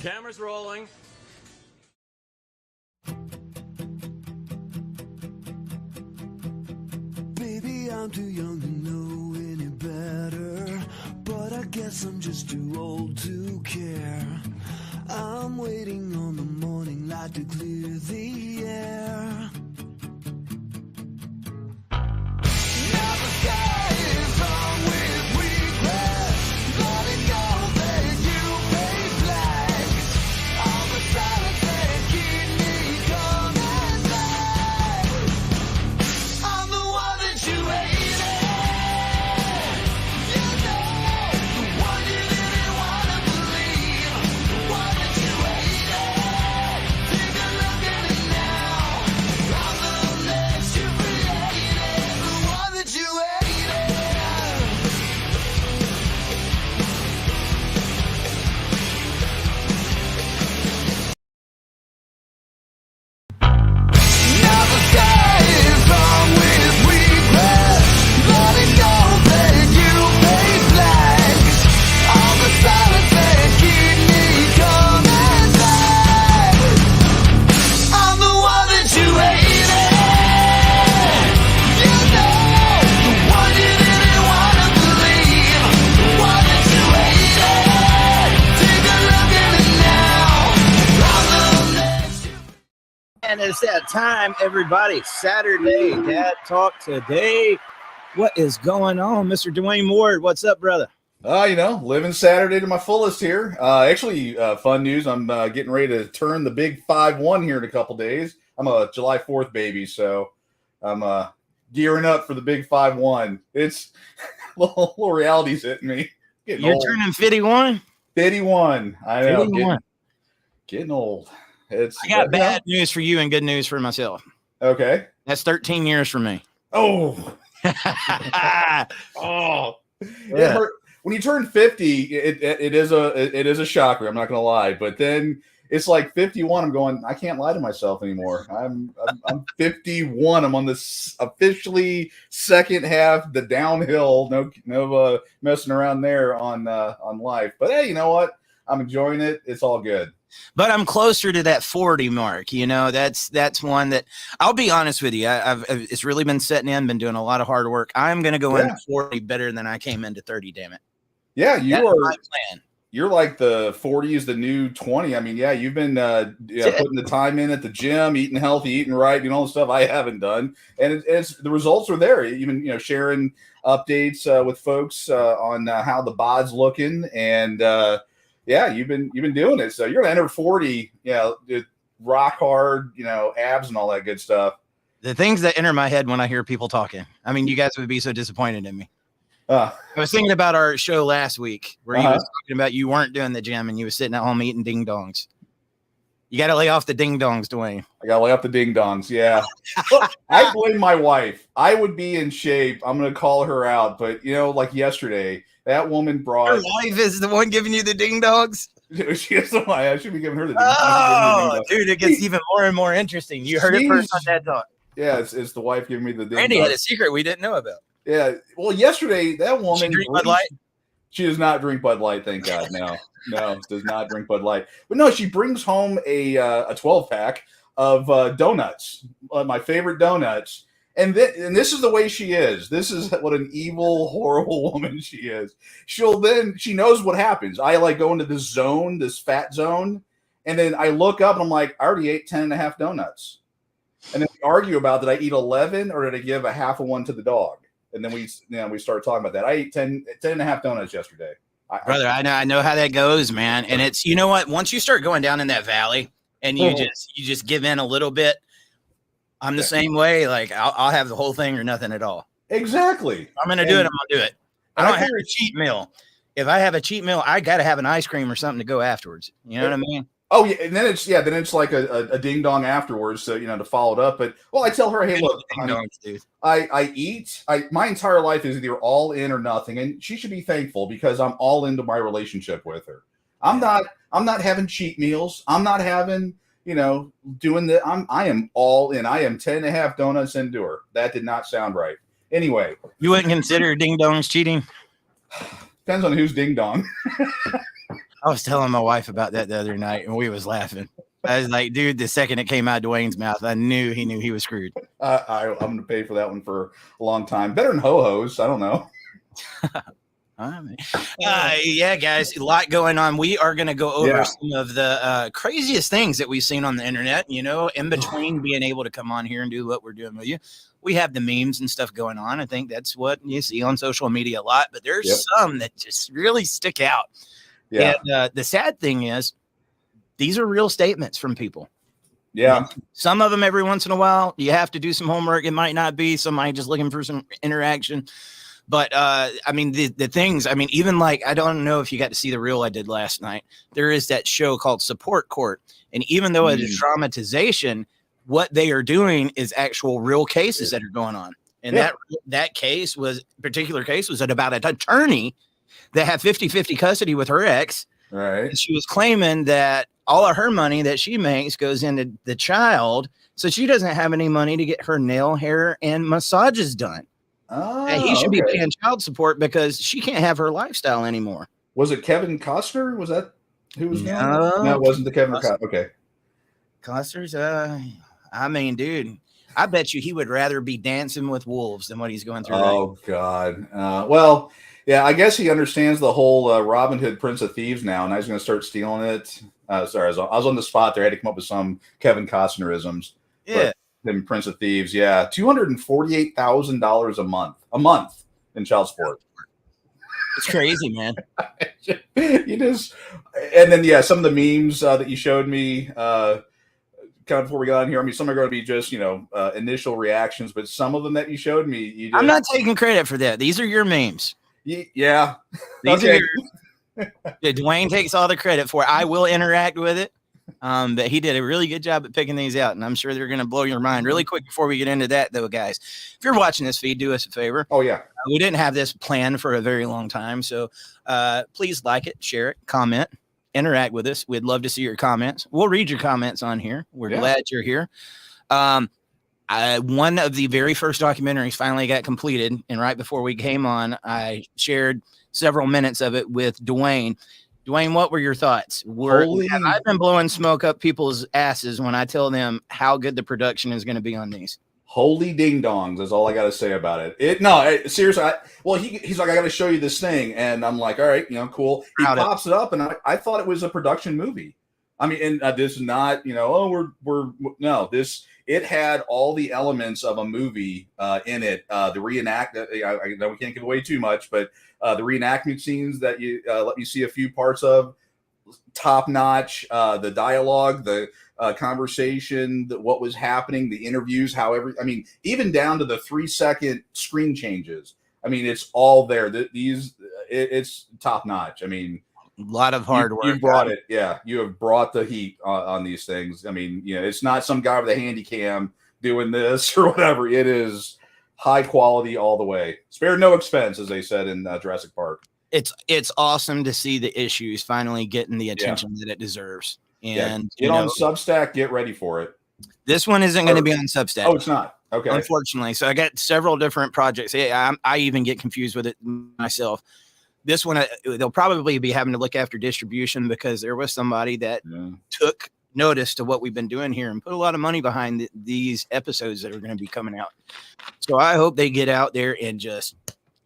Camera's rolling. Baby, I'm too young to know any better, but I guess I'm just too old to care. I'm waiting on the morning light to clear the air. Now the sky is on with regret, letting go that you pay flags. All the silence that keep me coming back. I'm the one that you hated. You know, the one you didn't want to believe. The one that you hated. Take a look at it now. I'm the mess you created. The one that you hated. Now the sky is on with regret, letting go that you pay flags. All the silence that keep me coming back. I'm the one that you hated. You know, the one you didn't want to believe. The one that you hated. Take a look at it now. I'm the mess you. And it's that time, everybody. Saturday, Dad Talk today. What is going on, Mr. Dwayne Ward? What's up, brother? Living Saturday to my fullest here. Fun news. I'm getting ready to turn the big 5-1 here in a couple days. I'm a July 4th baby, so I'm gearing up for the big 5-1. It's little reality's hitting me. Getting You're old. turning 51? 51. I know. 51. Getting old. I got bad news for you and good news for myself. Okay. That's 13 years for me. Oh. Yeah. Oh. It hurt. When you turn 50, it is a shocker. I'm not gonna lie, but then it's like 51. I'm going. I can't lie to myself anymore. I'm 51. I'm on this officially second half, the downhill. No messing around there on life. But hey, you know what? I'm enjoying it. It's all good. But I'm closer to that 40 mark. You know, that's one that I'll be honest with you. It's really been setting in, been doing a lot of hard work. I'm going to go into 40 better than I came into 30. Damn it. Yeah. That's my plan. You're like the 40 is the new 20. I mean, yeah, you've been putting the time in at the gym, eating healthy, eating right, doing all the stuff I haven't done. And it's the results are there. Even, sharing updates with folks on how the bod's looking. And, you've been doing it. So you're gonna enter 40, rock hard, abs and all that good stuff. The things that enter my head when I hear people talking. I mean, you guys would be so disappointed in me. I was thinking about our show last week where he was talking about you weren't doing the gym and you were sitting at home eating ding dongs. You got to lay off the ding dongs, Dwayne. I got to lay off the ding dongs. Yeah. I blame my wife. I would be in shape. I'm going to call her out. But, like yesterday, that woman brought. Your wife is the one giving you the ding dogs? She is the one. I should be giving her the ding dogs. Oh, dude, it gets even more and more interesting. You heard it first on Dad Talk. Yeah, it's the wife giving me the ding Randy dogs. had a secret we didn't know about. Yeah. Well, yesterday, that woman. She drink Bud Light? She does not drink Bud Light, thank God. No, does not drink Bud Light. But no, she brings home a 12-pack of donuts, my favorite donuts. And this is the way she is. This is what an evil, horrible woman she is. She knows what happens. I go into this zone, this fat zone, and then I look up and I'm like, I already ate 10 and a half donuts. And then we argue about, did I eat 11 or did I give a half of one to the dog? And then we started talking about that. I ate 10 and a half donuts yesterday. Brother, I know how that goes, man. And it's, you know what? Once you start going down in that valley and you just give in a little bit, I'm the same way. Like I'll have the whole thing or nothing at all. Exactly. I'm going to do it. I'm going to do it. I don't have a cheat meal. If I have a cheat meal, I got to have an ice cream or something to go afterwards. You know what I mean? Oh yeah, and then it's like a ding dong afterwards, so to follow it up. But I tell her, hey, look, honey, I eat. My entire life is either all in or nothing, and she should be thankful because I'm all into my relationship with her. I'm not having cheat meals. I'm not having doing the. I am all in. I am 10 and a half donuts into her. That did not sound right. Anyway, you wouldn't consider ding dongs cheating? Depends on who's ding dong. I was telling my wife about that the other night, and we was laughing. I was like, dude, the second it came out of Dwayne's mouth, I knew he was screwed. I'm going to pay for that one for a long time. Better than Ho-Ho's. I don't know. Yeah, guys, a lot going on. We are going to go over some of the craziest things that we've seen on the internet, in between being able to come on here and do what we're doing with you. We have the memes and stuff going on. I think that's what you see on social media a lot, but there's some that just really stick out. Yeah. And the sad thing is, these are real statements from people. Yeah. And some of them every once in a while, you have to do some homework. It might not be somebody just looking for some interaction. But the things, even like, I don't know if you got to see the reel I did last night. There is that show called Support Court. And even though it is dramatization, what they are doing is actual real cases that are going on. And that particular case was about an attorney that had 50-50 custody with her ex. Right. And she was claiming that all of her money that she makes goes into the child. So she doesn't have any money to get her nail, hair, and massages done. Oh, and he should be paying child support because she can't have her lifestyle anymore. Was it Kevin Costner? Was that who was? No, it wasn't the Kevin Costner. Okay. Costner's, dude, I bet you he would rather be dancing with wolves than what he's going through. Oh, God. Well, yeah, I guess he understands the whole Robin Hood Prince of Thieves now, and I was going to start stealing it. Sorry, I was on the spot there. I had to come up with some Kevin Costnerisms. Yeah. Him, Prince of Thieves, yeah. $248,000 a month in child support. It's crazy, man. You just, and then, some of the memes that you showed me kind of before we got on here, some are going to be just, initial reactions, but some of them that you showed me, I'm not taking credit for that. These are your memes. Yeah. These are Dwayne takes all the credit for it. I will interact with it. But he did a really good job at picking these out, and I'm sure they're going to blow your mind. Really quick before we get into that, though, guys, if you're watching this feed, do us a favor. Oh, yeah. We didn't have this planned for a very long time, so please like it, share it, comment, interact with us. We'd love to see your comments. We'll read your comments on here. We're glad you're here. One of the very first documentaries finally got completed, and right before we came on, I shared several minutes of it with Dwayne. Dwayne, what were your thoughts? I've been blowing smoke up people's asses when I tell them how good the production is going to be on these. Holy ding dongs is all I got to say about it. Seriously. He's like, I got to show you this thing. And I'm like, all right, cool. He pops it up, and I thought it was a production movie. This is not, it had all the elements of a movie in it. The I know we can't give away too much, but the reenactment scenes that you let me see a few parts of, top notch. The dialogue, the conversation, what was happening, the interviews, even down to the 3-second screen changes. It's all there. It's top notch. A lot of hard work. You brought it. Yeah. You have brought the heat on these things. It's not some guy with a handy cam doing this or whatever. It is high quality all the way. Spared no expense, as they said in Jurassic Park. It's awesome to see the issues finally getting the attention that it deserves. And get on Substack, get ready for it. This one isn't going to be on Substack. Oh, it's not. Okay. Unfortunately. So I got several different projects. I even get confused with it myself. This one, they'll probably be having to look after distribution because there was somebody that took notice to what we've been doing here and put a lot of money behind these episodes that are going to be coming out. So I hope they get out there and just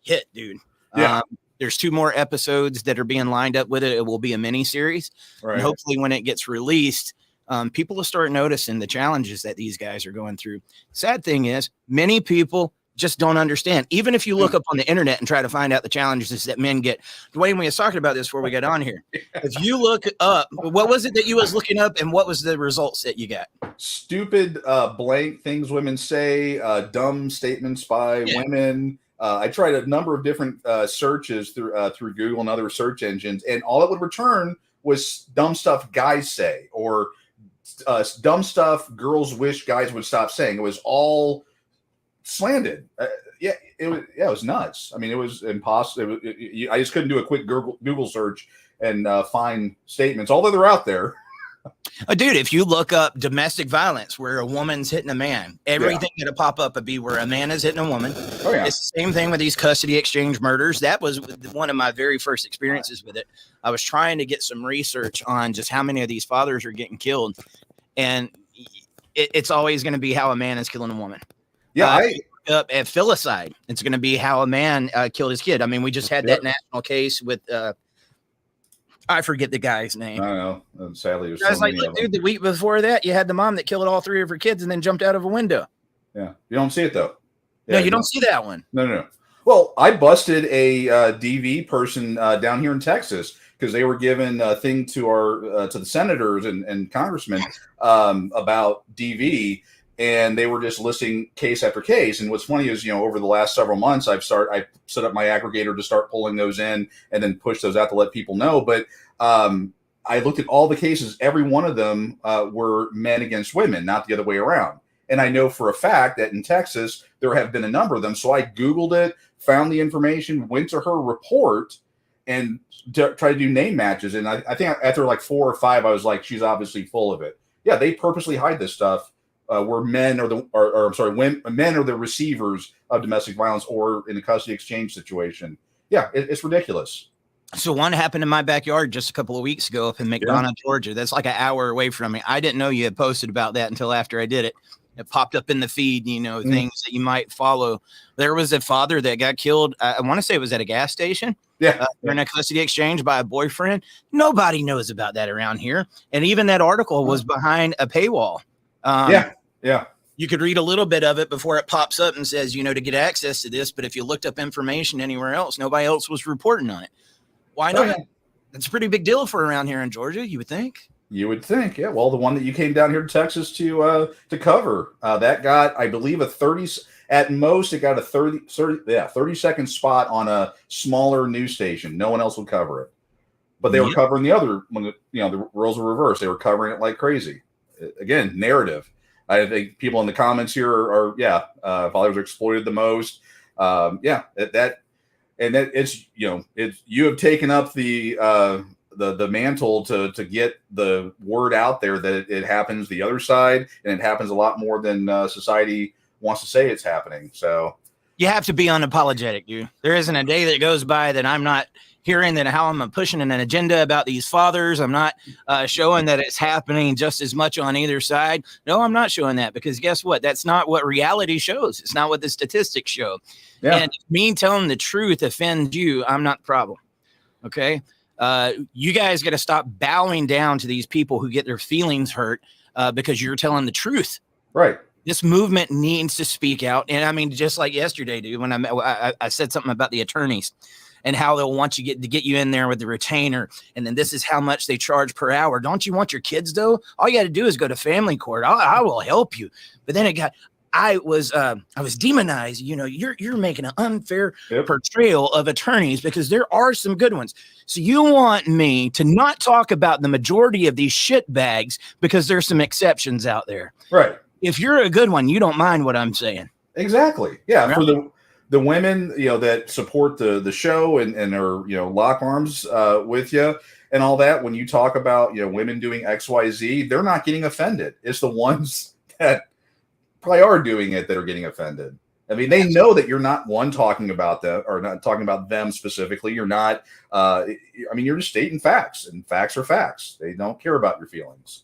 hit, dude. Yeah. There's 2 more episodes that are being lined up with it. It will be a mini series. Right. And hopefully when it gets released, people will start noticing the challenges that these guys are going through. Sad thing is, many people just don't understand. Even if you look up on the internet and try to find out the challenges that men get. Dwayne, we was talking about this before we got on here. If you look up, what was it that you was looking up and what was the results that you got? Stupid blank things women say, dumb statements by women. I tried a number of different searches through Google and other search engines, and all it would return was dumb stuff guys say or dumb stuff girls wish guys would stop saying. It was all slanted. It was nuts. It was impossible. I just couldn't do a quick Google search and find statements, although they're out there. Dude, if you look up domestic violence where a woman's hitting a man, everything that'll pop up would be where a man is hitting a woman. Oh, yeah. It's the same thing with these custody exchange murders. That was one of my very first experiences with it. I was trying to get some research on just how many of these fathers are getting killed. And it's always going to be how a man is killing a woman. Yeah. Up at filicide, it's going to be how a man killed his kid. I mean, we just had that national case with I forget the guy's name. I don't know. Sadly, there's so like, dude, the week before that, you had the mom that killed all 3 of her kids and then jumped out of a window. Yeah, you don't see it though. Yeah, no, you don't see that one. No. Well, I busted a DV person down here in Texas because they were given a thing to our to the senators and congressmen about DV. And they were just listing case after case. And what's funny is, over the last several months, I set up my aggregator to start pulling those in and then push those out to let people know. But I looked at all the cases. Every one of them were men against women, not the other way around. And I know for a fact that in Texas, there have been a number of them. So I Googled it, found the information, went to her report, and tried to do name matches. And I think after like 4 or 5, I was like, she's obviously full of it. Yeah, they purposely hide this stuff. Where men are men are the receivers of domestic violence or in a custody exchange situation. Yeah, it's ridiculous. So one happened in my backyard just a couple of weeks ago up in McDonough, Georgia. That's like an hour away from me. I didn't know you had posted about that until after I did it. It popped up in the feed, things that you might follow. There was a father that got killed. I want to say it was at a gas station. Yeah. In a custody exchange by a boyfriend. Nobody knows about that around here. And even that article was behind a paywall. Yeah. You could read a little bit of it before it pops up and says, to get access to this. But if you looked up information anywhere else, nobody else was reporting on it. Why not? Yeah. That's a pretty big deal for around here in Georgia, you would think. You would think, yeah. Well, the one that you came down here to Texas to cover, that got, I believe, a 30. At most, it got a 30-second spot on a smaller news station. No one else would cover it, but they were covering the other when the roles were reversed. They were covering it like crazy. Again, narrative. I think people in the comments here are fathers are exploited the most. It's you have taken up the mantle to get the word out there that it happens the other side, and it happens a lot more than society wants to say it's happening. So you have to be unapologetic, dude. There isn't a day that goes by that I'm not hearing that how I'm pushing an agenda about these fathers. I'm not showing that it's happening just as much on either side. No, I'm not showing that because guess what? That's not what reality shows. It's not what the statistics show. Yeah. And if me telling the truth offends you, I'm not the problem. Okay. You guys got to stop bowing down to these people who get their feelings hurt because you're telling the truth. Right. This movement needs to speak out. And I mean, just like yesterday, dude, when I said something about the attorneys and how they'll want you to get you in there with the retainer. And then this is how much they charge per hour. Don't you want your kids though? All you got to do is go to family court. I will help you. But then I was demonized. You're making an unfair portrayal of attorneys because there are some good ones. So you want me to not talk about the majority of these shit bags because there's some exceptions out there. Right. If you're a good one, you don't mind what I'm saying. Exactly. Yeah. Right. For the women, that support the show and are, lock arms with you and all that. When you talk about, women doing XYZ, they're not getting offended. It's the ones that probably are doing it that are getting offended. I mean, they know that you're not talking about them or not talking about them specifically. You're not, you're just stating facts, and facts are facts. They don't care about your feelings.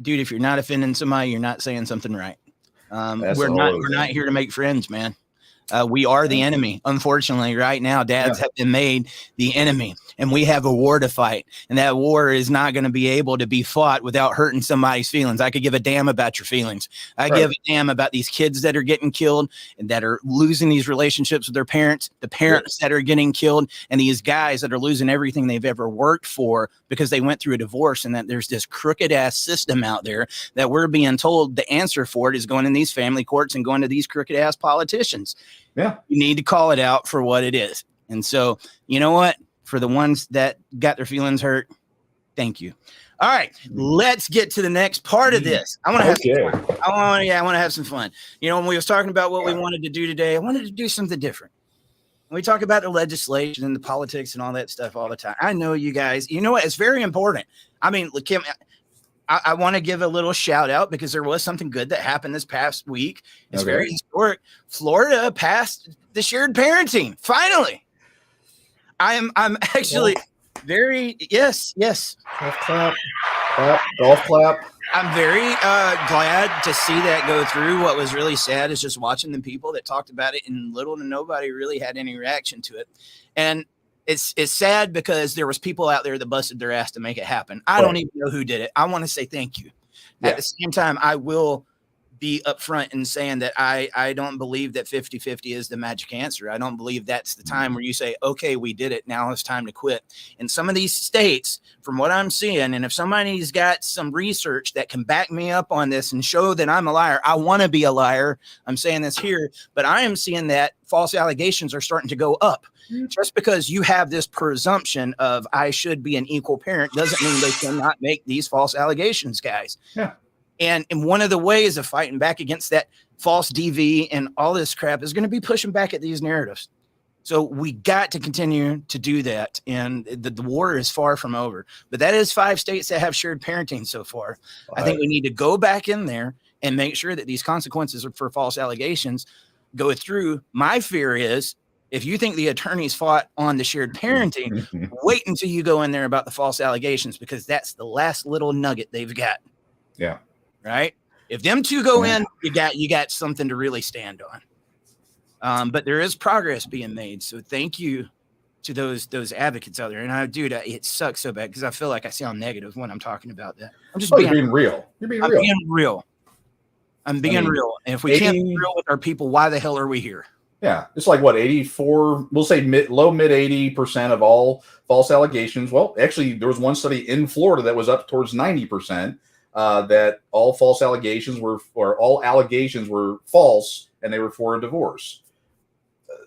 Dude, if you're not offending somebody, you're not saying something right. We're not here to make friends, man. We are the enemy. Unfortunately, right now, dads have been made the enemy, and we have a war to fight. And that war is not going to be able to be fought without hurting somebody's feelings. I could give a damn about your feelings. I give a damn about these kids that are getting killed and that are losing these relationships with their parents, the parents that are getting killed, and these guys that are losing everything they've ever worked for because they went through a divorce, and that there's this crooked ass system out there that we're being told the answer for it is going in these family courts and going to these crooked ass politicians. Yeah. You need to call it out for what it is. And so, you know what? For the ones that got their feelings hurt, thank you. All right, let's get to the next part of this. I want to have some fun. I want to have some fun. When we was talking about what we wanted to do today, I wanted to do something different. We talk about the legislation and the politics and all that stuff all the time. I know you guys, it's very important. I mean, Kim, I want to give a little shout out because there was something good that happened this past week. It's very historic. Florida passed the shared parenting. Finally. I'm actually very, yes. Golf clap. Golf clap. I'm very glad to see that go through. What was really sad is just watching the people that talked about it, and little to nobody really had any reaction to it. And it's sad because there was people out there that busted their ass to make it happen. I don't even know who did it. I want to say thank you. Yeah. At the same time, I will be upfront in saying that I don't believe that 50-50 is the magic answer. I don't believe that's the time where you say, okay, we did it. Now it's time to quit. In some of these states, from what I'm seeing, and if somebody's got some research that can back me up on this and show that I'm a liar, I want to be a liar. I'm saying this here, but I am seeing that false allegations are starting to go up. Just because you have this presumption of I should be an equal parent doesn't mean they cannot make these false allegations, guys. Yeah. And one of the ways of fighting back against that false DV and all this crap is going to be pushing back at these narratives. So we got to continue to do that. And the war is far from over. But that is 5 states that have shared parenting so far. I think we need to go back in there and make sure that these consequences for false allegations go through. My fear is if you think the attorneys fought on the shared parenting, wait until you go in there about the false allegations, because that's the last little nugget they've got. Yeah. Right. If them two go in, you got something to really stand on. But there is progress being made. So thank you to those advocates out there. And it sucks so bad because I feel like I sound negative when I'm talking about that. I'm just being real. You're being real. I'm being real. And if we can't be real with our people, why the hell are we here? Yeah. It's like what, 84, we'll say low mid 80% of all false allegations. Well, actually there was one study in Florida that was up towards 90%. That all false allegations were false and they were for a divorce.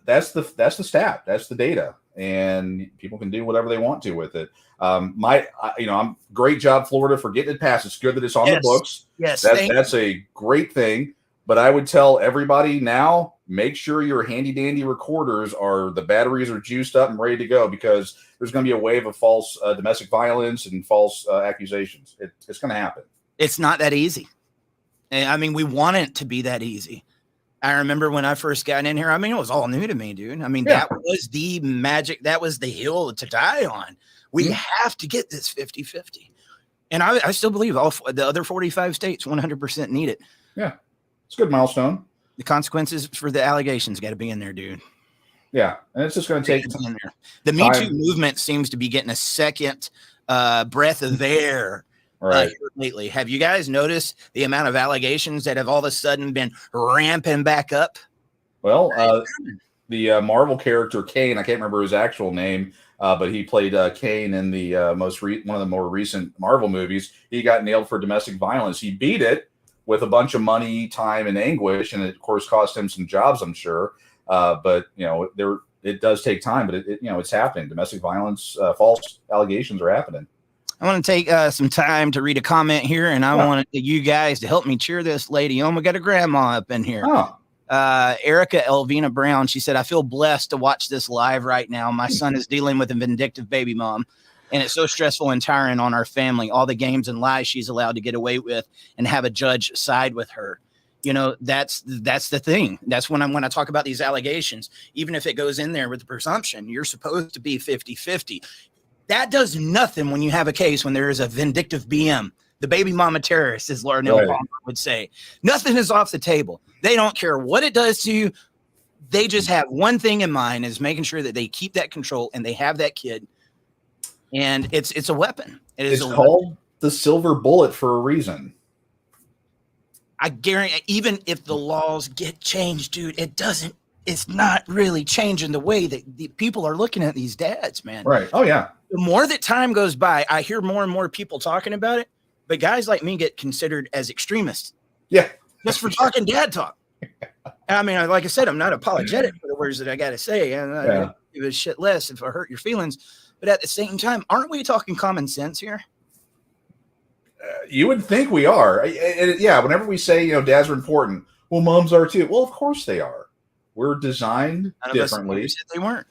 That's the stat. That's the data, and people can do whatever they want to with it. I'm great job, Florida, for getting it passed. It's good that it's on the books. Yes, that's a great thing. But I would tell everybody now, make sure your handy dandy recorders the batteries are juiced up and ready to go, because there's going to be a wave of false domestic violence and false accusations. It's going to happen. It's not that easy. I mean, we want it to be that easy. I remember when I first got in here, I mean, it was all new to me, dude. I mean, that was the magic. That was the hill to die on. We have to get this 50-50. And I still believe the other 45 states 100% need it. Yeah. It's a good milestone. The consequences for the allegations got to be in there, dude. Yeah. And it's just going to take time. The Me Too movement seems to be getting a second breath of air lately. Have you guys noticed the amount of allegations that have all of a sudden been ramping back up? Well, the Marvel character Kane, I can't remember his actual name, but he played Kane in the one of the more recent Marvel movies. He got nailed for domestic violence. He beat it with a bunch of money, time, and anguish, and it of course cost him some jobs, I'm sure. But it does take time, but it's happening. Domestic violence, false allegations are happening. I want to take some time to read a comment here, and I wanted you guys to help me cheer this lady on. We got a grandma up in here. Erica Elvina Brown. She said, I feel blessed to watch this live right now. My son is dealing with a vindictive baby mom, and it's so stressful and tiring on our family. All the games and lies she's allowed to get away with and have a judge side with her. That's the thing. That's when I talk about these allegations, even if it goes in there with the presumption, you're supposed to be 50-50. That does nothing when you have a case when there is a vindictive BM, the baby mama terrorist, as Larnell Palmer would say. Nothing is off the table. They don't care what it does to you. They just have one thing in mind, is making sure that they keep that control and they have that kid. And it's a weapon. It's called the silver bullet for a reason. I guarantee, even if the laws get changed, dude, it's not really changing the way that the people are looking at these dads, man. Right. Oh, yeah. The more that time goes by, I hear more and more people talking about it, but guys like me get considered as extremists. Yeah. Just for talking dad talk. I mean, like I said, I'm not apologetic for the words that I got to say, and I give a shit less if I hurt your feelings. But at the same time, aren't we talking common sense here? You would think we are. Whenever we say, dads are important, well, moms are too. Well, of course they are. We're designed differently. They weren't.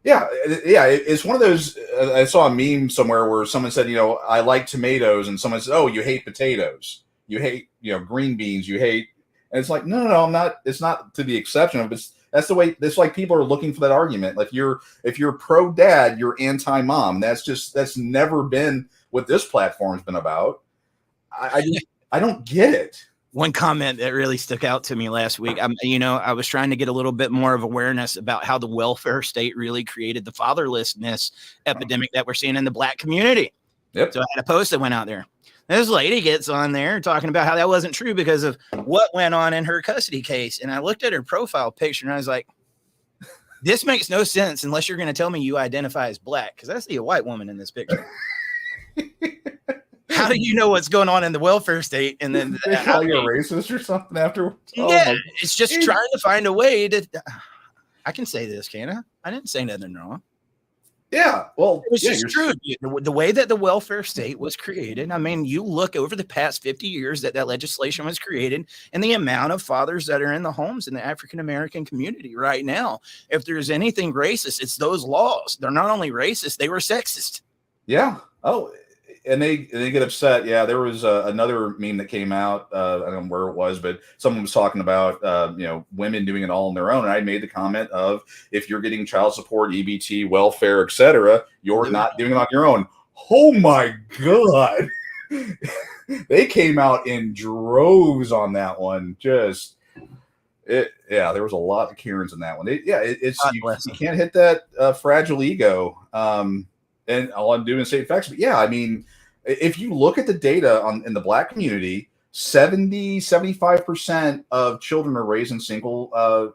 Yeah. It's one of those I saw a meme somewhere where someone said, I like tomatoes, and someone said, oh, you hate potatoes, you hate, green beans, you hate, and it's like, no, I'm not. It's not to the exception of it. That's the way. It's like people are looking for that argument. Like if you're pro dad, you're anti mom. That's never been what this platform's been about. I don't get it. One comment that really stuck out to me last week. I was trying to get a little bit more of awareness about how the welfare state really created the fatherlessness epidemic that we're seeing in the Black community. Yep. So I had a post that went out there. This lady gets on there talking about how that wasn't true because of what went on in her custody case. And I looked at her profile picture and I was like, this makes no sense unless you're going to tell me you identify as Black, because I see a white woman in this picture. How do you know what's going on in the welfare state? And then they call you a racist or something afterwards? Yeah, it's just trying to find a way to. I can say this, can I? I didn't say nothing wrong. Yeah, well, it was just true. The way that the welfare state was created. I mean, you look over the past 50 years that legislation was created, and the amount of fathers that are in the homes in the African American community right now. If there's anything racist, it's those laws. They're not only racist; they were sexist. Yeah. Oh, and they get upset. Yeah, there was another meme that came out. I don't know where it was, but someone was talking about women doing it all on their own. And I made the comment of, if you're getting child support, EBT, welfare, etc., you're not doing it on your own. Oh my God, they came out in droves on that one. There was a lot of Karens in that one. You can't hit that fragile ego. And all I'm doing is stating facts. But yeah, I mean, if you look at the data in the Black community, 75% of children are raised in single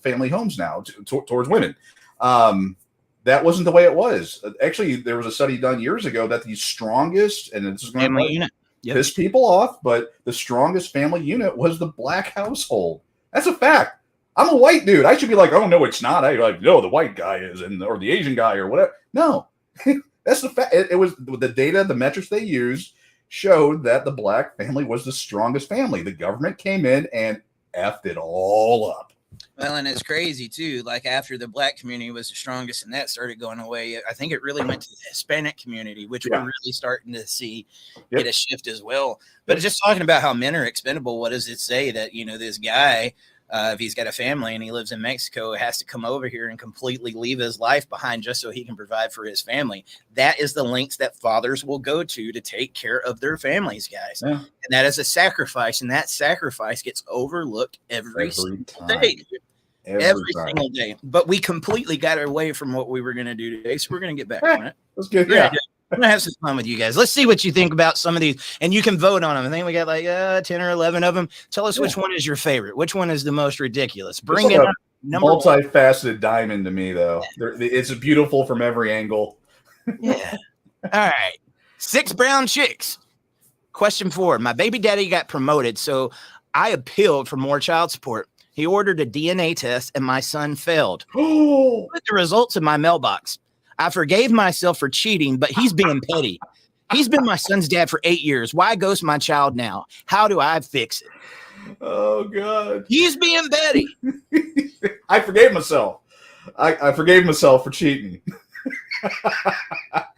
family homes now towards women. That wasn't the way it was. Actually, there was a study done years ago that the strongest, and this is going to piss people off, but the strongest family unit was the Black household. That's a fact. I'm a white dude. I should be like, oh, no, it's not. No, the white guy is, or the Asian guy or whatever. No. That's the fact. It was the data, the metrics they used showed that the Black family was the strongest family. The government came in and effed it all up. Well, and it's crazy too. Like, after the Black community was the strongest and that started going away, I think it really went to the Hispanic community, which we're really starting to see get a shift as well. But just talking about how men are expendable, what does it say that, this guy, if he's got a family and he lives in Mexico, has to come over here and completely leave his life behind just so he can provide for his family? That is the lengths that fathers will go to take care of their families, guys. Yeah. And that is a sacrifice, and that sacrifice gets overlooked every single day. Every single day. But we completely got away from what we were going to do today, so we're going to get back on it. That's good. Yeah. I'm gonna have some fun with you guys. Let's see what you think about some of these, and you can vote on them. I think we got like 10 or 11 of them. Tell us which one is your favorite. Which one is the most ridiculous? Bring it up. Multifaceted diamond to me, though. It's beautiful from every angle. Yeah. All right. 6 brown chicks. Question 4. My baby daddy got promoted, so I appealed for more child support. He ordered a DNA test, and my son failed. Put the results in my mailbox. I forgave myself for cheating, but he's being petty. He's been my son's dad for 8 years. Why ghost my child now? How do I fix it? Oh, God. He's being petty. I forgave myself. I forgave myself for cheating.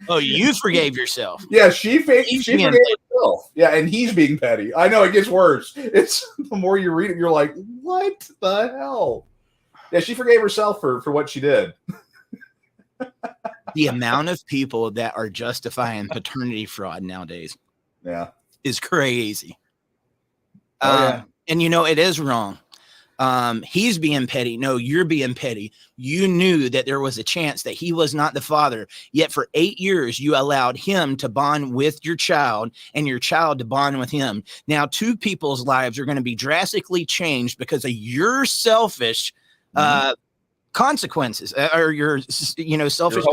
Oh, you forgave yourself. Yeah, she forgave herself. Yeah, and he's being petty. I know, it gets worse. It's the more you read it, you're like, what the hell? Yeah, she forgave herself for what she did. The amount of people that are justifying paternity fraud nowadays is crazy. And it is wrong. He's being petty. No, you're being petty. You knew that there was a chance that he was not the father, yet for 8 years you allowed him to bond with your child and your child to bond with him. Now 2 people's lives are going to be drastically changed because of your selfish consequences, or your selfish.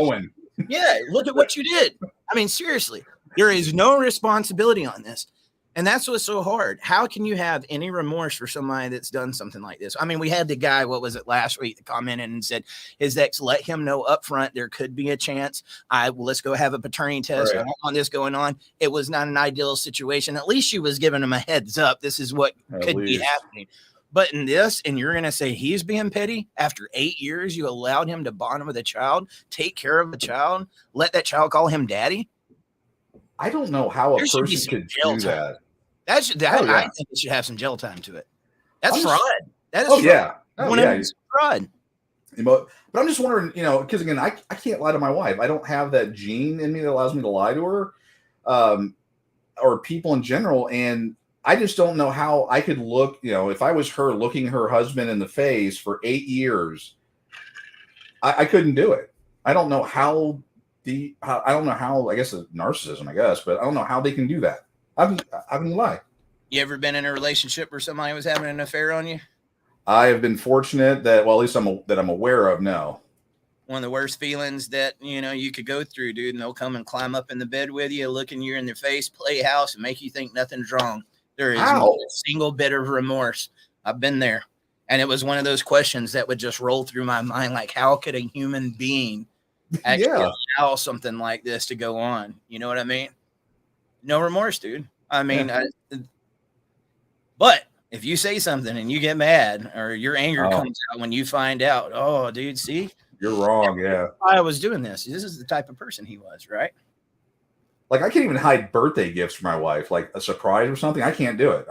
Yeah, look at what you did. I mean, seriously, there is no responsibility on this, and that's what's so hard. How can you have any remorse for somebody that's done something like this? I mean, we had the guy, what was it, last week, that commented and said his ex let him know up front there could be a chance. Let's go have a paternity test. I don't want this going on. It was not an ideal situation. At least she was giving him a heads up. This is what could be happening. But in this, and you're going to say he's being petty after 8 years, you allowed him to bond with a child, take care of a child, let that child call him daddy. I don't know how a There should be person some could jail do time. that. I think it should have some jail time to it. That's I'm fraud. just- That is Oh fraud. yeah. Oh, yeah. 100% fraud. But I'm just wondering, because again, I can't lie to my wife. I don't have that gene in me that allows me to lie to her, or people in general. And I just don't know how I could look, if I was her looking her husband in the face for 8 years, I couldn't do it. I don't know how I guess it's narcissism, I guess, but I don't know how they can do that. I can lie. You ever been in a relationship where somebody was having an affair on you? I have been fortunate that, well, at least I'm aware of. No. One of the worst feelings that, you could go through, dude, and they'll come and climb up in the bed with you, looking you in their face, play house, and make you think nothing's wrong. There is not a single bit of remorse. I've been there. And it was one of those questions that would just roll through my mind. Like, how could a human being actually allow something like this to go on? You know what I mean? No remorse, dude. I mean, but if you say something and you get mad or your anger comes out when you find out, oh, dude, see? You're wrong, yeah. I was doing this. This is the type of person he was, right? Like, I can't even hide birthday gifts for my wife, like a surprise or something. I can't do it.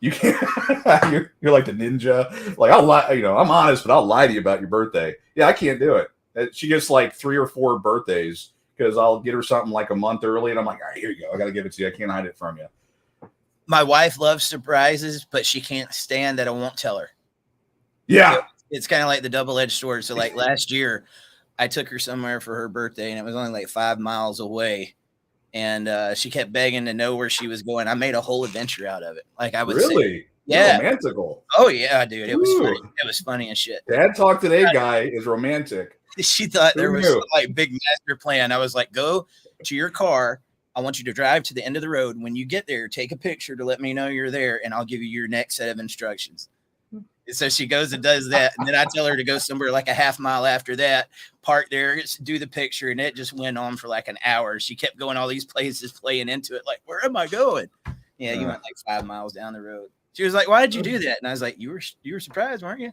You can't. You're like the ninja. Like, I'll lie, I'm honest, but I'll lie to you about your birthday. Yeah, I can't do it. She gets like 3 or 4 birthdays because I'll get her something like a month early, and I'm like, all right, here you go. I got to give it to you. I can't hide it from you. My wife loves surprises, but she can't stand that I won't tell her. Yeah. It's kind of like the double-edged sword. So like last year, I took her somewhere for her birthday, and it was only like 5 miles away. And she kept begging to know where she was going. I made a whole adventure out of it. Like I would say, yeah, romantical. Oh yeah, dude, it was funny. It was funny as shit. Dad Talk Today guy is romantic. She thought there was some, like big master plan. I was like, go to your car. I want you to drive to the end of the road. When you get there, take a picture to let me know you're there, and I'll give you your next set of instructions. And so she goes and does that. And then I tell her to go somewhere like a half mile after that, park there, do the picture. And it just went on for like an hour. She kept going all these places, playing into it. Like, where am I going? Yeah, you went like 5 miles down the road. She was like, why did you do that? And I was like, you were surprised, weren't you?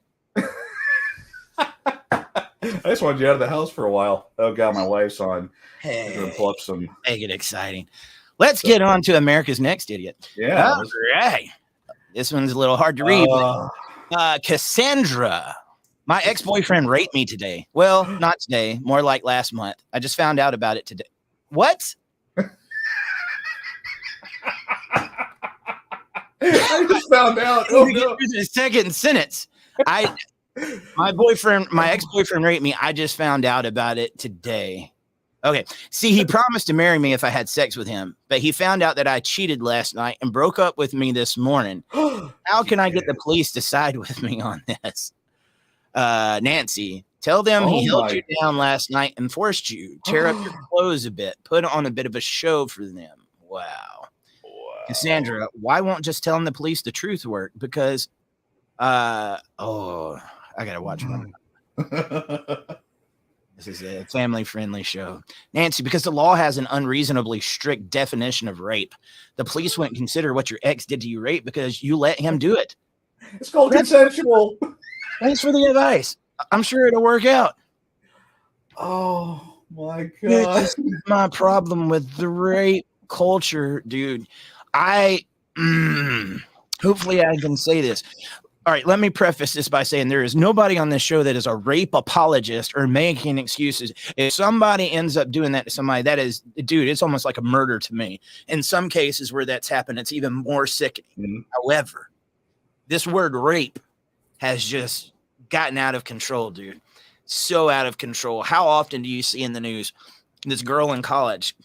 I just wanted you out of the house for a while. Oh God, my wife's on. Hey, gonna pull up some. Make it exciting. Let's get on to America's Next Idiot. Yeah. All right. This one's a little hard to read. Cassandra, my ex-boyfriend raped me today. Well, not today, more like last month. I just found out about it today. What? I just found out. Oh no. The second sentence. My ex-boyfriend raped me. I just found out about it today. Okay. See, he promised to marry me if I had sex with him, but he found out that I cheated last night and broke up with me this morning. How can I get the police to side with me on this? Nancy, tell them he held you down last night and forced you. Tear up your clothes a bit. Put on a bit of a show for them. Wow. Cassandra, why won't just telling the police the truth work? Because, I got to watch one. This is a family-friendly show. Nancy, because the law has an unreasonably strict definition of rape. The police wouldn't consider what your ex did to you rape because you let him do it. It's called consensual. Thanks for the advice. I'm sure it'll work out. Oh, my God. This is my problem with the rape culture, dude. Hopefully I can say this. All right, let me preface this by saying there is nobody on this show that is a rape apologist or making excuses. If somebody ends up doing that to somebody, that is, dude, it's almost like a murder to me. In some cases where that's happened, it's even more sickening. Mm-hmm. However, this word rape has just gotten out of control, dude. So out of control. How often do you see in the news this girl in college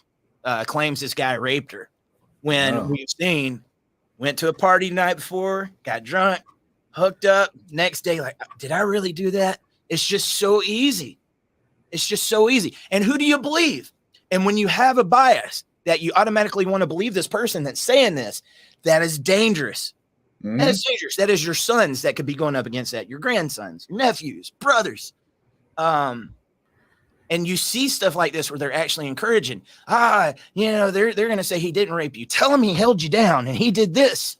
claims this guy raped her when we've seen went to a party the night before, got drunk, hooked up, next day, like, did I really do that? It's just so easy. It's just so easy. And who do you believe? And when you have a bias that you automatically want to believe this person that's saying this, that is dangerous. Mm-hmm. That is dangerous. That is your sons that could be going up against that, your grandsons, your nephews, brothers. And you see stuff like this where they're actually encouraging, they're going to say he didn't rape you. Tell him he held you down and he did this.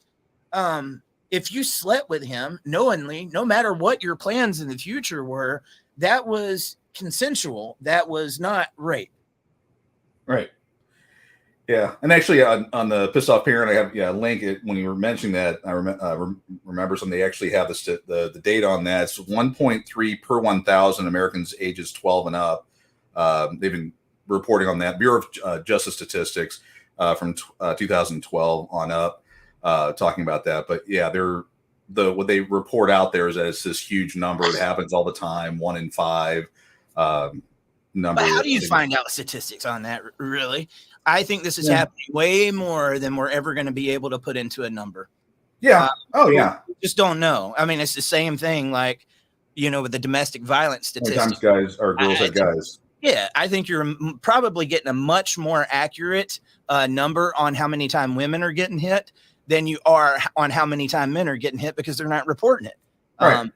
if you slept with him knowingly, no matter what your plans in the future were, that was consensual. That was not rape. Right. Yeah, and actually on the Pissed Off Parent, I have a link. When you were mentioning that, I remember something. They actually have the data on that. It's 1.3 per 1,000 Americans ages 12 and up. They've been reporting on that. Bureau of Justice Statistics from 2012 on up, talking about that. But yeah, what they report out there is that it's this huge number. It happens all the time, 1 in 5. Number. But how do you find out statistics on that? Really, I think this is happening way more than we're ever going to be able to put into a number. Yeah. We just don't know. I mean, it's the same thing, like, with the domestic violence statistics. Sometimes guys or girls are guys. Yeah, I think you're probably getting a much more accurate number on how many times women are getting hit than you are on how many times men are getting hit, because they're not reporting it. Right.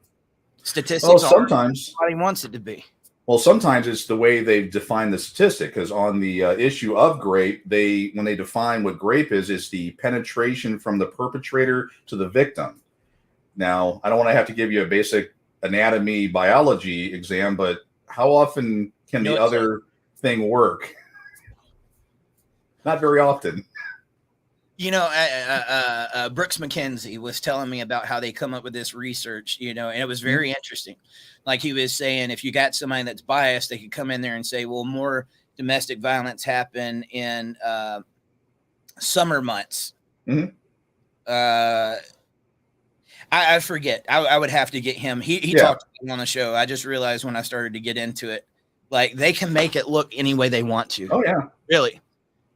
Statistics. Well, sometimes everybody wants it to be. Well, sometimes it's the way they define the statistic, because on the issue of grape, when they define what grape is, it's the penetration from the perpetrator to the victim. Now, I don't want to have to give you a basic anatomy biology exam, but how often can the other thing work? Not very often. Brooks McKenzie was telling me about how they come up with this research, and it was very interesting. Like he was saying, if you got somebody that's biased, they could come in there and say, well, more domestic violence happen in summer months. Mm-hmm. I forget. I would have to get him. He talked on the show. I just realized when I started to get into it, like they can make it look any way they want to. Oh, yeah. Really.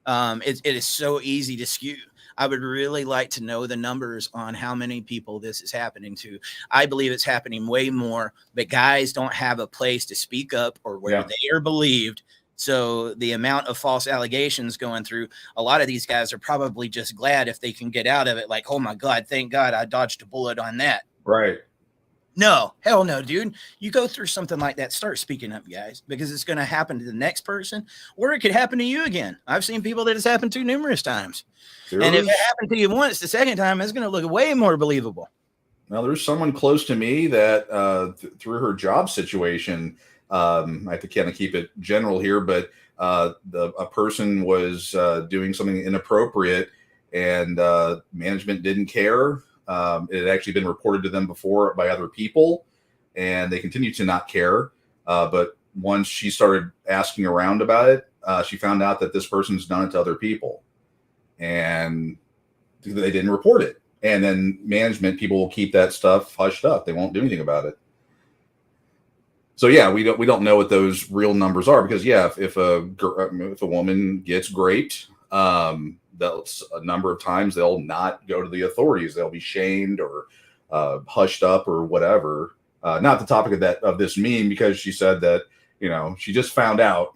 It is so easy to skew. I would really like to know the numbers on how many people this is happening to. I believe it's happening way more, but guys don't have a place to speak up or where they are believed. So the amount of false allegations going through, a lot of these guys are probably just glad if they can get out of it. Like, oh my God, thank God I dodged a bullet on that. Right. No, hell no, dude. You go through something like that, start speaking up, guys, because it's going to happen to the next person, or it could happen to you again. I've seen people that it's happened to numerous times. And if it happened to you once, the second time, it's going to look way more believable. Now, there's someone close to me that through her job situation, I have to kind of keep it general here, but a person was doing something inappropriate, and management didn't care. It had actually been reported to them before by other people, and they continued to not care. But once she started asking around about it, she found out that this person's done it to other people, and they didn't report it. And then management people will keep that stuff hushed up. They won't do anything about it. So yeah, we don't know what those real numbers are, because if a woman gets raped, that's a number of times they'll not go to the authorities. They'll be shamed or hushed up or whatever. Not the topic of this meme, because she said that she just found out.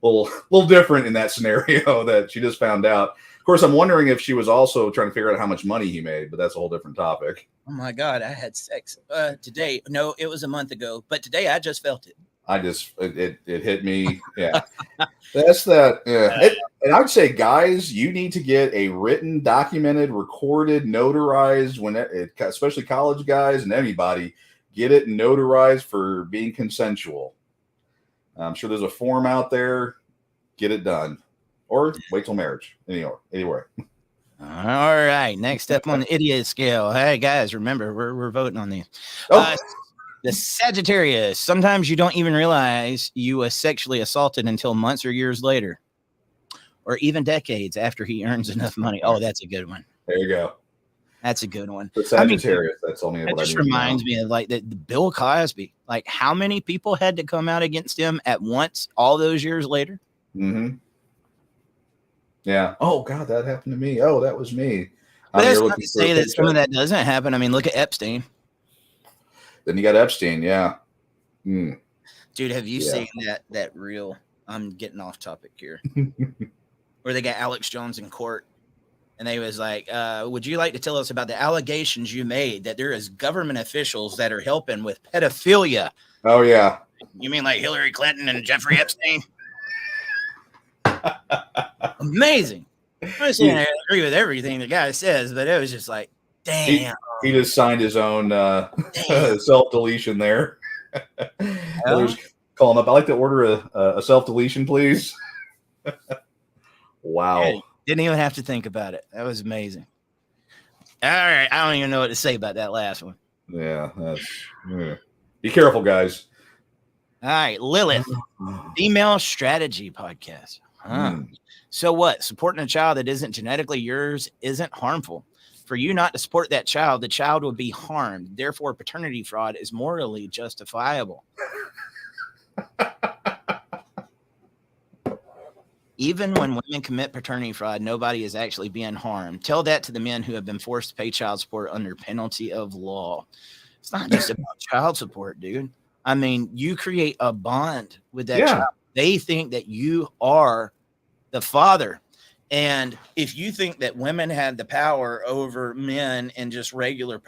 a little different in that scenario, that she just found out. Of course, I'm wondering if she was also trying to figure out how much money he made, but that's a whole different topic. Oh my God, I had sex today. No, it was a month ago, but today I just felt it. It hit me. Yeah. That's that. Yeah. And I would say, guys, you need to get a written, documented, recorded, notarized, especially college guys and anybody, get it notarized for being consensual. I'm sure there's a form out there. Get it done, or wait till marriage. Anyway. All right. Next up on the idiot scale. Hey guys, remember we're voting on these. The Sagittarius. Sometimes you don't even realize you was sexually assaulted until months or years later, or even decades after he earns enough money. Oh, that's a good one. There you go. That's a good one. The Sagittarius. That's only what I just reminds me of like the Bill Cosby. Like how many people had to come out against him at once all those years later? Mm-hmm. Yeah. Oh God, that happened to me. Oh, that was me. But that's not to say that some of that doesn't happen. I mean, look at Epstein. Then you got Epstein, yeah. Dude, have you seen that reel? I'm getting off topic here. Where they got Alex Jones in court, and they was like, would you like to tell us about the allegations you made that there is government officials that are helping with pedophilia? Oh, yeah. You mean like Hillary Clinton and Jeffrey Epstein? Amazing. I'm not saying I agree with everything the guy says, but it was just like, Damn. He just signed his own self-deletion there. Others calling up. I'd like to order a self-deletion, please. Wow. Yeah, didn't even have to think about it. That was amazing. All right. I don't even know what to say about that last one. Yeah. Be careful, guys. All right. Lilith, Female Strategy Podcast. So what? Supporting a child that isn't genetically yours isn't harmful. For you not to support that child, the child would be harmed. Therefore, paternity fraud is morally justifiable. Even when women commit paternity fraud, nobody is actually being harmed. Tell that to the men who have been forced to pay child support under penalty of law. It's not just about child support, dude. I mean, you create a bond with that child. They think that you are the father. And if you think that women had the power over men in just regular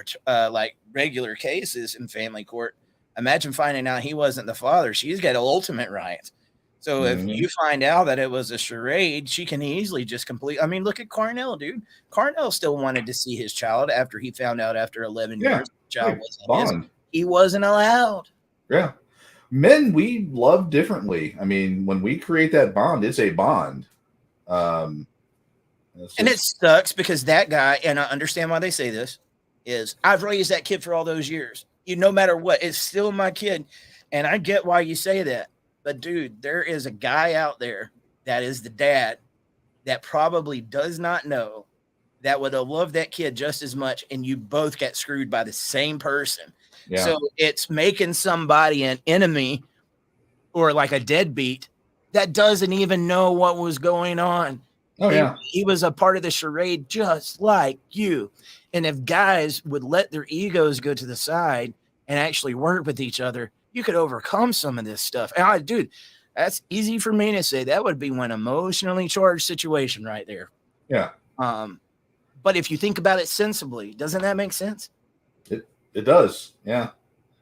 cases in family court, imagine finding out he wasn't the father. She's got ultimate rights. So if you find out that it was a charade, she can easily just complete. I mean, look at Carnell, dude. Carnell still wanted to see his child after he found out after 11 years the child wasn't his. He wasn't allowed. Yeah. Men, we love differently. I mean, when we create that bond, it's a bond. And it sucks because that guy, and I understand why they say this, is I've raised that kid for all those years. No matter what, it's still my kid. And I get why you say that. But dude, there is a guy out there that is the dad that probably does not know that would have loved that kid just as much. And you both got screwed by the same person. Yeah. So it's making somebody an enemy or like a deadbeat that doesn't even know what was going on. He was a part of the charade just like you. And if guys would let their egos go to the side and actually work with each other, you could overcome some of this stuff. And dude, that's easy for me to say. That would be one emotionally charged situation right there. Yeah. But if you think about it sensibly, doesn't that make sense? It does. Yeah.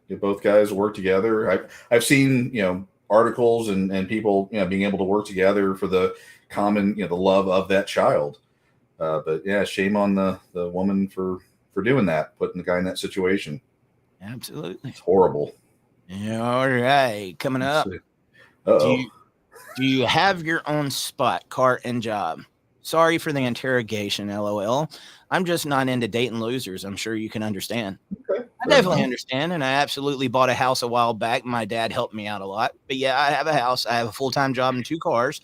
If both guys work together. I've seen, articles and people, being able to work together for the common, the love of that child. But yeah, shame on the woman for doing that, putting the guy in that situation. Absolutely. It's horrible. Yeah, all right. Coming up. Do you have your own spot, cart, and job? Sorry for the interrogation, LOL. I'm just not into dating losers. I'm sure you can understand. Okay. I definitely understand, and I absolutely bought a house a while back. My dad helped me out a lot. But yeah, I have a house. I have a full-time job and 2 cars.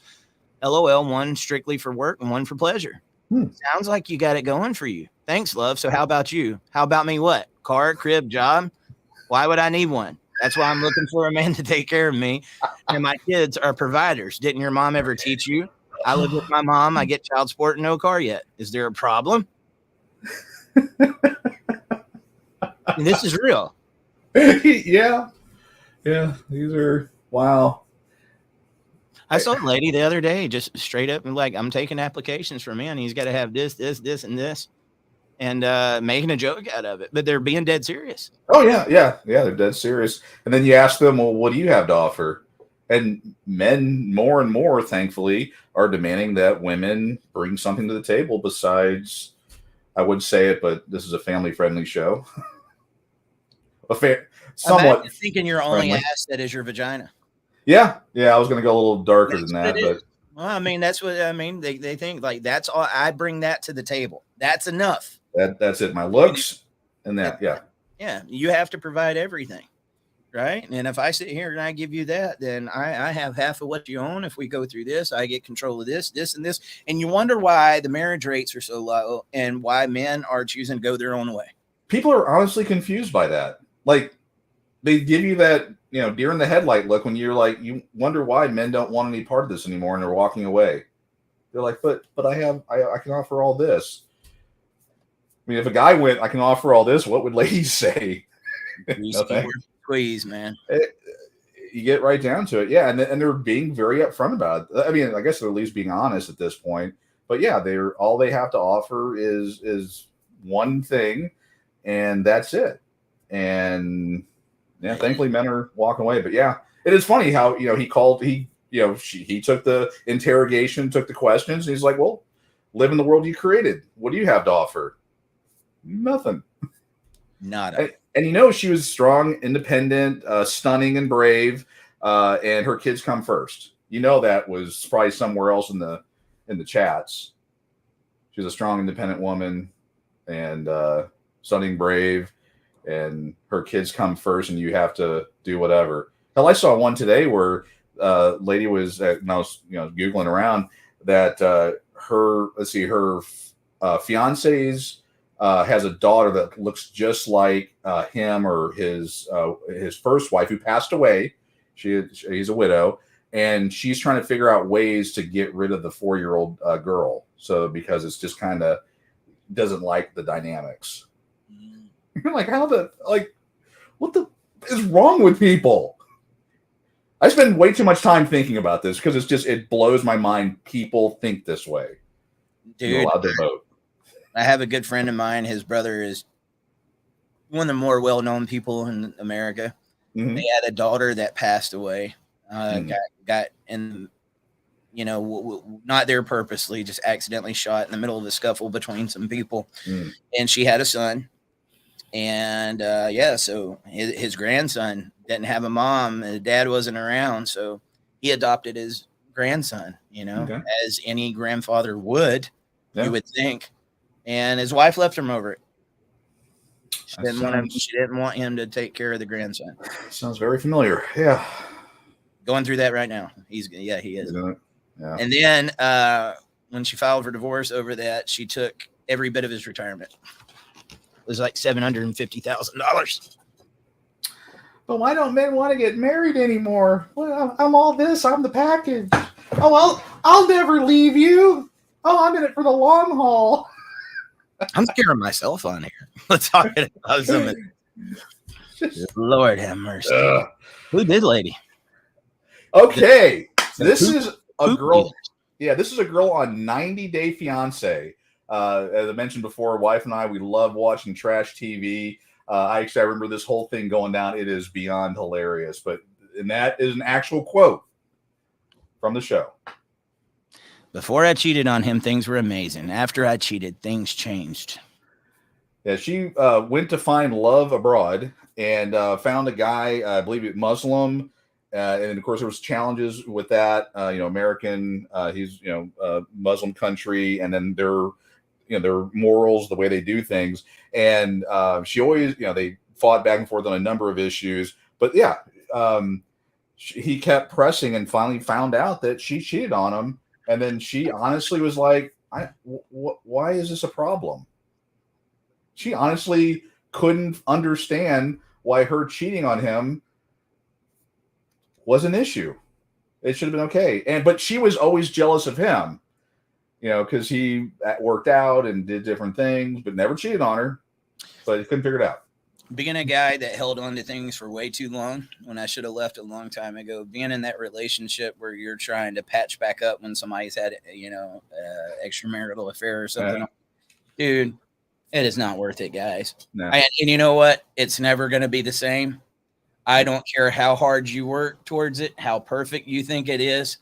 LOL, one strictly for work and one for pleasure. Sounds like you got it going for you. Thanks, love. So how about you? How about me? What? Car, crib, job? Why would I need one? That's why I'm looking for a man to take care of me. And my kids are providers. Didn't your mom ever teach you? I live with my mom. I get child support and no car yet. Is there a problem? And this is real. Yeah. These are wow. I saw a lady the other day just straight up and like, I'm taking applications for men. He's got to have this, and this. And making a joke out of it, but they're being dead serious. Oh yeah, they're dead serious. And then you ask them, well, what do you have to offer? And men more and more, thankfully, are demanding that women bring something to the table besides, I would say it, but this is a family-friendly show. Somewhat thinking your only asset is your vagina. Yeah, I was going to go a little darker than that, but. Well, I mean, that's what I mean. They think like that's all. I bring that to the table. That's enough. That's it. My looks and that. Yeah. You have to provide everything, right? And if I sit here and I give you that, then I have half of what you own. If we go through this, I get control of this, and this. And you wonder why the marriage rates are so low and why men are choosing to go their own way. People are honestly confused by that. Like they give you that, deer in the headlight look when you're like, you wonder why men don't want any part of this anymore and they're walking away. They're like, but I can offer all this. I mean, if a guy went, I can offer all this, what would ladies say? Squeeze, man. You get right down to it. Yeah. And they're being very upfront about it. I mean, I guess they're at least being honest at this point, but yeah, all they have to offer is one thing and that's it. And yeah, thankfully men are walking away, but yeah, it is funny how, he took the interrogation, took the questions and he's like, well, live in the world you created. What do you have to offer? Nothing. Nada. And you know, she was strong, independent, stunning, and brave. And her kids come first. You know, that was probably somewhere else in the chats. She's a strong, independent woman, and stunning, brave, and her kids come first, and you have to do whatever. Hell, I saw one today where lady was, and I was googling around that her fiance's has a daughter that looks just like him or his first wife who passed away. He's a widow, and she's trying to figure out ways to get rid of the 4-year-old girl. So because it's just kind of doesn't like the dynamics. You're like, what the is wrong with people? I spend way too much time thinking about this because it blows my mind. People think this way. Dude, you're allowed to vote. I have a good friend of mine. His brother is one of the more well-known people in America. Mm-hmm. They had a daughter that passed away. Got in, not there purposely, just accidentally shot in the middle of a scuffle between some people. And she had a son. And so his grandson didn't have a mom. His dad wasn't around, so he adopted his grandson. As any grandfather would, you would think. And his wife left him over it. She didn't want him to take care of the grandson. Sounds very familiar. Yeah, going through that right now. He is. Yeah. And then when she filed for divorce over that, she took every bit of his retirement. It was like $750,000. But why don't men want to get married anymore? Well, I'm all this. I'm the package. Oh, well, I'll never leave you. Oh, I'm in it for the long haul. I'm scaring myself on here. Let's talk about something. Lord have mercy. Who did lady? Okay. This is a girl. Yeah, this is a girl on 90 Day Fiance. As I mentioned before, wife and I, we love watching trash TV. I remember this whole thing going down. It is beyond hilarious. And that is an actual quote from the show. Before I cheated on him, things were amazing. After I cheated, things changed. Yeah, she went to find love abroad and found a guy, I believe, Muslim. And of course, there was challenges with that. American, he's Muslim country, and then their morals, the way they do things. And she always, they fought back and forth on a number of issues. But yeah, he kept pressing and finally found out that she cheated on him. And then she honestly was like, why is this a problem? She honestly couldn't understand why her cheating on him was an issue. It should have been okay. But she was always jealous of him, because he worked out and did different things, but never cheated on her. But he couldn't figure it out. Being a guy that held on to things for way too long when I should have left a long time ago, being in that relationship where you're trying to patch back up when somebody's had, extramarital affair or something, dude, it is not worth it, guys. No. And you know what? It's never going to be the same. I don't care how hard you work towards it, how perfect you think it is.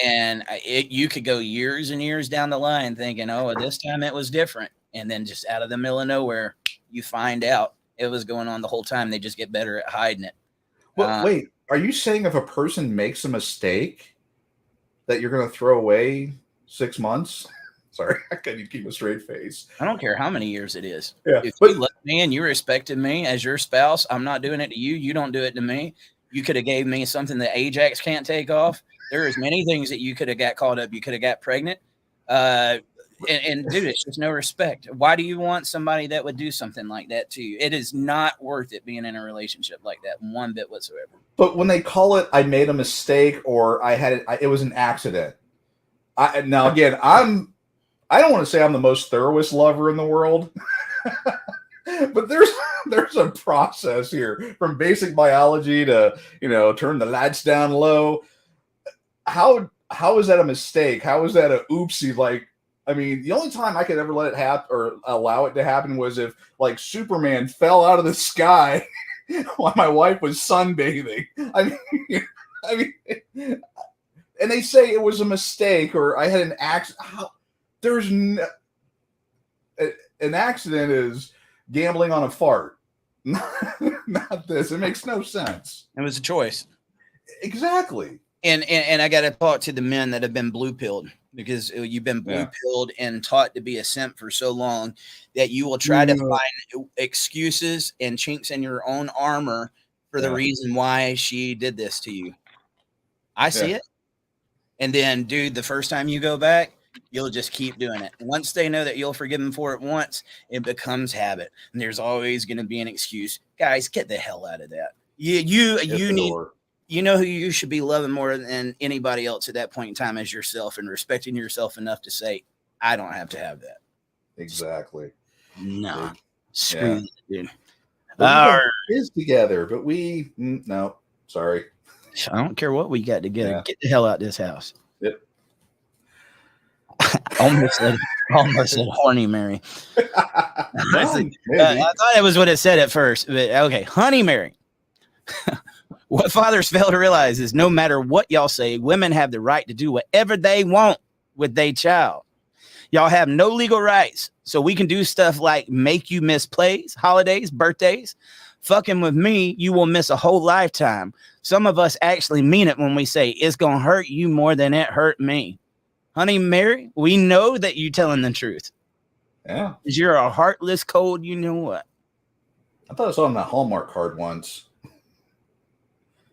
And you could go years and years down the line thinking, oh, this time it was different. And then just out of the middle of nowhere, you find out it was going on the whole time. They just get better at hiding it. Well, wait, are you saying if a person makes a mistake that you're going to throw away 6 months? Sorry, I couldn't keep a straight face. I don't care how many years it is. Yeah, if you love me and you respected me as your spouse, I'm not doing it to you. You don't do it to me. You could have gave me something that Ajax can't take off. There is many things that you could have got caught up. You could have got pregnant. And dude, it's just no respect. Why do you want somebody that would do something like that to you? It is not worth it being in a relationship like that one bit whatsoever. But when they call it, I made a mistake or it was an accident. Now again, I don't want to say I'm the most thoroughest lover in the world, but there's a process here from basic biology to, turn the lights down low. How is that a mistake? How is that a oopsie? Like, I mean, the only time I could ever let it happen or allow it to happen was if like Superman fell out of the sky while my wife was sunbathing. I mean, and they say it was a mistake or I had an accident. And an accident is gambling on a fart. Not this. It makes no sense. It was a choice. Exactly. And I got to talk to the men that have been blue pilled, because you've been blue pilled and taught to be a simp for so long that you will try to find excuses and chinks in your own armor for the reason why she did this to you. I see it. And then, dude, the first time you go back, you'll just keep doing it. Once they know that you'll forgive them for it once, it becomes habit. And there's always going to be an excuse. Guys, get the hell out of that. You need, you know who you should be loving more than anybody else at that point in time as yourself, and respecting yourself enough to say, I don't have to have that. Exactly. No. Screw that, dude. Is together, but we no, sorry. I don't care what we got together. Yeah. Get the hell out of this house. Yep. almost said horny Mary. I thought that was what it said at first, but okay, honey Mary. What fathers fail to realize is no matter what y'all say, women have the right to do whatever they want with their child. Y'all have no legal rights, so we can do stuff like make you miss plays, holidays, birthdays. Fucking with me, you will miss a whole lifetime. Some of us actually mean it when we say it's going to hurt you more than it hurt me. Honey Mary, we know that you're telling the truth. Yeah. Because you're a heartless, cold, you know what? I thought I saw on that Hallmark card once.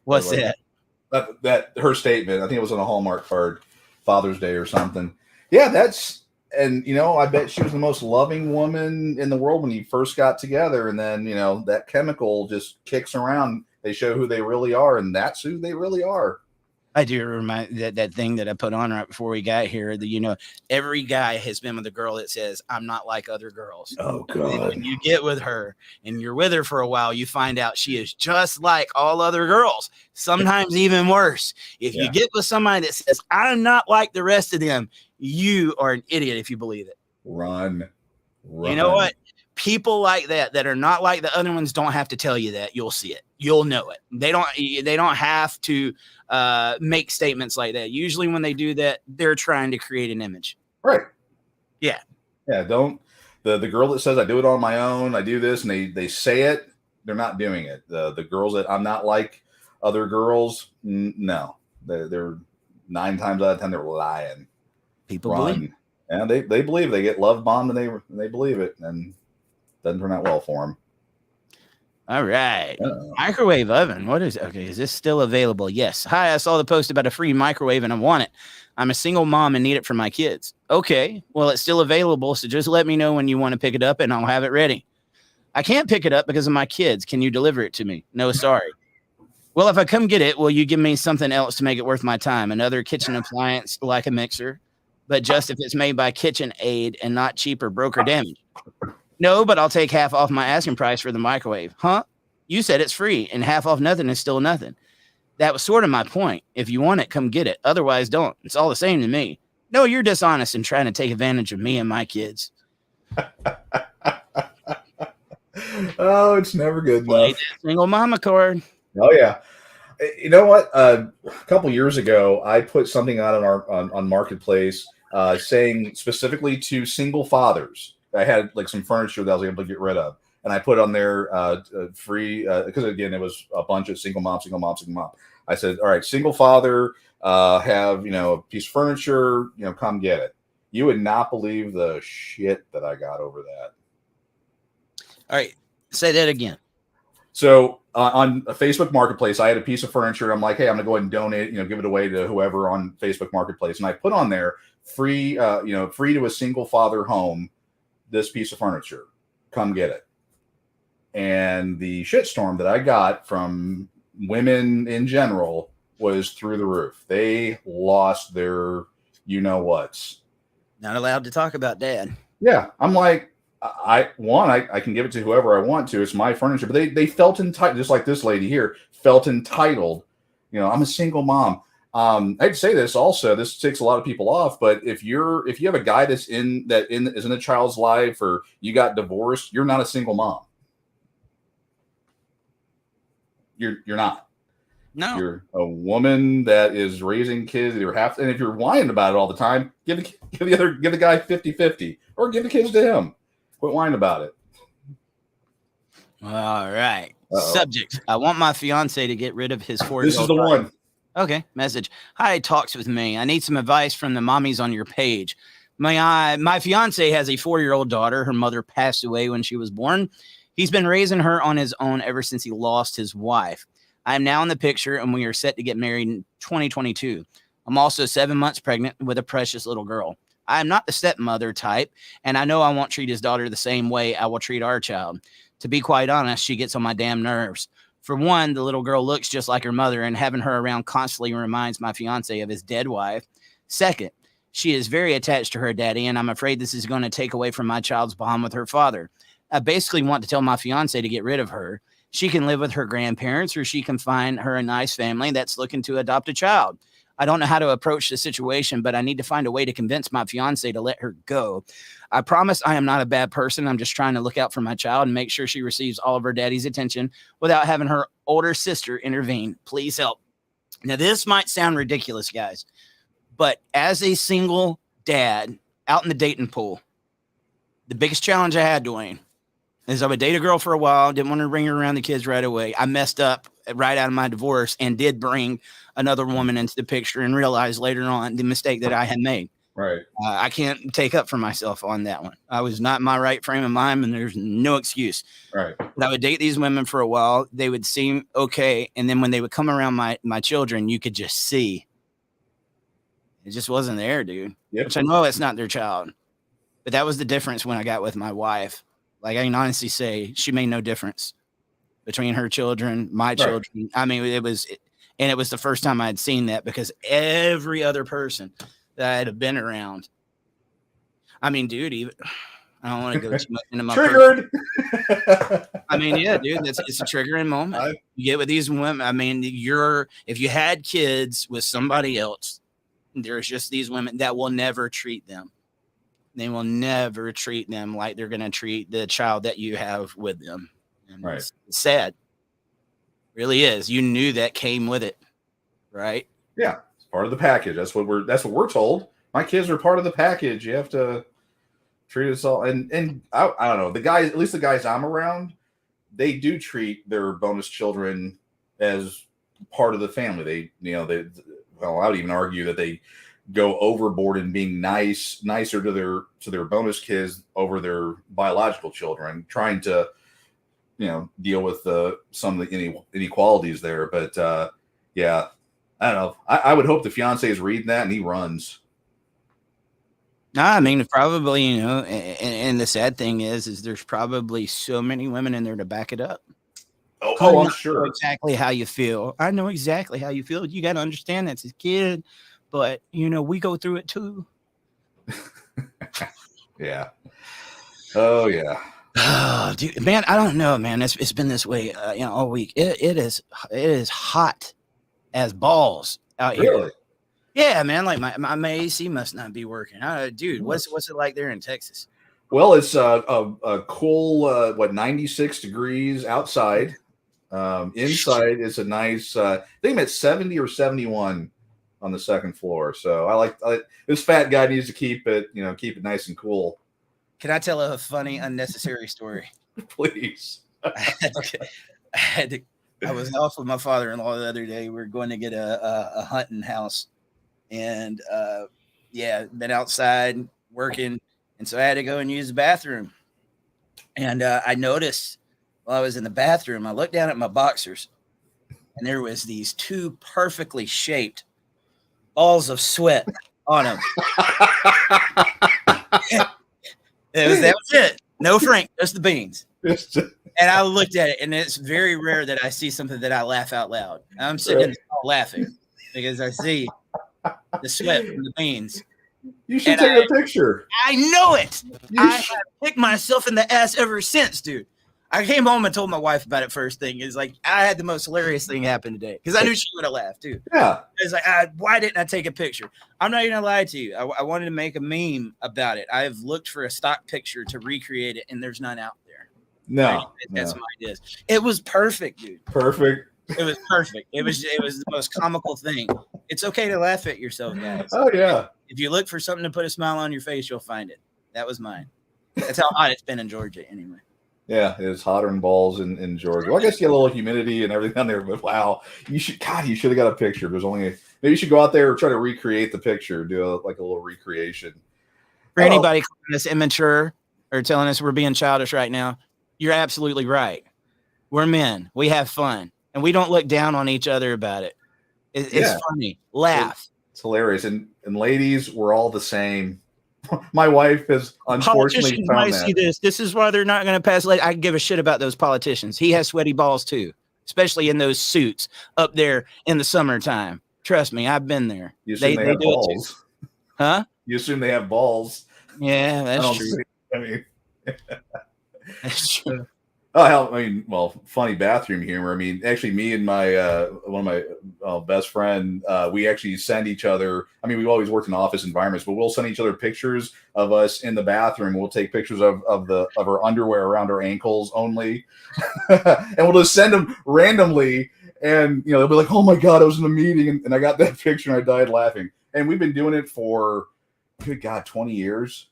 What's that? That her statement. I think it was on a Hallmark card, Father's Day or something. Yeah, that's, and you know, I bet she was the most loving woman in the world when you first got together, and then you know that chemical just kicks around. They show who they really are, and that's who they really are. I do remind that thing that I put on right before we got here. That, you know, every guy has been with a girl that says, "I'm not like other girls." Oh God! And when you get with her and you're with her for a while, you find out she is just like all other girls. Sometimes even worse. If you get with somebody that says, "I'm not like the rest of them," you are an idiot if you believe it. Run. You know what? People like that are not like the other ones don't have to tell you that. You'll see it. You'll know it. They don't have to make statements like that. Usually when they do that, they're trying to create an image. Right. Yeah. Yeah. Don't the girl that says I do it on my own, I do this, and they say it, they're not doing it. The girls that I'm not like other girls, no. They're 9 times out of 10 they're lying. People believe. And they believe. They get love bombed and they believe it, and doesn't turn out well for them. All right. Microwave oven. What is it? Okay. Is this still available? Yes. Hi, I saw the post about a free microwave and I want it. I'm a single mom and need it for my kids. Okay. Well, it's still available. So just let me know when you want to pick it up and I'll have it ready. I can't pick it up because of my kids. Can you deliver it to me? No, sorry. Well, if I come get it, will you give me something else to make it worth my time? Another kitchen appliance like a mixer, but just if it's made by KitchenAid and not cheap or broke or damaged. No, but I'll take half off my asking price for the microwave. Huh? You said it's free, and half off nothing is still nothing. That was sort of my point. If you want it, come get it. Otherwise, don't. It's all the same to me. No, you're dishonest and trying to take advantage of me and my kids. Oh, it's never good enough. Single mama card. Oh, yeah. You know what? A couple years ago, I put something out on Marketplace saying specifically to single fathers. I had like some furniture that I was able to get rid of, and I put on there free because again it was a bunch of single mom. I said, all right, single father, have a piece of furniture, come get it. You would not believe the shit that I got over that. All right, say that again. So on a Facebook Marketplace, I had a piece of furniture. I'm like, hey, I'm gonna go ahead and donate, give it away to whoever on Facebook Marketplace, and I put on there free, free to a single father home. This piece of furniture, come get it. And the shitstorm that I got from women in general was through the roof. They lost their whats. Not allowed to talk about dad. Yeah. I'm like, I can give it to whoever I want to. It's my furniture. But they felt entitled, just like this lady here, felt entitled. I'm a single mom. I'd say this also. This ticks a lot of people off, but if you have a guy is in a child's life, or you got divorced, you're not a single mom. You're not. No. You're a woman that is raising kids. And if you're whining about it all the time, give the guy 50-50, or give the kids to him. Quit whining about it. All right. Subject. I want my fiance to get rid of his 4-year-old. This is the one. Okay. Message. Hi, Talks with me. I need some advice from the mommies on your page. My fiance has a 4-year-old daughter. Her mother passed away when she was born. He's been raising her on his own ever since he lost his wife. I am now in the picture, and we are set to get married in 2022. I'm also 7 months pregnant with a precious little girl. I am not the stepmother type, and I know I won't treat his daughter the same way I will treat our child. To be quite honest, she gets on my damn nerves. For one, the little girl looks just like her mother, and having her around constantly reminds my fiance of his dead wife. Second, she is very attached to her daddy, and I'm afraid this is going to take away from my child's bond with her father. I basically want to tell my fiance to get rid of her. She can live with her grandparents, or she can find her a nice family that's looking to adopt a child. I don't know how to approach the situation, but I need to find a way to convince my fiance to let her go. I promise I am not a bad person. I'm just trying to look out for my child and make sure she receives all of her daddy's attention without having her older sister intervene. Please help. Now, this might sound ridiculous, guys, but as a single dad out in the dating pool, the biggest challenge I had, Dwayne, is I would date a girl for a while, didn't want to bring her around the kids right away. I messed up right out of my divorce and did bring another woman into the picture and realized later on the mistake that I had made. Right. I can't take up for myself on that one. I was not in my right frame of mind, and there's no excuse. Right. But I would date these women for a while. They would seem okay. And then when they would come around my children, you could just see it just wasn't there, dude. Yep. Which I know it's not their child. But that was the difference when I got with my wife. Like, I can honestly say she made no difference between her children, my children. I mean, it was the first time I had seen that, because every other person that I had been around, I mean, dude, even I don't want to go too much into my triggered. I mean, yeah, dude, it's a triggering moment. You get with these women. I mean, if you had kids with somebody else, there's just these women that will never treat them. They will never treat them like they're going to treat the child that you have with them. And right. It's sad. It really is. You knew that came with it, right? Yeah, it's part of the package. That's what we're told. My kids are part of the package. You have to treat us all. And I don't know, the guys, at least the guys I'm around, they do treat their bonus children as part of the family. I would even argue that they go overboard in being nicer to their bonus kids over their biological children, trying to, deal with some of the inequalities there. But yeah, I don't know. I would hope the fiance is reading that and he runs. No, I mean, probably, and the sad thing is there's probably so many women in there to back it up. Oh, I'm sure. Exactly how you feel. I know exactly how you feel. You got to understand that's his kid, but we go through it too. Yeah. Oh yeah. Oh, dude, man, I don't know, man. It's been this way, all week. It is hot as balls out here. Really? Yeah, man. Like my AC must not be working. Dude, what's it like there in Texas? Well, it's a cool 96 degrees outside. Inside is a nice. I think I'm at 70 or 71 on the second floor. So I like this fat guy needs to keep it nice and cool. Can I tell a funny, unnecessary story? Please. I was off with my father-in-law the other day. We were going to get a hunting house, and been outside working, and so I had to go and use the bathroom. And I noticed while I was in the bathroom, I looked down at my boxers, and there was these two perfectly shaped balls of sweat on them. That was it. No Frank, just the beans. And I looked at it, and it's very rare that I see something that I laugh out loud. I'm sitting in the stall laughing because I see the sweat from the beans. You should take a picture. I know it. I have kicked myself in the ass ever since, dude. I came home and told my wife about it first thing. It's like, I had the most hilarious thing happen today because I knew she would have laughed too. Yeah. It's like, why didn't I take a picture? I'm not even gonna lie to you. I wanted to make a meme about it. I've looked for a stock picture to recreate it, and there's none out there. No. That's my idea. It was perfect, dude. Perfect. It was perfect. It was the most comical thing. It's okay to laugh at yourself, guys. Oh yeah. If you look for something to put a smile on your face, you'll find it. That was mine. That's how hot it's been in Georgia, anyway. Yeah, it's hotter than balls in Georgia. Well, I guess you get a little humidity and everything down there, but wow, you should have got a picture. There's only maybe you should go out there or try to recreate the picture, do a little recreation. For anybody calling us immature or telling us we're being childish right now, you're absolutely right. We're men. We have fun, and we don't look down on each other about it. It's funny. Laugh. It's hilarious. And ladies, we're all the same. My wife has unfortunately found that. See this. This is why they're not going to pass. I give a shit about those politicians. He has sweaty balls too, especially in those suits up there in the summertime. Trust me, I've been there. You assume they have balls, huh? You assume they have balls. Yeah, that's true. I mean, that's true. Oh hell! I mean, well, funny bathroom humor. I mean, actually, me and my one of my best friend, we actually send each other. I mean, we've always worked in office environments, but we'll send each other pictures of us in the bathroom. We'll take pictures of our underwear around our ankles only, and we'll just send them randomly. And they'll be like, "Oh my god, I was in a meeting and I got that picture and I died laughing." And we've been doing it for, good God, 20 years.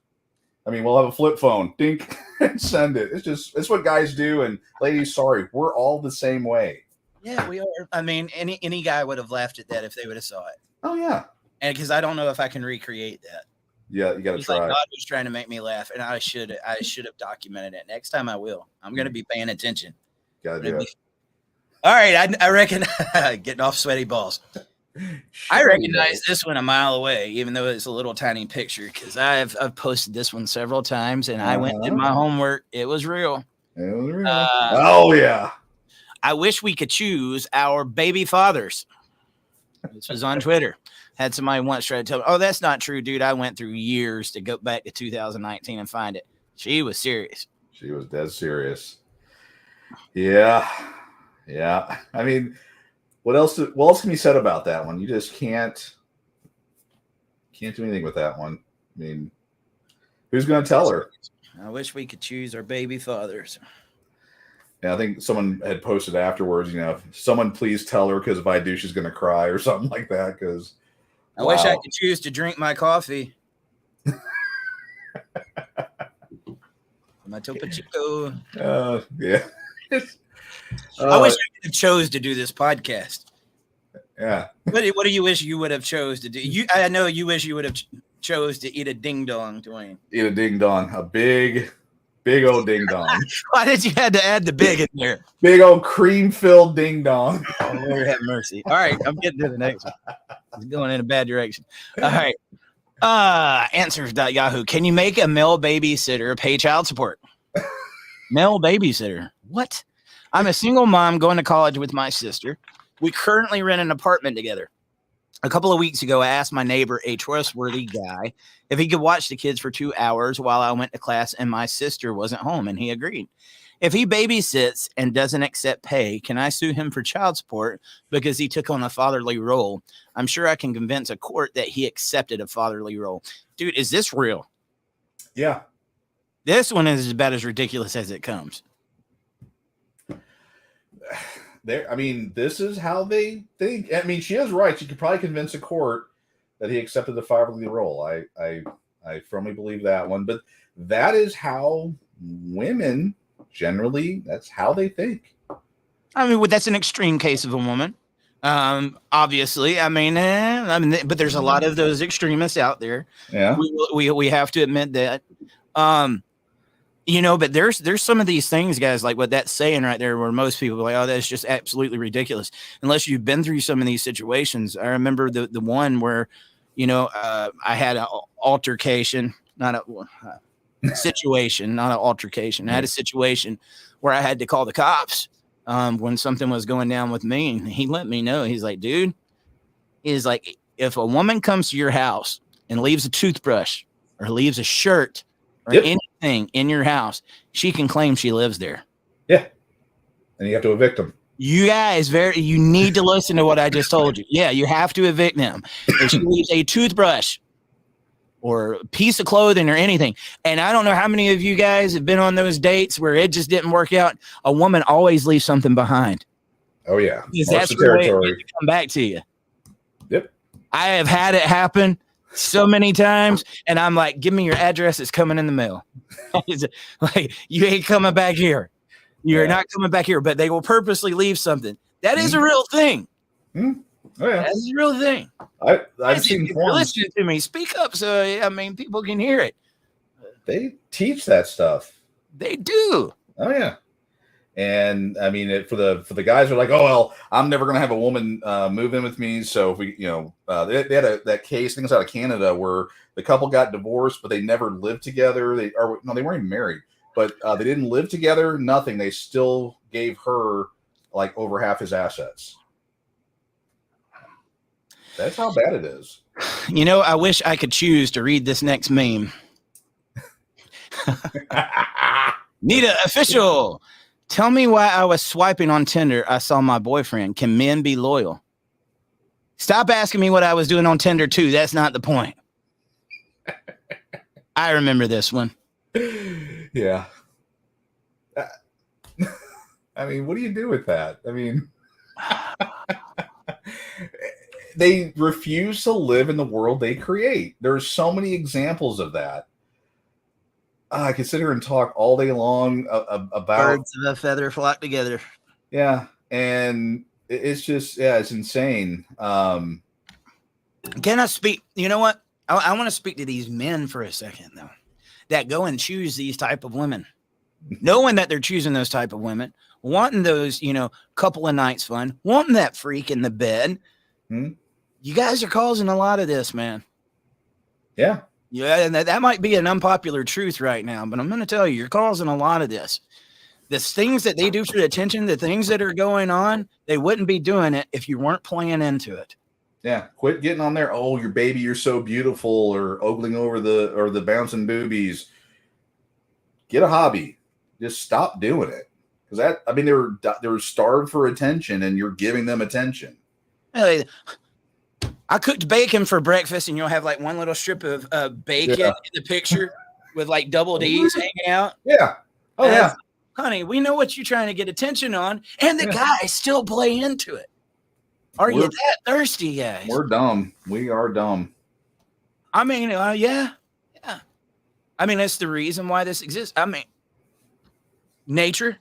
I mean, we'll have a flip phone, dink, and send it. It's what guys do. And ladies, sorry, we're all the same way. Yeah, we are. I mean, any guy would have laughed at that if they would have saw it. Oh yeah. And because I don't know if I can recreate that. Yeah, you got to try. Like God was trying to make me laugh, and I should have documented it. Next time I will. I'm going to be paying attention. Got to do it. All right, I reckon getting off sweaty balls. I recognize this one a mile away, even though it's a little tiny picture, because I've posted this one several times, and I went and did my homework. It was real. It was real. Oh yeah. I wish we could choose our baby fathers. This was on Twitter. Had somebody once try to tell me, "Oh, that's not true, dude. I went through years to go back to 2019 and find it." She was serious. She was dead serious. Yeah. Yeah. I mean, what else can be said about that one? You just can't do anything with that one. I mean, who's going to tell her? I wish we could choose our baby fathers. Yeah, I think someone had posted afterwards, someone please tell her, because if I do, she's going to cry or something like that. Because I wish I could choose to drink my coffee. My Topo Chico. Yeah. I wish I could have chose to do this podcast. Yeah. What do you wish you would have chose to do? I know you wish you would have chose to eat a ding dong, Dwayne. Eat a ding dong, a big old ding dong. Why did you have to add the big in there? Big old cream filled ding dong. Oh, Lord have mercy. All right, I'm getting to the next one. It's going in a bad direction. All right. Answers.yahoo. Can you make a male babysitter pay child support? Male babysitter. What? I'm a single mom going to college with my sister. We currently rent an apartment together. A couple of weeks ago, I asked my neighbor, a trustworthy guy, if he could watch the kids for 2 hours while I went to class and my sister wasn't home, and he agreed. If he babysits and doesn't accept pay, can I sue him for child support because he took on a fatherly role? I'm sure I can convince a court that he accepted a fatherly role. Dude, is this real? Yeah. This one is about as ridiculous as it comes. I mean, this is how they think. I mean, she is right. She could probably convince a court that he accepted the fatherly role. I firmly believe that one. But that is how women generally, that's how they think. I mean, that's an extreme case of a woman. Obviously, but there's a lot of those extremists out there. Yeah, we have to admit that. But there's some of these things, guys, like what that's saying right there, where most people are like, "Oh, that's just absolutely ridiculous." Unless you've been through some of these situations. I remember the one where, I had an altercation, not a situation, not an altercation. I had a situation where I had to call the cops when something was going down with me, and he let me know. He's like, "Dude," he's like, "if a woman comes to your house and leaves a toothbrush or leaves a shirt or anything in your house, she can claim she lives there." Yeah. And you have to evict them. You guys, you need to listen to what I just told you. Yeah, you have to evict them. If she leaves a toothbrush or a piece of clothing or anything. And I don't know how many of you guys have been on those dates where it just didn't work out. A woman always leaves something behind. Oh, yeah. Because that's the way it come back to you. Yep. I have had it happen so many times, and I'm like, give me your address, it's coming in the mail. Like, you ain't coming back here. You're not coming back here, but they will purposely leave something. That is a real thing. Oh, yeah. That's a real thing. I've seen if you're listening to me, speak up so I mean people can hear it. They teach that stuff. They do. Oh yeah. And I mean, for the guys who are like, oh well, I'm never gonna have a woman move in with me. So if we, they had that case, things out of Canada where the couple got divorced, but they never lived together. They weren't even married, but they didn't live together. Nothing. They still gave her like over half his assets. That's how bad it is. I wish I could choose to read this next meme. Nita official. Tell me why I was swiping on Tinder. I saw my boyfriend. Can men be loyal? Stop asking me what I was doing on Tinder too. That's not the point. I remember this one. Yeah. I mean, what do you do with that? I mean, they refuse to live in the world they create. There's so many examples of that. I can sit here and talk all day long about birds of a feather flock together. Yeah, and it's just it's insane. Can I speak? You know what? I want to speak to these men for a second, though, that go and choose these type of women, knowing that they're choosing those type of women, wanting those, couple of nights fun, wanting that freak in the bed. You guys are causing a lot of this, man. Yeah. Yeah, and that might be an unpopular truth right now, but I'm going to tell you, you're causing a lot of this. The things that they do for the attention, the things that are going on, they wouldn't be doing it if you weren't playing into it. Yeah, quit getting on there. Oh, your baby, you're so beautiful, or ogling over the bouncing boobies. Get a hobby. Just stop doing it, because they're starved for attention, and you're giving them attention. Hey, I cooked bacon for breakfast, and you'll have like one little strip of bacon in the picture with like double D's hanging out. Yeah. Oh, yeah. Honey, we know what you're trying to get attention on, and the guys still play into it. Are you that thirsty, guys? We're dumb. We are dumb. I mean, yeah. I mean, that's the reason why this exists. I mean, nature,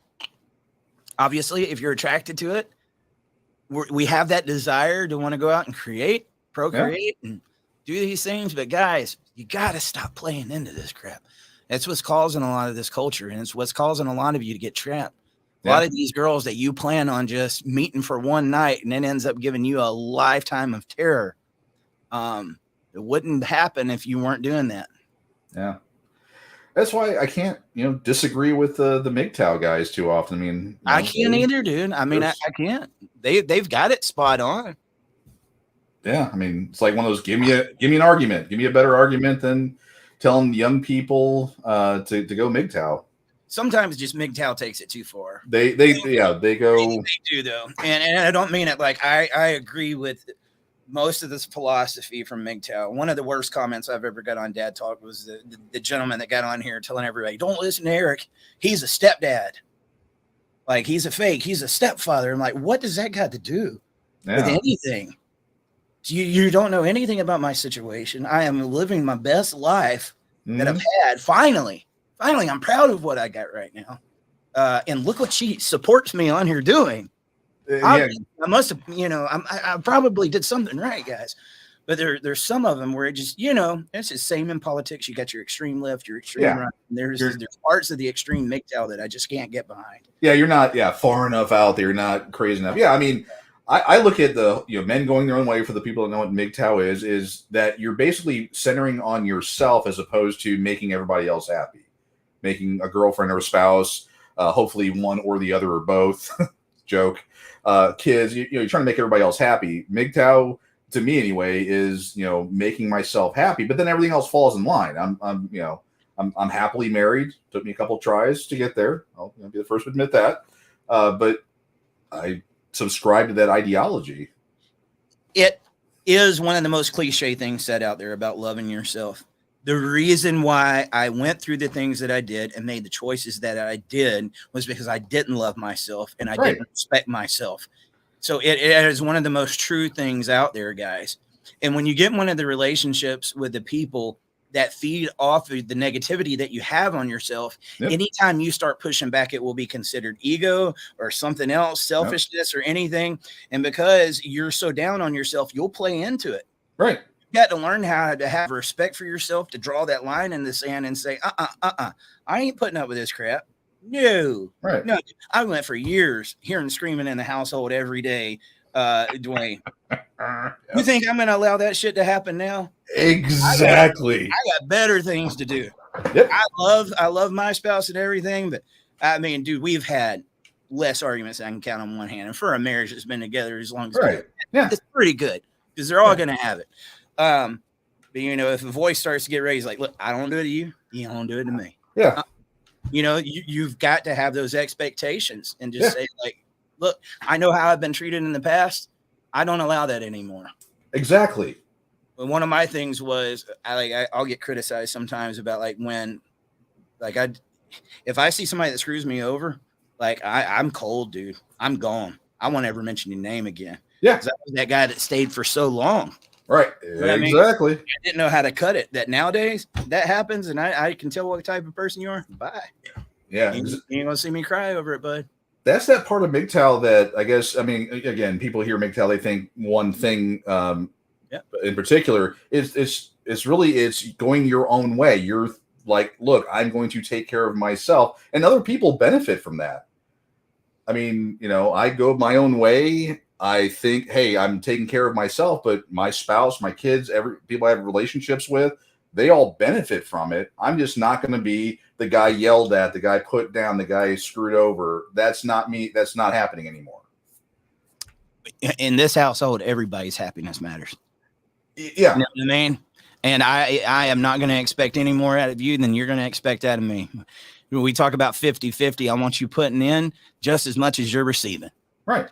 obviously, if you're attracted to it, we have that desire to want to go out and create, procreate, and do these things. But guys, you got to stop playing into this crap. That's what's causing a lot of this culture, and it's what's causing a lot of you to get trapped. A lot of these girls that you plan on just meeting for one night, and then ends up giving you a lifetime of terror. It wouldn't happen if you weren't doing that. Yeah. That's why I can't, disagree with the MGTOW guys too often. I mean, I can't either, dude. I mean, I can't. They've got it spot on. Yeah, I mean, it's like one of those. Give me an argument. Give me a better argument than telling young people to go MGTOW. Sometimes just MGTOW takes it too far. They go. They do though, and I don't mean it like I agree with most of this philosophy from MGTOW. One of the worst comments I've ever got on Dad Talk was the gentleman that got on here telling everybody, don't listen to Eric. He's a stepdad. Like, he's a fake. He's a stepfather. I'm like, what does that got to do with anything? You don't know anything about my situation. I am living my best life that I've had. Finally, I'm proud of what I got right now. And look what she supports me on here doing. I must have, I probably did something right, guys. But there's some of them where it just, it's the same in politics. You got your extreme left, your extreme right. And there's parts of the extreme MGTOW that I just can't get behind. Yeah, you're not far enough out there. You're not crazy enough. Yeah, I mean, I look at the men going their own way. For the people that know what MGTOW is that you're basically centering on yourself as opposed to making everybody else happy, making a girlfriend or a spouse, hopefully one or the other or both. Joke. Kids, you're trying to make everybody else happy. MGTOW, to me anyway, is making myself happy, but then everything else falls in line. I'm happily married. Took me a couple tries to get there. I'll be the first to admit that. But I subscribe to that ideology. It is one of the most cliche things said out there about loving yourself. The reason why I went through the things that I did and made the choices that I did was because I didn't love myself and I didn't respect myself. So it is one of the most true things out there, guys. And when you get one of the relationships with the people that feed off of the negativity that you have on yourself, anytime you start pushing back, it will be considered ego or something else, selfishness or anything. And because you're so down on yourself, you'll play into it. Right. You got to learn how to have respect for yourself, to draw that line in the sand and say, I ain't putting up with this crap. No. Right. No. I went for years hearing screaming in the household every day. Dwayne, you think I'm going to allow that shit to happen now? Exactly. I got better things to do. Yep. I love my spouse and everything, but I mean, dude, we've had less arguments than I can count on one hand. And for a marriage that's been together as long as it's pretty good because they're all going to have it. But you know, if a voice starts to get raised, like, look, I don't do it to you, you don't do it to me. Yeah. You know, you've got to have those expectations and just say, like, look, I know how I've been treated in the past. I don't allow that anymore. Exactly. But one of my things was I'll get criticized sometimes about like when, like if I see somebody that screws me over, like I'm cold, dude. I'm gone. I won't ever mention your name again. Yeah. That was that guy that stayed for so long. Right. But Exactly. I didn't know how to cut it. That nowadays that happens, and I can tell what type of person you are. Bye. Yeah. You ain't gonna see me cry over it, bud. That's that part of MGTOW that I guess, I mean, again, people hear MGTOW, they think one thing in particular it's going your own way. You're like, look, I'm going to take care of myself, and other people benefit from that. I mean, you know, I go my own way. I think, hey, I'm taking care of myself, but my spouse, my kids, every people I have relationships with, they all benefit from it. I'm just not going to be the guy yelled at, the guy put down, the guy screwed over. That's not me. That's not happening anymore. In this household, everybody's happiness matters. Yeah. You know what I mean? And I am not going to expect any more out of you than you're going to expect out of me. When we talk about 50-50, I want you putting in just as much as you're receiving. Right.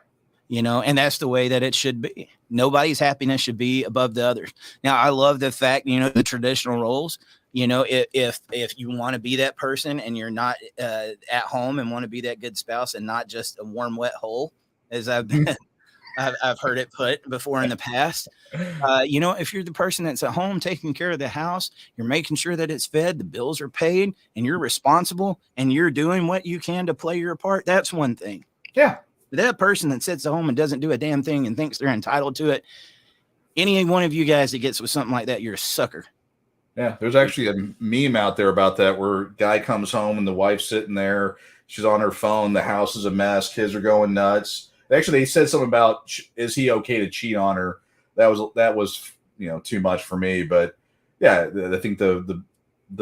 You know, and that's the way that it should be. Nobody's happiness should be above the others. Now, I love the fact, you know, the traditional roles, you know, if you want to be that person and you're not at home and want to be that good spouse and not just a warm, wet hole, as I've heard it put before in the past. You know, if you're the person that's at home taking care of the house, you're making sure that it's fed, the bills are paid, and you're responsible and you're doing what you can to play your part. That's one thing. Yeah. That person that sits at home and doesn't do a damn thing and thinks they're entitled to it. Any one of you guys that gets with something like that, you're a sucker. Yeah. There's actually a meme out there about that where guy comes home and the wife's sitting there. She's on her phone. The house is a mess. Kids are going nuts. Actually, they said something about, is he okay to cheat on her? That was, you know, too much for me. But yeah, I think the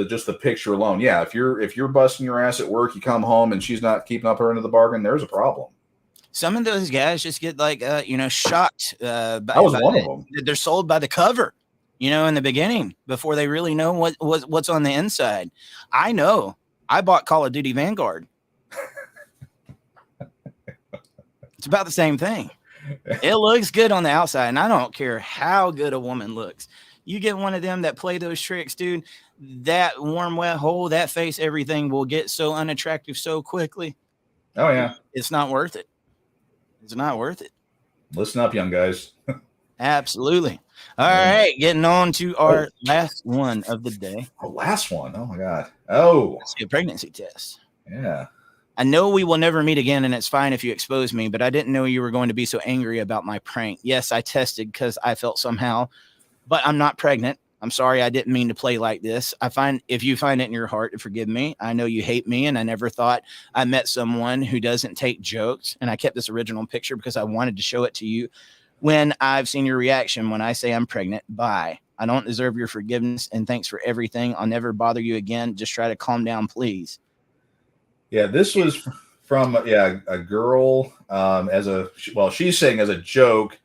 just the picture alone. Yeah. If you're busting your ass at work, you come home and she's not keeping up her end of the bargain, there's a problem. Some of those guys just get like, you know, shocked. I was one of them. They're sold by the cover, you know, in the beginning before they really know what's on the inside. I know. I bought Call of Duty Vanguard. It's about the same thing. It looks good on the outside, and I don't care how good a woman looks. You get one of them that play those tricks, dude, that warm, wet hole, that face, everything will get so unattractive so quickly. Oh, yeah. It's not worth it. It's not worth it. Listen up, young guys. Absolutely. All right, getting on to our last one of the day. Oh, last one. Oh, my God. Oh. Let's get a pregnancy test. Yeah. I know we will never meet again, and it's fine if you expose me, but I didn't know you were going to be so angry about my prank. Yes, I tested because I felt somehow, but I'm not pregnant. I'm sorry. I didn't mean to play like this. If you find it in your heart to forgive me, I know you hate me, and I never thought I met someone who doesn't take jokes. And I kept this original picture because I wanted to show it to you when I've seen your reaction when I say I'm pregnant. Bye. I don't deserve your forgiveness, and thanks for everything. I'll never bother you again. Just try to calm down, please. Yeah, this was from a girl she's saying as a joke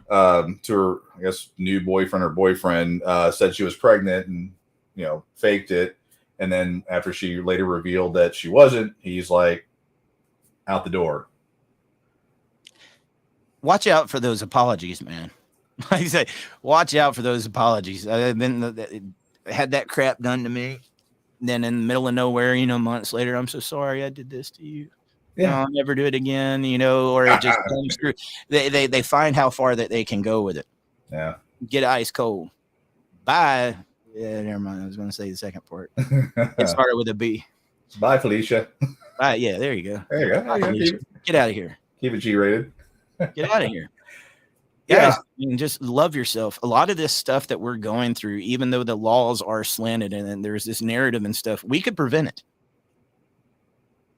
to her, I guess, new boyfriend or boyfriend, said she was pregnant and, you know, faked it. And then after she later revealed that she wasn't, he's like out the door. Watch out for those apologies, man. Like I say, watch out for those apologies. I've had that crap done to me. Then in the middle of nowhere, you know, months later, I'm so sorry I did this to you. Yeah, I'll never do it again, you know, or it just comes through. They find how far that they can go with it. Yeah. get ice cold. Bye. Yeah, never mind. I was going to say the second part. It started with a B. Bye, Felicia. Bye. Yeah, there you go. There you go. Bye, Felicia. Get out of here. Keep it G-rated. Get out of here. Yeah. Guys, just love yourself. A lot of this stuff that we're going through, even though the laws are slanted and there's this narrative and stuff, we could prevent it.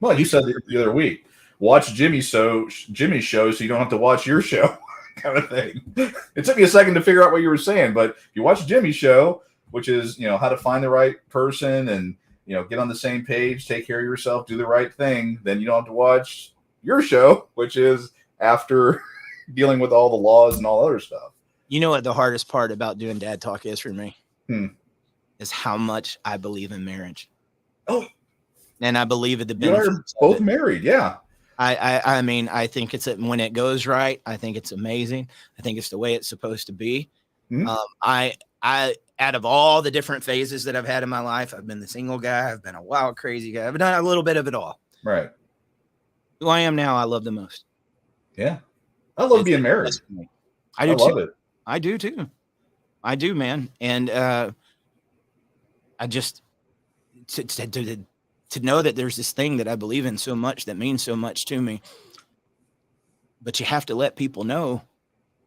Well, you said the other week, watch Jimmy's show so you don't have to watch your show, kind of thing. It took me a second to figure out what you were saying, but if you watch Jimmy's show, which is, how to find the right person and, get on the same page, take care of yourself, do the right thing, then you don't have to watch your show, which is after dealing with all the laws and all other stuff. You know what the hardest part about doing Dad Talk is for me? Is how much I believe in marriage. Oh, and I believe in the benefits. You are both married, yeah. I mean, I think when it goes right, I think it's amazing. I think it's the way it's supposed to be. I out of all the different phases that I've had in my life, I've been the single guy, I've been a wild, crazy guy, I've done a little bit of it all. Right. Who I am now, I love the most. Yeah. I love being married. I do love too. it. I do too. I do, man. And I just to know that there's this thing that I believe in so much that means so much to me. But you have to let people know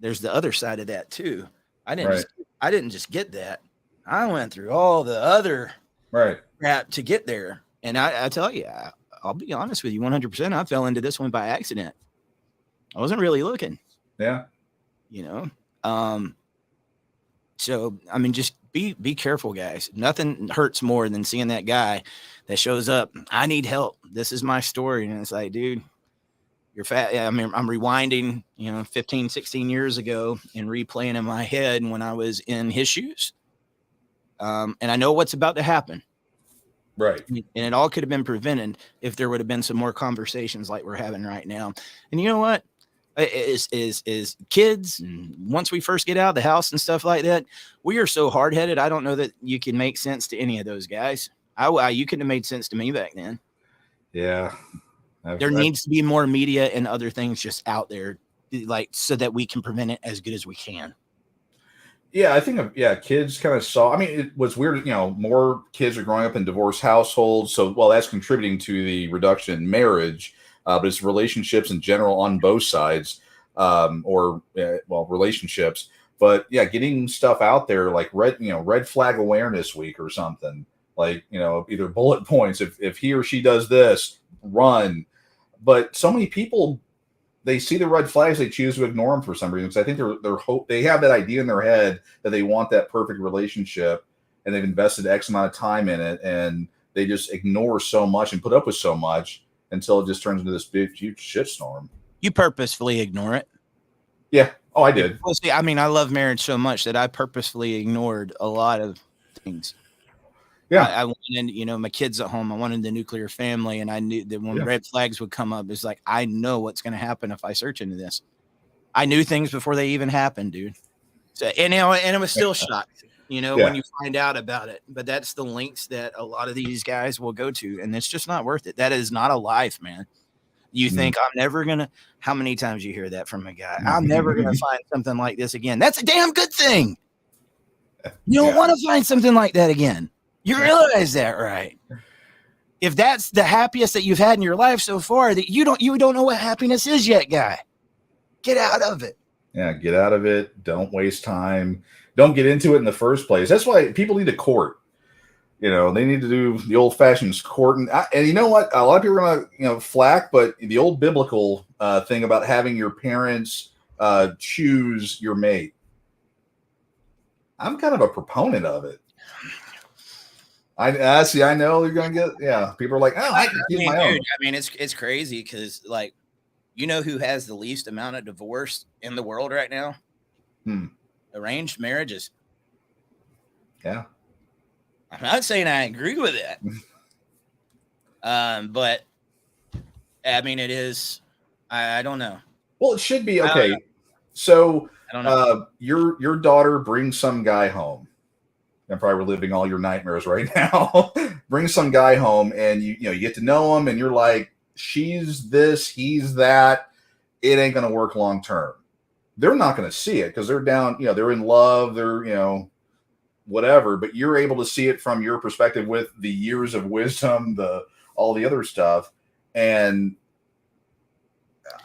there's the other side of that too. I didn't just get that. I went through all the other crap to get there. And I tell you, I'll be honest with you, 100%. I fell into this one by accident. I wasn't really looking. Yeah. So, I mean, just be careful, guys. Nothing hurts more than seeing that guy that shows up. I need help. This is my story. And it's like, dude, you're fat. I mean, I'm rewinding, 15, 16 years ago and replaying in my head when I was in his shoes. And I know what's about to happen. Right. And it all could have been prevented if there would have been some more conversations like we're having right now. And you know what? Is kids, and once we first get out of the house and stuff like that, we are so hard-headed. I don't know that you can make sense to any of those guys. You couldn't have made sense to me back then. Yeah. There needs to be more media and other things just out there, like, so that we can prevent it as good as we can. Yeah, I think, kids kind of saw, I mean, it was weird, more kids are growing up in divorced households. So, that's contributing to the reduction in marriage, but it's relationships in general on both sides, relationships. But yeah, getting stuff out there like red flag awareness week or something, like, either bullet points. If he or she does this, run. But so many people, they see the red flags, they choose to ignore them for some reason. Because I think they have that idea in their head that they want that perfect relationship, and they've invested X amount of time in it, and they just ignore so much and put up with so much until it just turns into this big, huge shitstorm. You purposefully ignore it. Yeah. Oh, I did. Well, see, I mean, I love marriage so much that I purposefully ignored a lot of things. Yeah. I wanted, my kids at home. I wanted the nuclear family. And I knew that when red flags would come up, it's like, I know what's going to happen if I search into this. I knew things before they even happened, dude. So, and it was still shocked, when you find out about it. But that's the lengths that a lot of these guys will go to. And it's just not worth it. That is not a life, man. You think I'm never going to, how many times you hear that from a guy? I'm never going to find something like this again. That's a damn good thing. You don't want to find something like that again. You realize that, right? If that's the happiest that you've had in your life so far, that you don't know what happiness is yet, guy. Get out of it. Yeah, get out of it. Don't waste time. Don't get into it in the first place. That's why people need to court. They need to do the old-fashioned courting. And you know what? A lot of people are going to, flack, but the old biblical thing about having your parents choose your mate, I'm kind of a proponent of it. I see. I know you're going to get, people are like, oh, I can keep my own. Dude, I mean, it's crazy because, like, who has the least amount of divorce in the world right now? Arranged marriages. Yeah. I'm not saying I agree with that. But I mean, it is, I don't know. Well, it should be. Okay. So I don't know. Your daughter brings some guy home. I'm probably reliving all your nightmares right now. Bring some guy home and you get to know him and you're like, she's this, he's that. It ain't going to work long term. they're not going to see it because they're down, they're in love, they're, whatever, but you're able to see it from your perspective with the years of wisdom, all the other stuff. And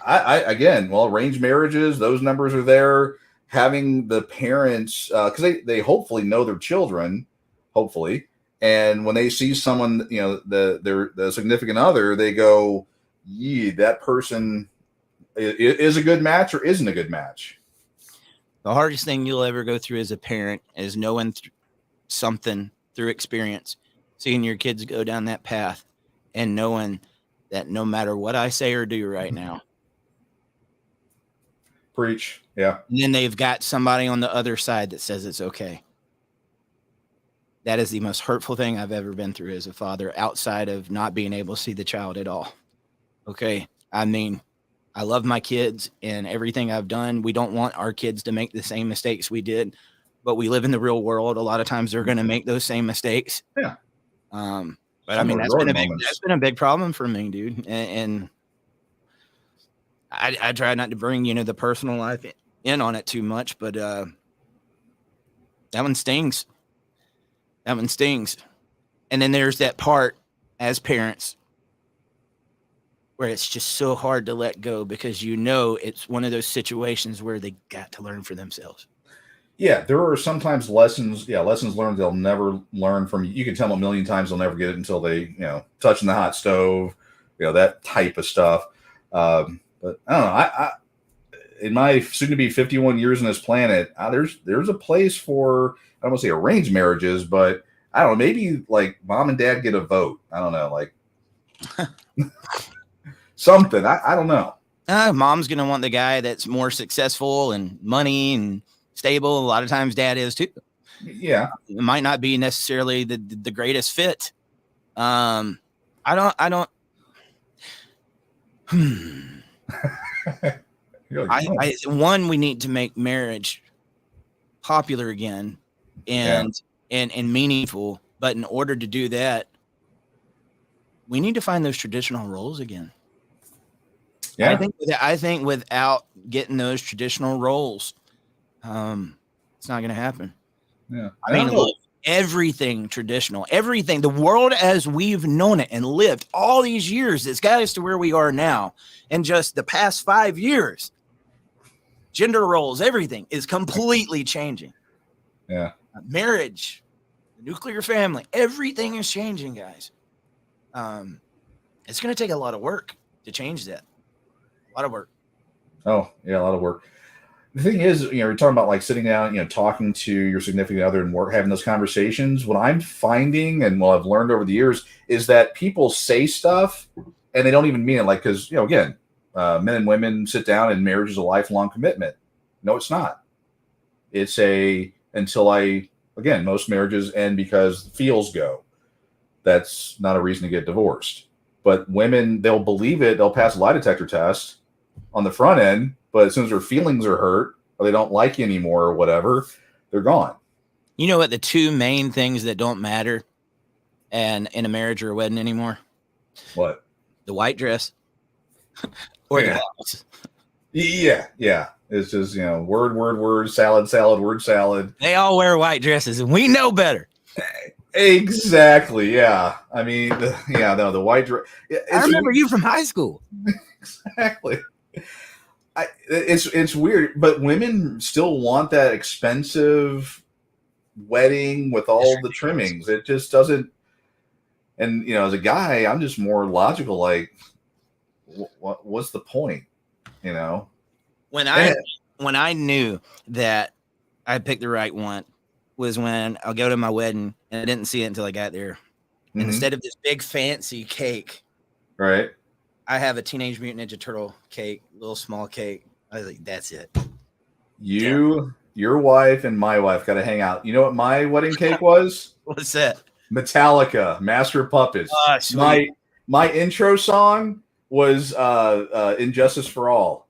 I again, well, arranged marriages, those numbers are there. Having the parents, because they hopefully know their children, hopefully, and when they see someone, the significant other, they go, "Yeah, that person is a good match or isn't a good match." The hardest thing you'll ever go through as a parent is knowing something through experience, seeing your kids go down that path, and knowing that no matter what I say or do right now. Preach. Yeah. And then they've got somebody on the other side that says it's okay. That is the most hurtful thing I've ever been through as a father, outside of not being able to see the child at all. Okay. I mean, I love my kids and everything I've done. We don't want our kids to make the same mistakes we did, but we live in the real world. A lot of times they're going to make those same mistakes. Yeah. But I mean, that's been a big problem for me, dude. And I try not to bring, the personal life in on it too much, but that one stings. That one stings. And then there's that part as parents where it's just so hard to let go, because it's one of those situations where they got to learn for themselves. Yeah, there are sometimes lessons learned they'll never learn from. You can tell them a million times, they'll never get it until they, touching the hot stove, that type of stuff. But I don't know. I in my soon-to-be 51 years on this planet, there's a place for, I don't want to say arranged marriages, but I don't know, maybe like mom and dad get a vote. I don't know, like something. I don't know. Mom's going to want the guy that's more successful and money and stable. A lot of times dad is too. Yeah. It might not be necessarily the greatest fit. I don't. We need to make marriage popular again and meaningful. But in order to do that, we need to find those traditional roles again. Yeah. I think without getting those traditional roles, it's not going to happen. Yeah. I mean, look, everything traditional, everything, the world as we've known it and lived all these years, it's got us to where we are now. And just the past 5 years, gender roles, everything is completely changing. Yeah. Marriage, the nuclear family, everything is changing, guys. It's going to take a lot of work to change that. A lot of work. Oh, yeah, a lot of work. The thing is, you're talking about like sitting down, talking to your significant other and having those conversations. What I'm finding, and what I've learned over the years, is that people say stuff and they don't even mean it. Like, because, again, men and women sit down and marriage is a lifelong commitment. No, it's not. It's most marriages end because the feels go. That's not a reason to get divorced. But women, they'll believe it. They'll pass a lie detector test on the front end, but as soon as their feelings are hurt or they don't like you anymore or whatever, they're gone. You know what? The two main things that don't matter in a marriage or a wedding anymore? What? The white dress or the house. Yeah. It's just, word, salad, word, salad. They all wear white dresses and we know better. Exactly. Yeah. I mean, the white dress. I remember you from high school. Exactly. It's weird, but women still want that expensive wedding with all the trimmings. It just doesn't. And as a guy, I'm just more logical. Like, what's the point? When I knew that I picked the right one was when I'll go to my wedding and I didn't see it until I got there. And instead of this big fancy cake, right, I have a Teenage Mutant Ninja Turtle cake, little small cake. I was like, that's it. Your wife and my wife got to hang out. You know what my wedding cake was? What's that? Metallica, Master of Puppets. My intro song was Injustice for All.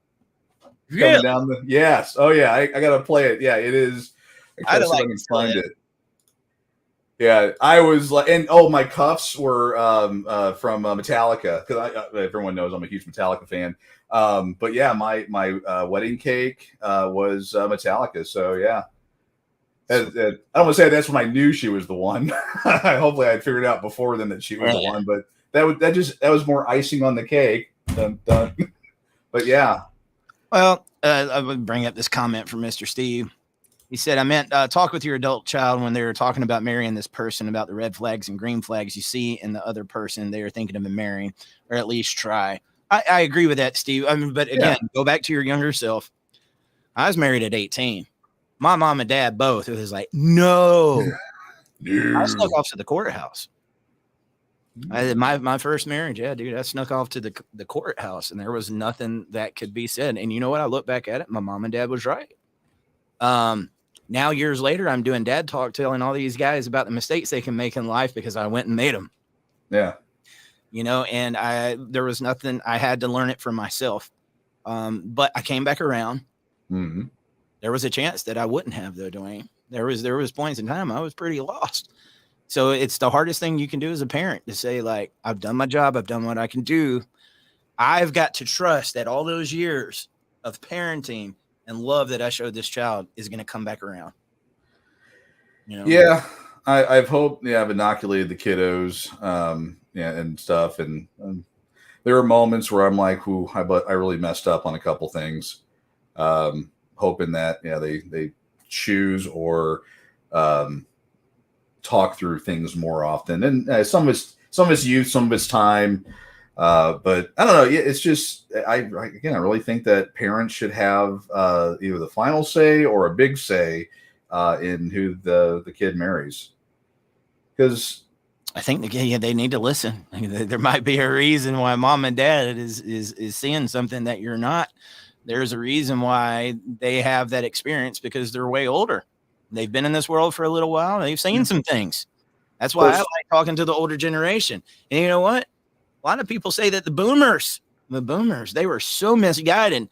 Really? Yes. Oh yeah, I gotta play it. Yeah, it is. I'd like to find it. Yeah, I was like, and my cuffs were from Metallica because everyone knows I'm a huge Metallica fan. But yeah, my wedding cake was Metallica. So yeah, I don't want to say that's when I knew she was the one. Hopefully, I figured out before then that she was the one. But that was more icing on the cake. Dun, dun. But yeah. Well, I would bring up this comment from Mr. Steve. He said, I meant talk with your adult child when they were talking about marrying this person about the red flags and green flags you see in the other person they are thinking of marrying, or at least try. I agree with that, Steve. I mean, but again, go back to your younger self. I was married at 18. My mom and dad both. It was like, no. I snuck off to the courthouse. My first marriage, yeah, dude, I snuck off to the courthouse, and there was nothing that could be said. And you know what? I look back at it, my mom and dad was right. Now years later, I'm doing dad talk, telling all these guys about the mistakes they can make in life because I went and made them. Yeah. You know, and there was nothing, I had to learn it for myself. But I came back around. Mm-hmm. There was a chance that I wouldn't have, though, Dwayne. There was points in time I was pretty lost. So it's the hardest thing you can do as a parent to say, like, I've done my job. I've done what I can do. I've got to trust that all those years of parenting and love that I showed this child is going to come back around. You know? Yeah. I've hoped, I've inoculated the kiddos, and stuff. And there are moments where I'm like, I really messed up on a couple things. Hoping that, they choose or, talk through things more often, and some of his youth, some of his time, but I don't know. It's just I really think that parents should have either the final say or a big say in who the kid marries, because I think they need to listen. There might be a reason why mom and dad is seeing something that you're not. There's a reason why they have that experience, because they're way older. They've been in this world for a little while. They've seen some things. That's why I like talking to the older generation. And you know what? A lot of people say that the boomers, they were so misguided.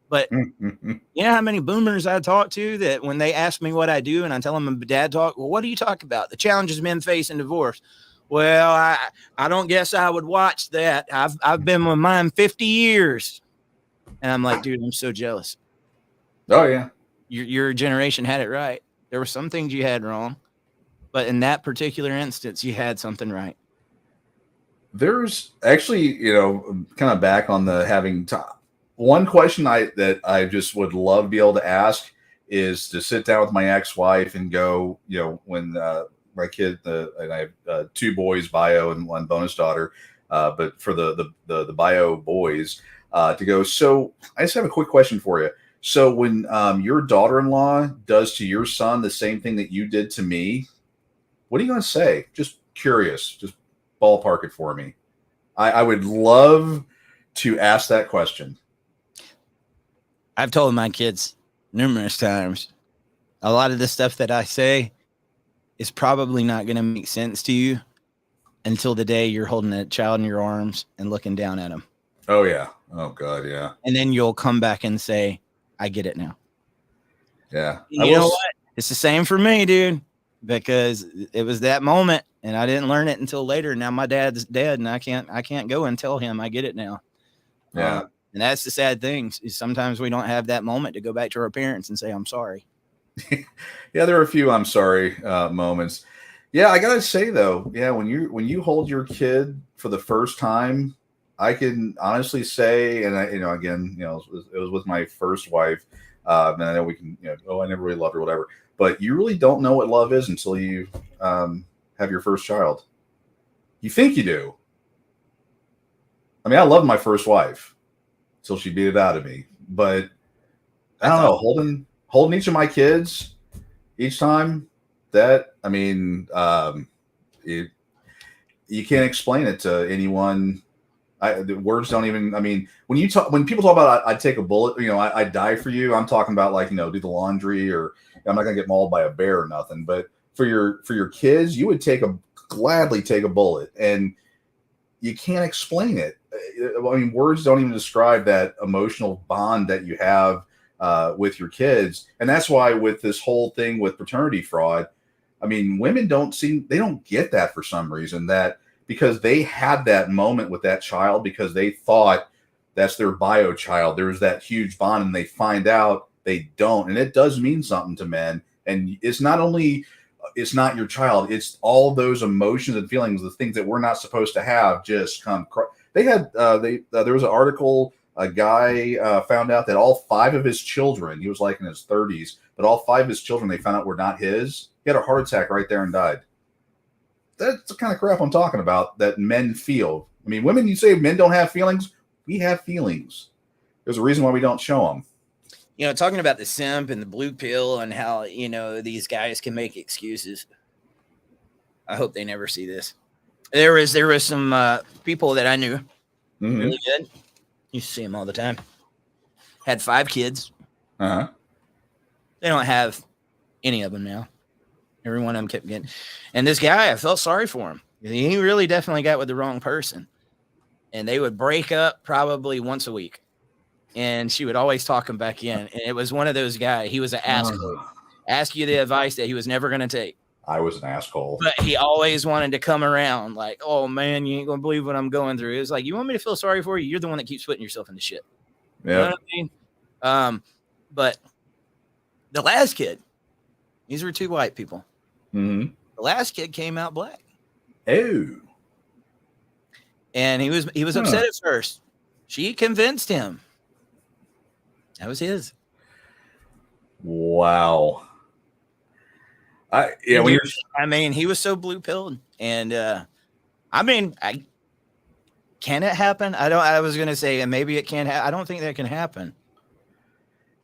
But you know how many boomers I talk to that when they ask me what I do and I tell them I'm dad talk, well, what do you talk about? The challenges men face in divorce. Well, I don't guess I would watch that. I've been with mine 50 years. And I'm like, dude, I'm so jealous. Oh, yeah. Your generation had it right. There were some things you had wrong, but in that particular instance, you had something right. There's actually, kind of back on the having one question that I just would love to be able to ask is to sit down with my ex-wife and go, when my kid, and I have 2 boys, bio, and 1 bonus daughter, but for the bio boys, to go. So I just have a quick question for you. So when your daughter-in-law does to your son the same thing that you did to me, what are you going to say? Just curious. Just ballpark it for me. I would love to ask that question. I've told my kids numerous times, a lot of the stuff that I say is probably not going to make sense to you until the day you're holding a child in your arms and looking down at them. Oh, yeah. Oh, God, yeah. And then you'll come back and say, I get it now. Yeah. You know what? It's the same for me, dude, because it was that moment and I didn't learn it until later. Now my dad's dead and I can't go and tell him I get it now. Yeah. And that's the sad thing is sometimes we don't have that moment to go back to our parents and say, I'm sorry. Yeah. There are a few I'm sorry moments. Yeah. I gotta say though, yeah, when you hold your kid for the first time, I can honestly say, and I, again, it was with my first wife, and I know we can, I never really loved her, whatever. But you really don't know what love is until you have your first child. You think you do. I mean, I loved my first wife until she beat it out of me. But I don't know, holding each of my kids each time. That, I mean, you can't explain it to anyone. The words don't even, I mean, when people talk about I'd take a bullet, I'd die for you. I'm talking about like, do the laundry, or I'm not going to get mauled by a bear or nothing. But for your kids, you would gladly take a bullet, and you can't explain it. I mean, words don't even describe that emotional bond that you have with your kids. And that's why with this whole thing with paternity fraud, I mean, women they don't get that for some reason, that because they had that moment with that child because they thought that's their bio child. There was that huge bond, and they find out they don't. And it does mean something to men. And it's not your child. It's all those emotions and feelings, the things that we're not supposed to have just come. They had, there was an article, a guy found out that all 5 of his children, he was like in his 30s, but all 5 of his children, they found out were not his. He had a heart attack right there and died. That's the kind of crap I'm talking about that men feel. I mean, women, you say men don't have feelings. We have feelings. There's a reason why we don't show them. You know, talking about the simp and the blue pill and how, you know, these guys can make excuses. I hope they never see this. There was some people that I knew really good. Used to see them all the time. Had 5 kids. Uh-huh. They don't have any of them now. Every one of them kept getting. And this guy, I felt sorry for him. He really definitely got with the wrong person. And they would break up probably once a week. And she would always talk him back in. And it was one of those guys. He was an asshole. Ask you the advice that he was never going to take. I was an asshole. But he always wanted to come around like, oh, man, you ain't going to believe what I'm going through. It was like, you want me to feel sorry for you? You're the one that keeps putting yourself in the shit. Yeah. You know what I mean? But the last kid, these were 2 white people. Mm-hmm. The last kid came out black. Oh. And he was upset at first. She convinced him. That was his. Wow. He was so blue pilled. And can it happen? I was gonna say maybe it can I don't think that can happen.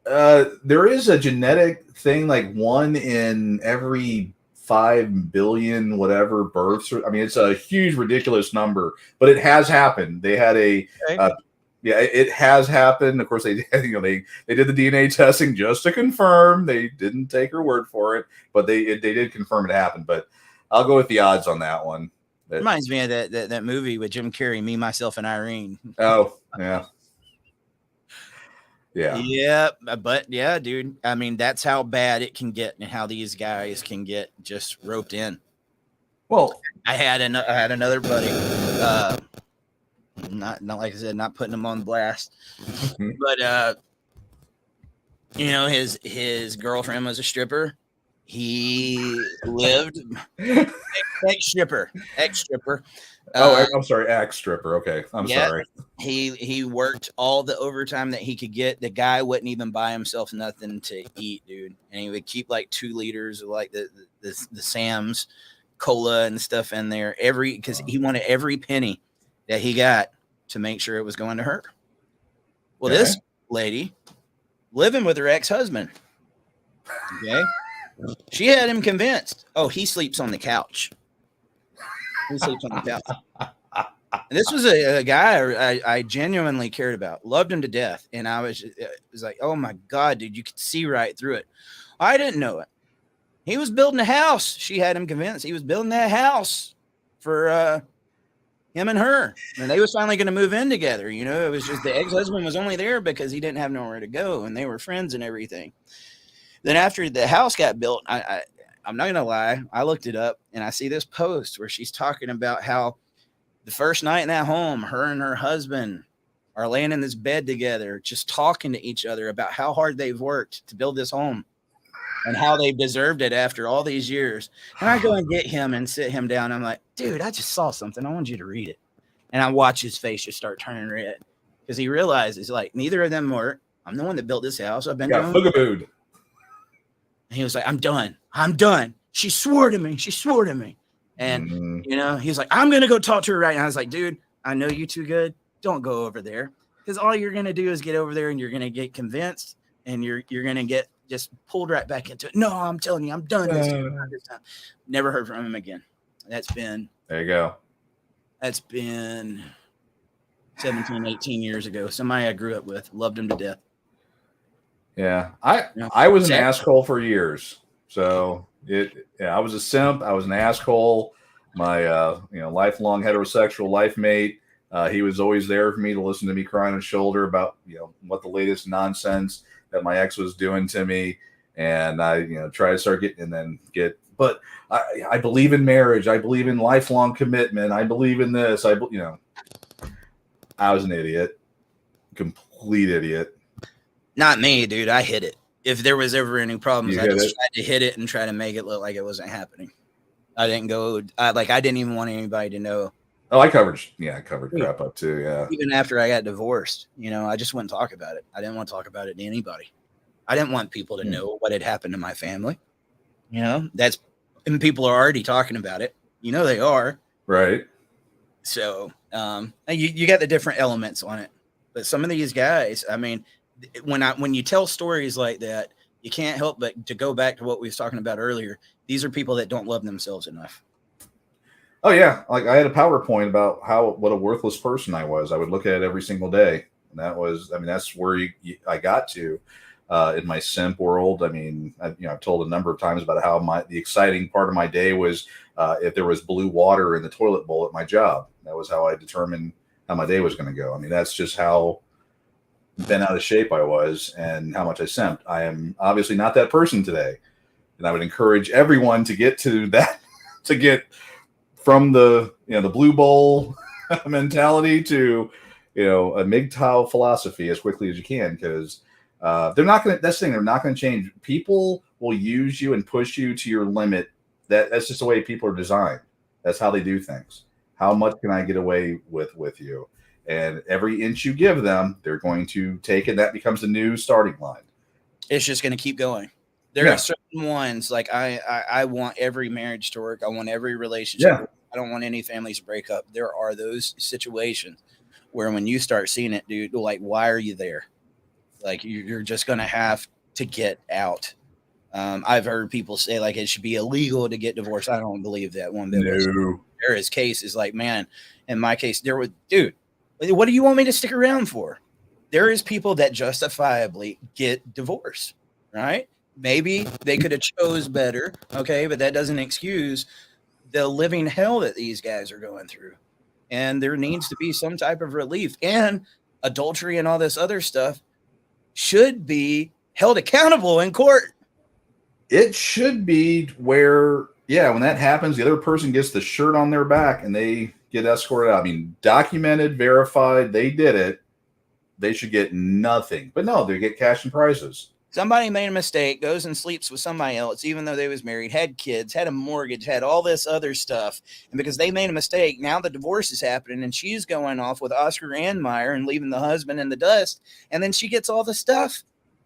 There is a genetic thing, like 1 in every 5 billion whatever births. I mean, it's a huge, ridiculous number, but it has happened. They had it has happened. Of course, they did the DNA testing just to confirm. They didn't take her word for it, but they did confirm it happened. But I'll go with the odds on that one. Reminds me of that movie with Jim Carrey, Me, Myself, and Irene. Oh, yeah. Yeah. Yeah, but yeah, dude. I mean, that's how bad it can get, and how these guys can get just roped in. Well, I had another buddy. Not like I said, not putting him on blast, but his girlfriend was a stripper. He lived ex stripper. I'm sorry, ex stripper. Okay, I'm sorry. He worked all the overtime that he could get. The guy wouldn't even buy himself nothing to eat, dude, and he would keep like 2 liters of like the Sam's cola and stuff in there because he wanted every penny that he got to make sure it was going to her. Well, This lady living with her ex-husband. Okay. She had him convinced. Oh, he sleeps on the couch. He sleeps on the couch. And this was a guy I genuinely cared about, loved him to death. And I was like, oh my God, dude, you could see right through it. I didn't know it. He was building a house. She had him convinced he was building that house for him and her. And they was finally going to move in together. You know, it was just the ex-husband was only there because he didn't have nowhere to go, and they were friends and everything. Then after the house got built, I'm not going to lie, I looked it up, and I see this post where she's talking about how the first night in that home, her and her husband are laying in this bed together, just talking to each other about how hard they've worked to build this home and how they deserved it after all these years. And I go and get him and sit him down. I'm like, dude, I just saw something. I want you to read it. And I watch his face just start turning red because he realizes, like, neither of them work. I'm the one that built this house. I've been doing it. And he was like, I'm done. She swore to me. And, he's like, I'm going to go talk to her right now. I was like, dude, I know you too good. Don't go over there. Because all you're going to do is get over there and you're going to get convinced and you're going to get just pulled right back into it. No, I'm telling you, I'm done this time. Never heard from him again. There you go. That's been 17, 18 years ago. Somebody I grew up with, loved him to death. Yeah. I was an asshole for years. So I was a simp. I was an asshole. My lifelong heterosexual life mate. He was always there for me to listen to me cry on his shoulder about what the latest nonsense that my ex was doing to me, and I try to start getting and then get but I believe in marriage. I believe in lifelong commitment. I believe in this. I was an idiot, complete idiot. Not me, dude. I hit it. If there was ever any problems, You I hit just it? tried to hit it and try to make it look like it wasn't happening. I didn't go. I didn't even want anybody to know. Oh, I covered crap up too. Yeah. Even after I got divorced, I just wouldn't talk about it. I didn't want to talk about it to anybody. I didn't want people to know what had happened to my family. And people are already talking about it. They are. Right. So you got the different elements on it. But some of these guys, I mean, when you tell stories like that, you can't help but to go back to what we was talking about earlier. These are people that don't love themselves enough. Oh yeah, like I had a PowerPoint about what a worthless person I was. I would look at it every single day, and that's where I got to in my simp world. I mean, I've told a number of times about how the exciting part of my day was if there was blue water in the toilet bowl at my job. That was how I determined how my day was going to go. I mean, that's just how bent out of shape I was and how much I simped. I am obviously not that person today, and I would encourage everyone to get to that, to get from the blue bowl mentality to a MGTOW philosophy as quickly as you can, because they're not going to. That's the thing. They're not going to change. People will use you and push you to your limit. That's just the way people are designed. That's how they do things. How much can I get away with you? And every inch you give them, they're going to take it. That becomes the new starting line. It's just going to keep going. There are certain ones, like I want every marriage to work. I want every relationship. Yeah. I don't want any families to break up. There are those situations where when you start seeing it, dude, like, why are you there? Like, you're just going to have to get out. I've heard people say, like, it should be illegal to get divorced. I don't believe that one bit. No. There is cases like, man, in my case, dude, what do you want me to stick around for? There is people that justifiably get divorced, right? Maybe they could have chose better, okay, but that doesn't excuse the living hell that these guys are going through. And there needs to be some type of relief. And adultery and all this other stuff should be held accountable in court. It should be where, when that happens, the other person gets the shirt on their back and they get escorted out. I mean, documented, verified, they did it. They should get nothing. But no, they get cash and prizes. Somebody made a mistake, goes and sleeps with somebody else, even though they was married, had kids, had a mortgage, had all this other stuff. And because they made a mistake, now the divorce is happening and she's going off with Oscar Andmeyer and leaving the husband in the dust. And then she gets all the stuff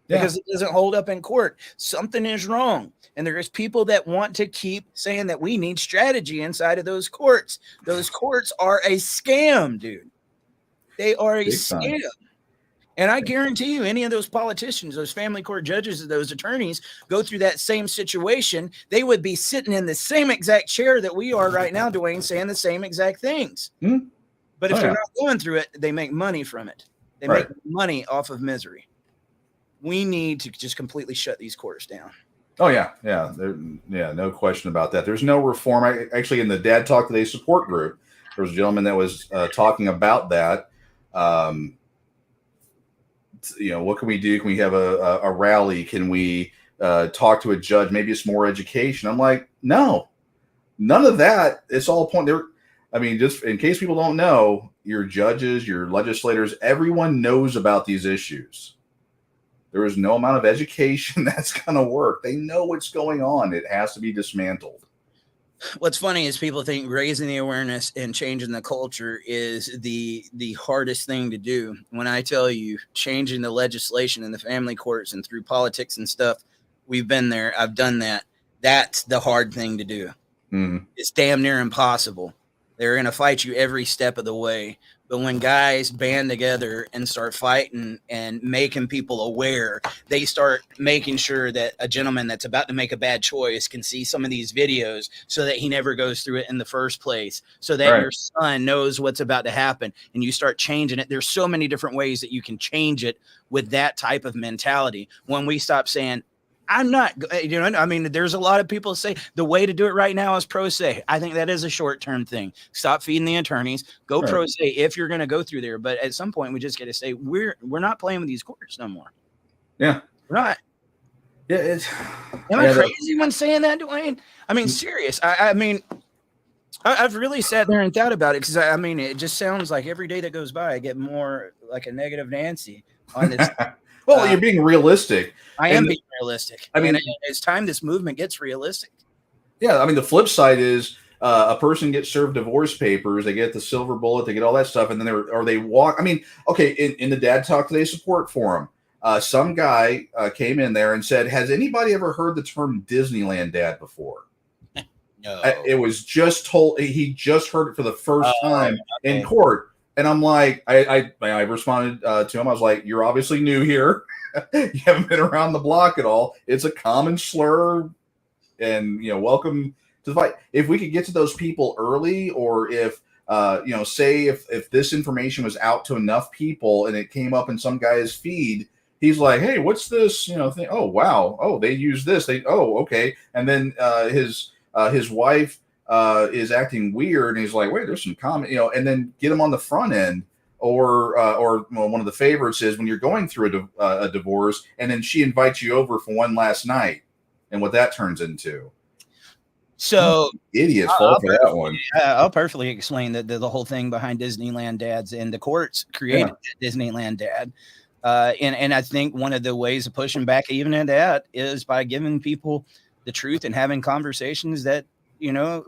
because it doesn't hold up in court. Something is wrong. And there's people that want to keep saying that we need strategy inside of those courts. Those courts are a scam, dude. They are a scam. And I guarantee you, any of those politicians, those family court judges, those attorneys go through that same situation, they would be sitting in the same exact chair that we are right now, Dwayne, saying the same exact things. Mm-hmm. But if they're not going through it, they make money from it. They make money off of misery. We need to just completely shut these courts down. Oh, yeah. No question about that. There's no reform. Actually, in the Dad Talk Today support group, there was a gentleman that was talking about that. What can we do? Can we have a rally? Can we talk to a judge? Maybe it's more education. I'm like, no, none of that. It's all a point there. I mean, just in case people don't know, your judges, your legislators, everyone knows about these issues. There is no amount of education that's going to work. They know what's going on. It has to be dismantled. What's funny is people think raising the awareness and changing the culture is the hardest thing to do. When I tell you changing the legislation in the family courts and through politics and stuff, we've been there. I've done that. That's the hard thing to do. Mm-hmm. It's damn near impossible. They're going to fight you every step of the way. But when guys band together and start fighting and making people aware, they start making sure that a gentleman that's about to make a bad choice can see some of these videos so that he never goes through it in the first place, so that your son knows what's about to happen, and you start changing it. There's so many different ways that you can change it with that type of mentality. When we stop saying, I'm not, I mean, there's a lot of people say the way to do it right now is pro se. I think that is a short-term thing. Stop feeding the attorneys, go pro se if you're going to go through there. But at some point we just got to say, we're not playing with these courts no more. Yeah. We're not. Yeah, it's. Am I crazy when saying that, Dwayne? I mean, serious. I mean, I've really sat there and thought about it because I mean, it just sounds like every day that goes by, I get more like a negative Nancy on this. Well, you're being realistic. I am being realistic. I mean, it's time this movement gets realistic. Yeah, I mean, the flip side is a person gets served divorce papers, they get the silver bullet, they get all that stuff, and then they walk. I mean, okay, in the Dad Talk Today support forum, some guy came in there and said, "Has anybody ever heard the term Disneyland Dad before?" No. It was just told. He just heard it for the first time in court, and I'm like, I responded to him. I was like, "You're obviously new here. You haven't been around the block at all. It's a common slur." And welcome to the fight. If we could get to those people early, or if say if this information was out to enough people and it came up in some guy's feed, he's like, "Hey, what's this thing? Oh, wow. Oh, they use this. Okay." And then his wife is acting weird, and he's like, "Wait, there's some comment," and then get him on the front end. Or one of the favorites is when you're going through a divorce, and then she invites you over for one last night. And what that turns into. So idiots fall for that one. I'll perfectly explain the whole thing behind Disneyland Dads, and the courts created Disneyland Dad. And I think one of the ways of pushing back even at that is by giving people the truth and having conversations that,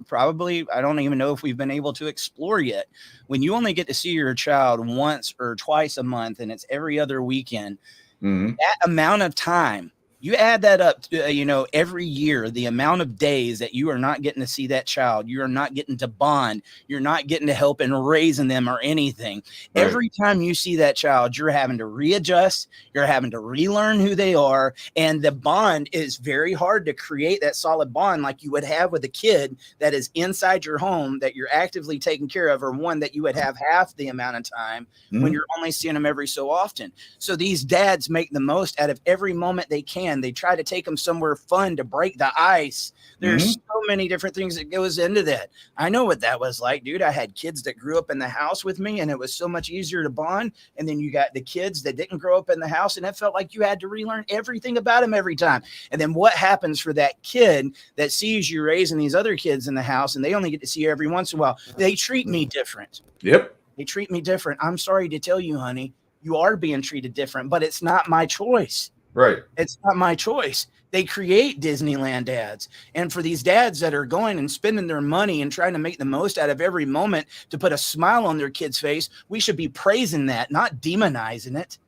probably, I don't even know if we've been able to explore yet. When you only get to see your child once or twice a month, and it's every other weekend, that amount of time, you add that up to, every year, the amount of days that you are not getting to see that child, you are not getting to bond, you're not getting to help in raising them or anything. Right. Every time you see that child, you're having to readjust, you're having to relearn who they are. And the bond is very hard to create, that solid bond like you would have with a kid that is inside your home that you're actively taking care of, or one that you would have half the amount of time when you're only seeing them every so often. So these dads make the most out of every moment they can. They try to take them somewhere fun to break the ice. There's so many different things that goes into that. I know what that was like, dude. I had kids that grew up in the house with me, and it was so much easier to bond. And then you got the kids that didn't grow up in the house, and it felt like you had to relearn everything about them every time. And then what happens for that kid that sees you raising these other kids in the house, and they only get to see you every once in a while? They treat me different. Yep. They treat me different. I'm sorry to tell you, honey, you are being treated different, but it's not my choice. Right. It's not my choice. They create Disneyland Dads. And for these dads that are going and spending their money and trying to make the most out of every moment to put a smile on their kid's face, we should be praising that, not demonizing it.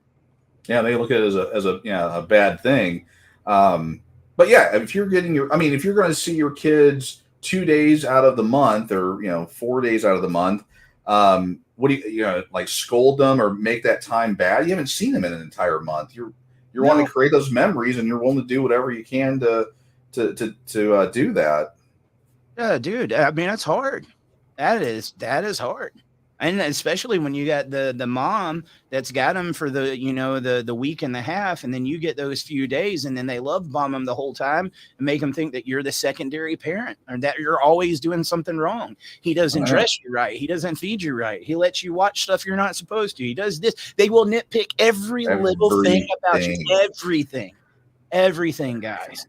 Yeah, they look at it as a bad thing. But yeah, if you're getting if you're going to see your kids 2 days out of the month, or 4 days out of the month, what do you like scold them or make that time bad? You haven't seen them in an entire month. You're wanting to create those memories, and you're willing to do whatever you can to do that. Yeah, dude. I mean, that's hard. That is hard. And especially when you got the mom that's got them for the week and a half, and then you get those few days, and then they love bomb them the whole time and make them think that you're the secondary parent, or that you're always doing something wrong. He doesn't dress you right. He doesn't feed you right. He lets you watch stuff you're not supposed to. He does this. They will nitpick every little thing about you. Everything, guys.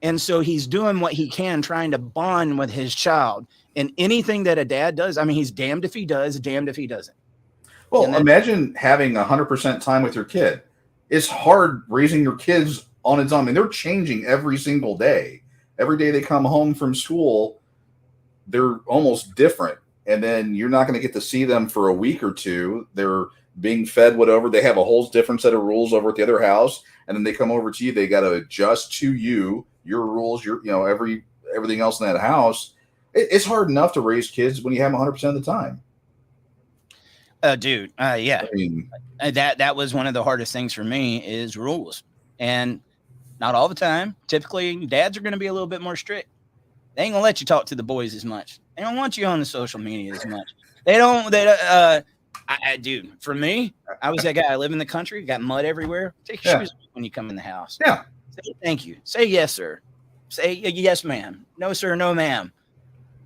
And so he's doing what he can, trying to bond with his child. And anything that a dad does, I mean, he's damned if he does, damned if he doesn't. Well, imagine having 100% time with your kid. It's hard raising your kids on its own. I mean, they're changing every single day. Every day they come home from school, they're almost different. And then you're not going to get to see them for a week or two. They're being fed whatever. They have a whole different set of rules over at the other house. And then they come over to you. They got to adjust to you, your rules, everything else in that house. It's hard enough to raise kids when you have them 100% of the time. Dude. Yeah. I mean, that was one of the hardest things for me is rules. And not all the time. Typically, dads are going to be a little bit more strict. They ain't going to let you talk to the boys as much. They don't want you on the social media as much. Dude, for me, I was that guy. I live in the country, got mud everywhere. Take your shoes off when you come in the house. Yeah. Say thank you. Say yes, sir. Say yes, ma'am. No, sir. No, ma'am.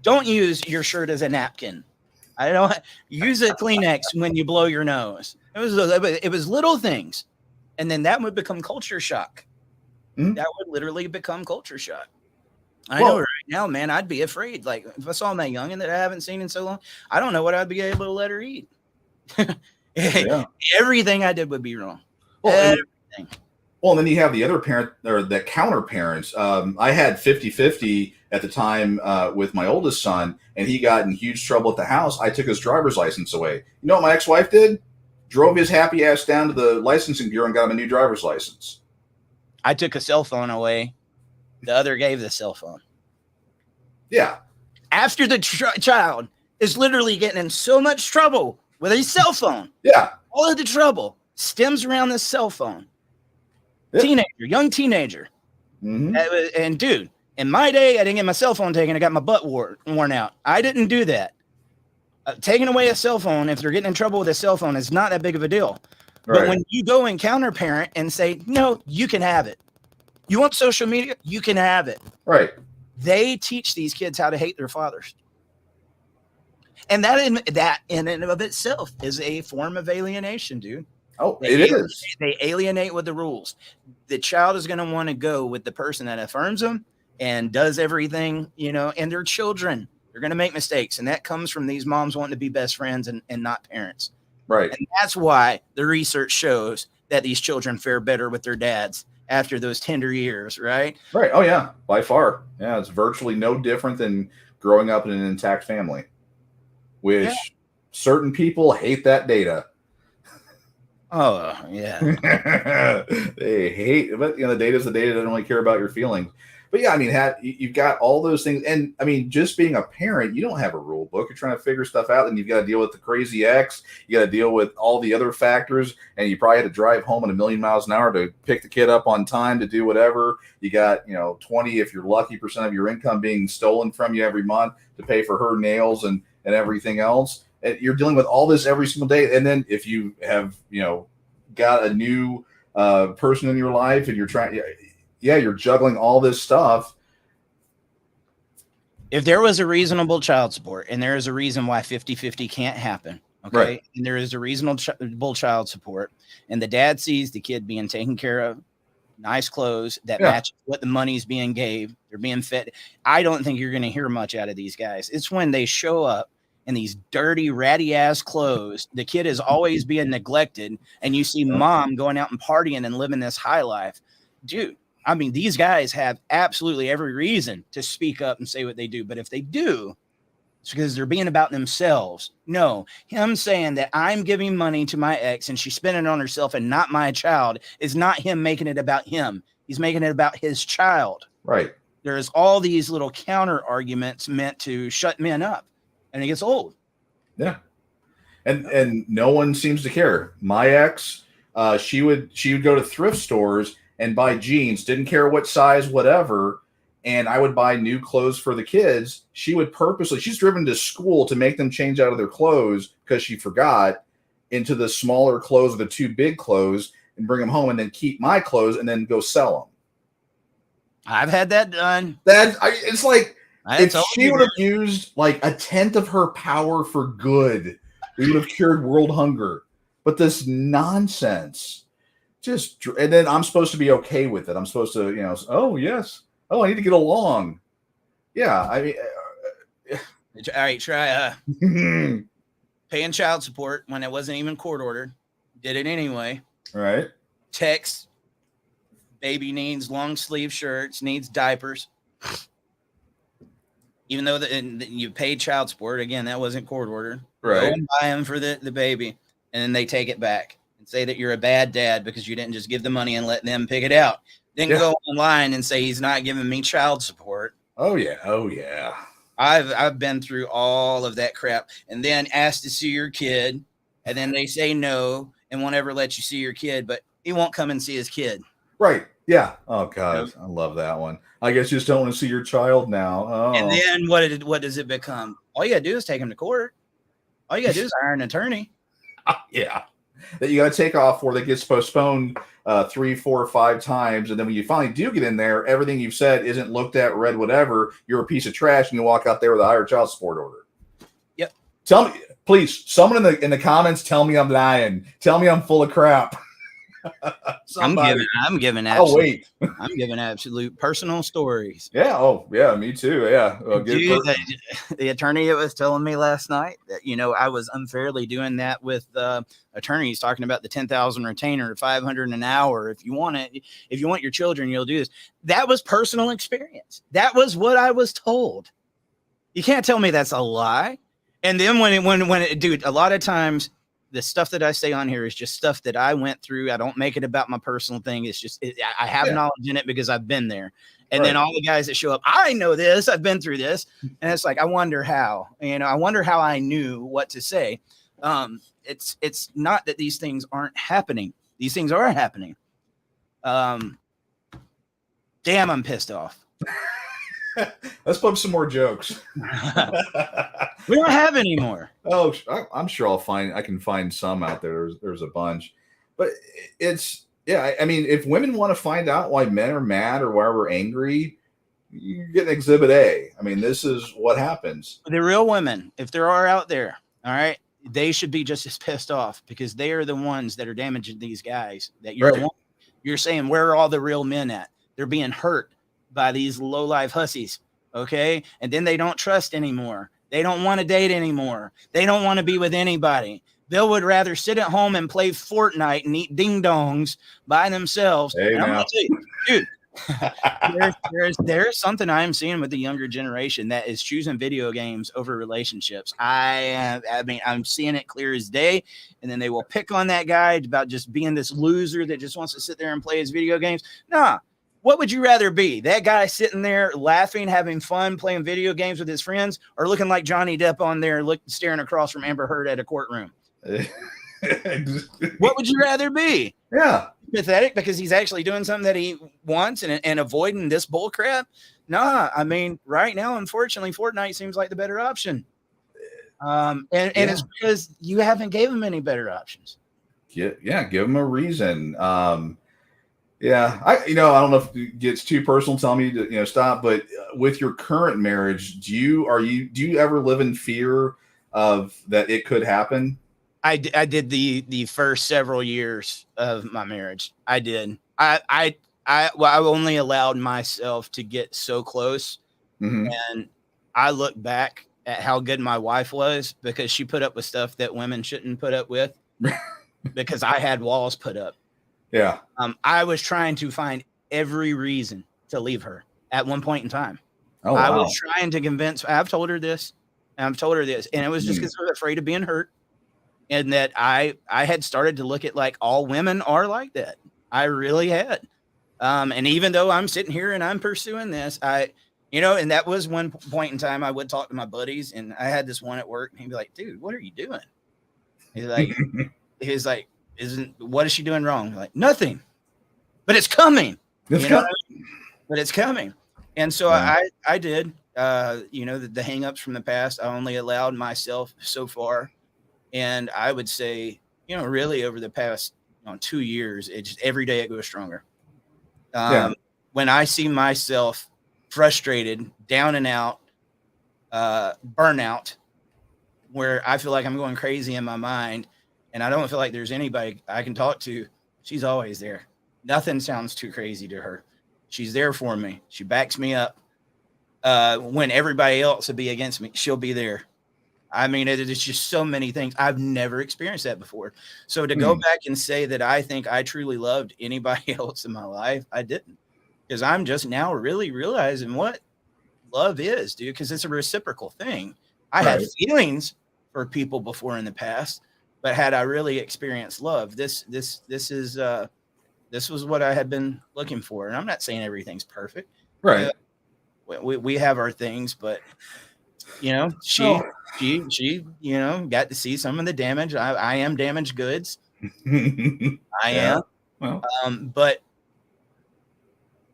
Don't use your shirt as a napkin. I don't use a Kleenex when you blow your nose. It was little things, and then that would become culture shock. that would literally become culture shock. I know right now, man, I'd be afraid. Like if I saw my youngin that I haven't seen in so long, I don't know what I'd be able to let her eat. Everything I did would be wrong. Everything. Well, and then you have the other parent or the counter parents. I had 50-50 at the time with my oldest son, and he got in huge trouble at the house. I took his driver's license away. You know what my ex-wife did? Drove his happy ass down to the licensing bureau and got him a new driver's license. I took a cell phone away. The other gave the cell phone. Yeah. After the child is literally getting in so much trouble with a cell phone. Yeah. All of the trouble stems around this cell phone. Young teenager. And dude, in my day, I didn't get my cell phone taken. I got my butt worn out. I didn't do that. Taking away a cell phone, if they're getting in trouble with a cell phone, is not that big of a deal. Right. But when you go and counter parent and say, no, you can have it. You want social media? You can have it. Right. They teach these kids how to hate their fathers. And that in and of itself is a form of alienation, dude. Oh, it is. They alienate with the rules. The child is going to want to go with the person that affirms them and does everything, and they're children. They're going to make mistakes. And that comes from these moms wanting to be best friends and not parents. Right. And that's why the research shows that these children fare better with their dads after those tender years, right? Right. Oh, yeah. By far. Yeah. It's virtually no different than growing up in an intact family, which certain people hate that data. Oh, yeah. They hate, but the data is the data. They don't really care about your feelings. But yeah, I mean, you've got all those things. And I mean, just being a parent, you don't have a rule book. You're trying to figure stuff out, and you've got to deal with the crazy ex. You got to deal with all the other factors. And you probably had to drive home at 1,000,000 miles an hour to pick the kid up on time to do whatever. You got, 20, if you're lucky, % of your income being stolen from you every month to pay for her nails and everything else. And you're dealing with all this every single day. And then if you have, got a new person in your life and you're trying, you're juggling all this stuff. If there was a reasonable child support, and there is a reason why 50-50 can't happen, okay? Right. And there is a reasonable child support, and the dad sees the kid being taken care of, nice clothes that match what the money's being gave, they're being fed. I don't think you're going to hear much out of these guys. It's when they show up in these dirty, ratty ass clothes, the kid is always being neglected, and you see mom going out and partying and living this high life. Dude, I mean, these guys have absolutely every reason to speak up and say what they do. But if they do, it's because they're being about themselves. No, him saying that I'm giving money to my ex and she's spending it on herself and not my child is not him making it about him. He's making it about his child. Right. There's all these little counter arguments meant to shut men up, and it gets old. Yeah. And no one seems to care. My ex, she would go to thrift stores and buy jeans, didn't care what size, whatever. And I would buy new clothes for the kids. She would she's driven to school to make them change out of their clothes because she forgot, into the smaller clothes or the too big clothes, and bring them home and then keep my clothes and then go sell them. I've had that done. It's like, if she would have used like 1/10 of her power for good, we would have cured world hunger. But this nonsense, and then I'm supposed to be okay with it. I'm supposed to, oh yes, oh I need to get along. Yeah, I mean, all right, try paying child support when it wasn't even court ordered. Did it anyway. Right. Text, baby needs long sleeve shirts, needs diapers. Even though you paid child support, again, that wasn't court ordered. Right. Go and buy them for the baby, and then they take it back and say that you're a bad dad because you didn't just give the money and let them pick it out. Then go online and say he's not giving me child support. Oh yeah. I've been through all of that crap, and then asked to see your kid, and then they say no and won't ever let you see your kid, but he won't come and see his kid. Right. Yeah. Oh God, I love that one. I guess you just don't want to see your child now. Oh. And then what does it become? All you gotta do is take him to court. All you gotta do is hire an attorney. Yeah. That you got to take off for that gets postponed 3, 4, 5 times. And then when you finally do get in there, everything you've said isn't looked at, read, whatever. You're a piece of trash, and you walk out there with a higher child support order. Yep. Tell me, please, someone in the comments, tell me I'm lying. Tell me I'm full of crap. Somebody. I'm giving Oh, absolute, wait. I'm giving absolute personal stories. Yeah. Oh, yeah. Me too. Yeah. Well, Dude, the attorney that was telling me last night that, I was unfairly doing that with attorneys talking about the 10,000 retainer, 500 an hour. If you want your children, you'll do this. That was personal experience. That was what I was told. You can't tell me that's a lie. And then dude, a lot of times the stuff that I say on here is just stuff that I went through. I don't make it about my personal thing. It's just, I have knowledge in it because I've been there. And then all the guys that show up, I know this, I've been through this. And it's like, I wonder how, I wonder how I knew what to say. It's not that these things aren't happening. These things are happening. Damn, I'm pissed off. Let's put up some more jokes. We don't have any more. Oh, I'm sure I can find some out there. There's a bunch, but I mean, if women want to find out why men are mad or why we're angry, you get an exhibit A. I mean, this is what happens. The real women, if there are out there, all right, they should be just as pissed off because they are the ones that are damaging these guys that you're saying, where are all the real men at? They're being hurt by these low-life hussies. Okay. And then they don't trust anymore. They don't want to date anymore. They don't want to be with anybody. They would rather sit at home and play Fortnite and eat ding dongs by themselves. Hey, and I'm gonna tell you, dude, there's something I'm seeing with the younger generation that is choosing video games over relationships. I mean, I'm seeing it clear as day. And then they will pick on that guy about just being this loser that just wants to sit there and play his video games. Nah. What would you rather be? That guy sitting there laughing, having fun, playing video games with his friends, or looking like Johnny Depp on there, staring across from Amber Heard at a courtroom? What would you rather be? Yeah. Pathetic because he's actually doing something that he wants and avoiding this bull crap? Nah, I mean, right now, unfortunately, Fortnite seems like the better option. And it's because you haven't gave him any better options. Give him a reason. Yeah, I don't know if it gets too personal telling me to stop, but with your current marriage, do you ever live in fear of that it could happen? I did the first several years of my marriage. I did. I only allowed myself to get so close, and I look back at how good my wife was because she put up with stuff that women shouldn't put up with because I had walls put up. Yeah. I was trying to find every reason to leave her at one point in time. Oh, I was trying to convince. I've told her this, and it was just because I was afraid of being hurt, and that I had started to look at like all women are like that. I really had, and even though I'm sitting here and I'm pursuing this, and that was one point in time I would talk to my buddies, and I had this one at work, and he'd be like, "Dude, what are you doing?" He's like. What is she doing wrong? Like nothing, but it's coming. But it's coming. And so I did, the hangups from the past, I only allowed myself so far. And I would say, really over the past 2 years, it just every day it goes stronger. When I see myself frustrated, down and out, burnout, where I feel like I'm going crazy in my mind, and I don't feel like there's anybody I can talk to, she's always there. Nothing sounds too crazy to her. She's there for me. She backs me up. When everybody else would be against me, she'll be there. I mean, it's just so many things. I've never experienced that before. So to go back and say that I think I truly loved anybody else in my life, I didn't. Because I'm just now really realizing what love is, dude, because it's a reciprocal thing. I had feelings for people before in the past. But had I really experienced love, this was what I had been looking for. And I'm not saying everything's perfect. Right. We have our things, but she got to see some of the damage. I am damaged goods. I am. Well. But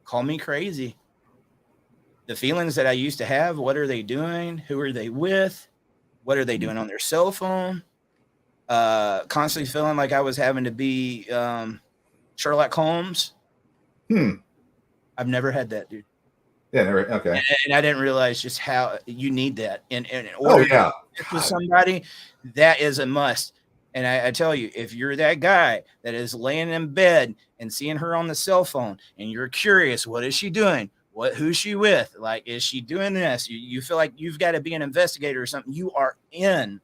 call me crazy. The feelings that I used to have, what are they doing? Who are they with? What are they doing on their cell phone? Constantly feeling like I was having to be Sherlock Holmes. I've never had that, dude. Yeah, okay. And I didn't realize just how you need that in order to somebody. That is a must. And I tell you, if you're that guy that is laying in bed and seeing her on the cell phone and you're curious, what is she doing? Who's she with? Like, is she doing this? You feel like you've got to be an investigator or something. You are in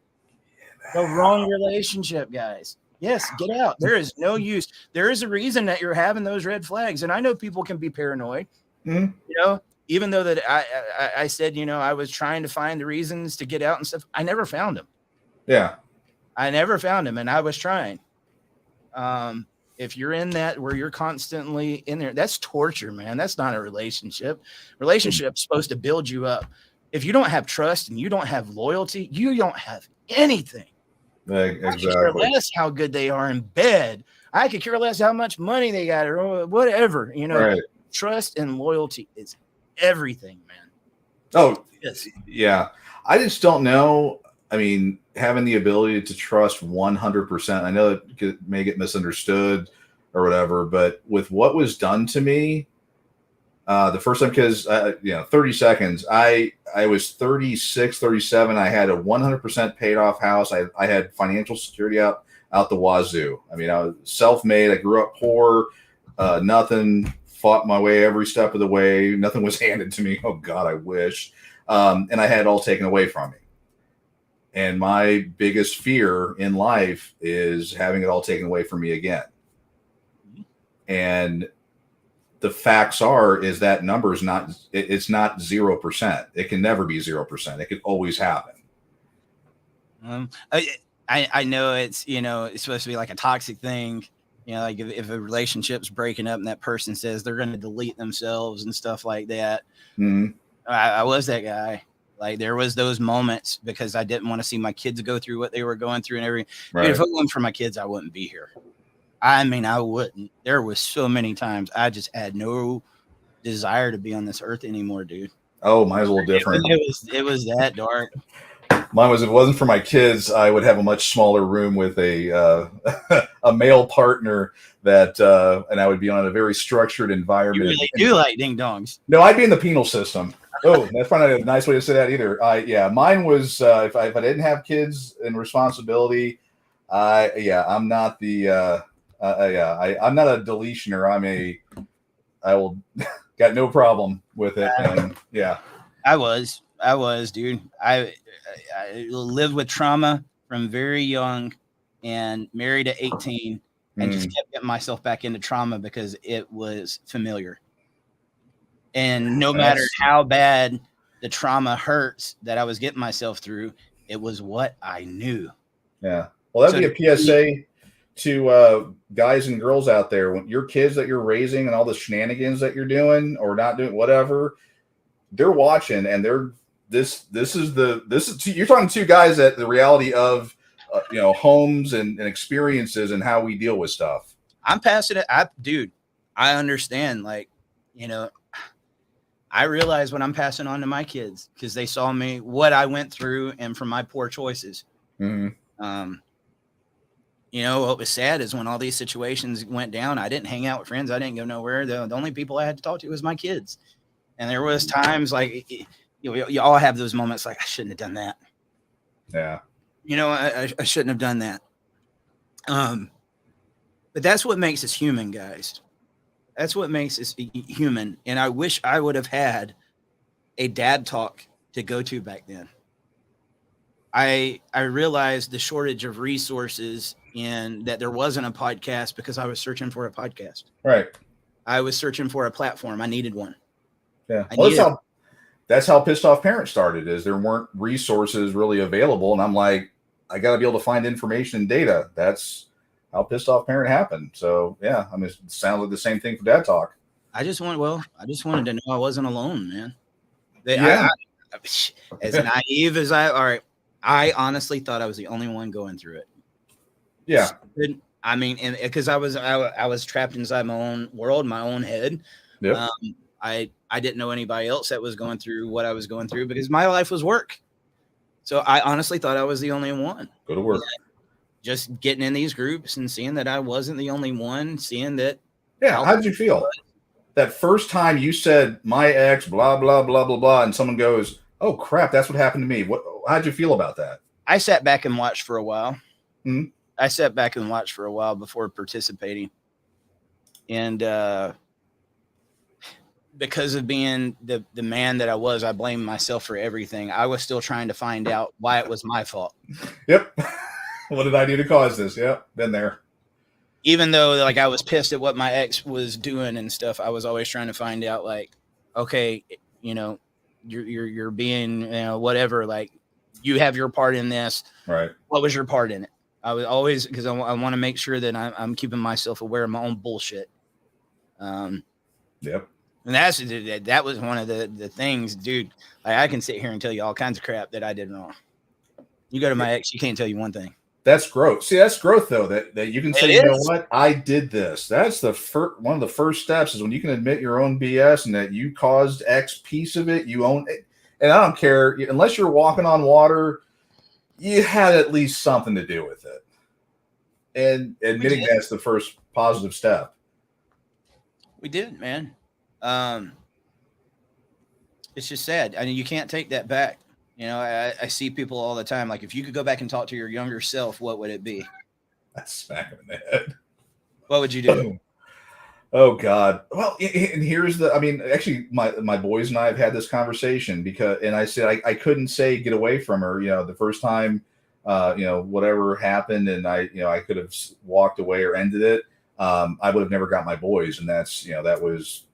the wrong relationship, guys. Yes, get out. There is no use. There is a reason that you're having those red flags. And I know people can be paranoid, even though that I said, I was trying to find the reasons to get out and stuff. I never found them. Yeah. I never found him, and I was trying. If you're in that where you're constantly in there, that's torture, man. That's not a relationship. Relationship's supposed to build you up. If you don't have trust and you don't have loyalty, you don't have anything. Exactly. I could care less how good they are in bed. I could care less how much money they got or whatever. Right. Trust and loyalty is everything, man. Oh, yes. Yeah. I just don't know. I mean, having the ability to trust 100%, I know it may get misunderstood or whatever, but with what was done to me the first time, because, 30 seconds, I was 36, 37. I had a 100% paid off house. I had financial security out the wazoo. I mean, I was self-made. I grew up poor, nothing, fought my way every step of the way. Nothing was handed to me. Oh, God, I wish. And I had it all taken away from me. And my biggest fear in life is having it all taken away from me again. And the facts is that number is not, it's not 0%. It can never be 0%. It could always happen. I know it's, it's supposed to be like a toxic thing. Like if a relationship's breaking up and that person says they're going to delete themselves and stuff like that. Mm-hmm. I was that guy. Like there was those moments because I didn't want to see my kids go through what they were going through and everything. Right. Dude, if it wasn't for my kids, I wouldn't be here. I mean, I wouldn't. There was so many times I just had no desire to be on this earth anymore, dude. Oh, mine's a little different. It was that dark. Mine was, if it wasn't for my kids, I would have a much smaller room with a a male partner that, and I would be on a very structured environment. You really do like ding dongs. No, I'd be in the penal system. Oh, that's probably not a nice way to say that either. Mine was if I didn't have kids and responsibility, I'm not the I'm not a deletioner. I will got no problem with it. And I was, dude. I lived with trauma from very young and married at 18 and just kept getting myself back into trauma because it was familiar. And no matter how bad the trauma hurts that I was getting myself through, it was what I knew. Yeah. Well, that'd be a PSA to guys and girls out there. When your kids that you're raising and all the shenanigans that you're doing or not doing, whatever, they're watching and they're this is you're talking to guys that the reality of homes and experiences and how we deal with stuff. I'm passionate. I understand. Like, I realize what I'm passing on to my kids because they saw me, what I went through and from my poor choices. Mm-hmm. What was sad is when all these situations went down, I didn't hang out with friends. I didn't go nowhere. The only people I had to talk to was my kids. And there was times like, you all have those moments like, I shouldn't have done that. Yeah. I shouldn't have done that. But that's what makes us human, guys. That's what makes us human. And I wish I would have had a dad talk to go to back then. I realized the shortage of resources and that there wasn't a podcast because I was searching for a podcast. Right. I was searching for a platform. I needed one. Yeah. Well, that's how Pissed Off Parents started, is there weren't resources really available. And I'm like, I got to be able to find information and data. That's how Pissed Off Parent happened. So yeah, I mean, it sounds like the same thing for Dad Talk. I just wanted to know I wasn't alone, man. As naive as I honestly thought I was the only one going through it. Yeah. I mean, and because I was trapped inside my own world, my own head. Yep. I didn't know anybody else that was going through what I was going through because my life was work. So I honestly thought I was the only one. Go to work. Just getting in these groups and seeing that I wasn't the only one, seeing that. Yeah. How did you feel that first time you said my ex, blah, blah, blah, blah, blah, and someone goes, oh crap, that's what happened to me. How'd you feel about that? I sat back and watched for a while. Mm-hmm. I sat back and watched for a while before participating. And because of being the man that I was, I blamed myself for everything. I was still trying to find out why it was my fault. Yep. What did I do to cause this? Yep. Been there. Even though like I was pissed at what my ex was doing and stuff, I was always trying to find out like, okay, you know, you're being, you know, whatever, like you have your part in this. Right. What was your part in it? I was always, because I want to make sure that I'm keeping myself aware of my own bullshit. Yep. And that was one of the things, dude. Like, I can sit here and tell you all kinds of crap that I did wrong. You go to my ex, you can't tell you one thing. That's growth. See, that's growth though. That you can say, you know what, I did this. That's the one of the first steps is when you can admit your own BS and that you caused X piece of it. You own it, and I don't care unless you're walking on water. You had at least something to do with it, and admitting that's the first positive step. We did, man. It's just sad. I mean, you can't take that back. You know, I see people all the time. Like, if you could go back and talk to your younger self, what would it be? That's smack him in the head. What would you do? Oh God. Well, and here's I mean, actually my boys and I have had this conversation and I said, I couldn't say get away from her. You know, the first time, you know, whatever happened and I could have walked away or ended it. I would have never got my boys. And that's, you know, that was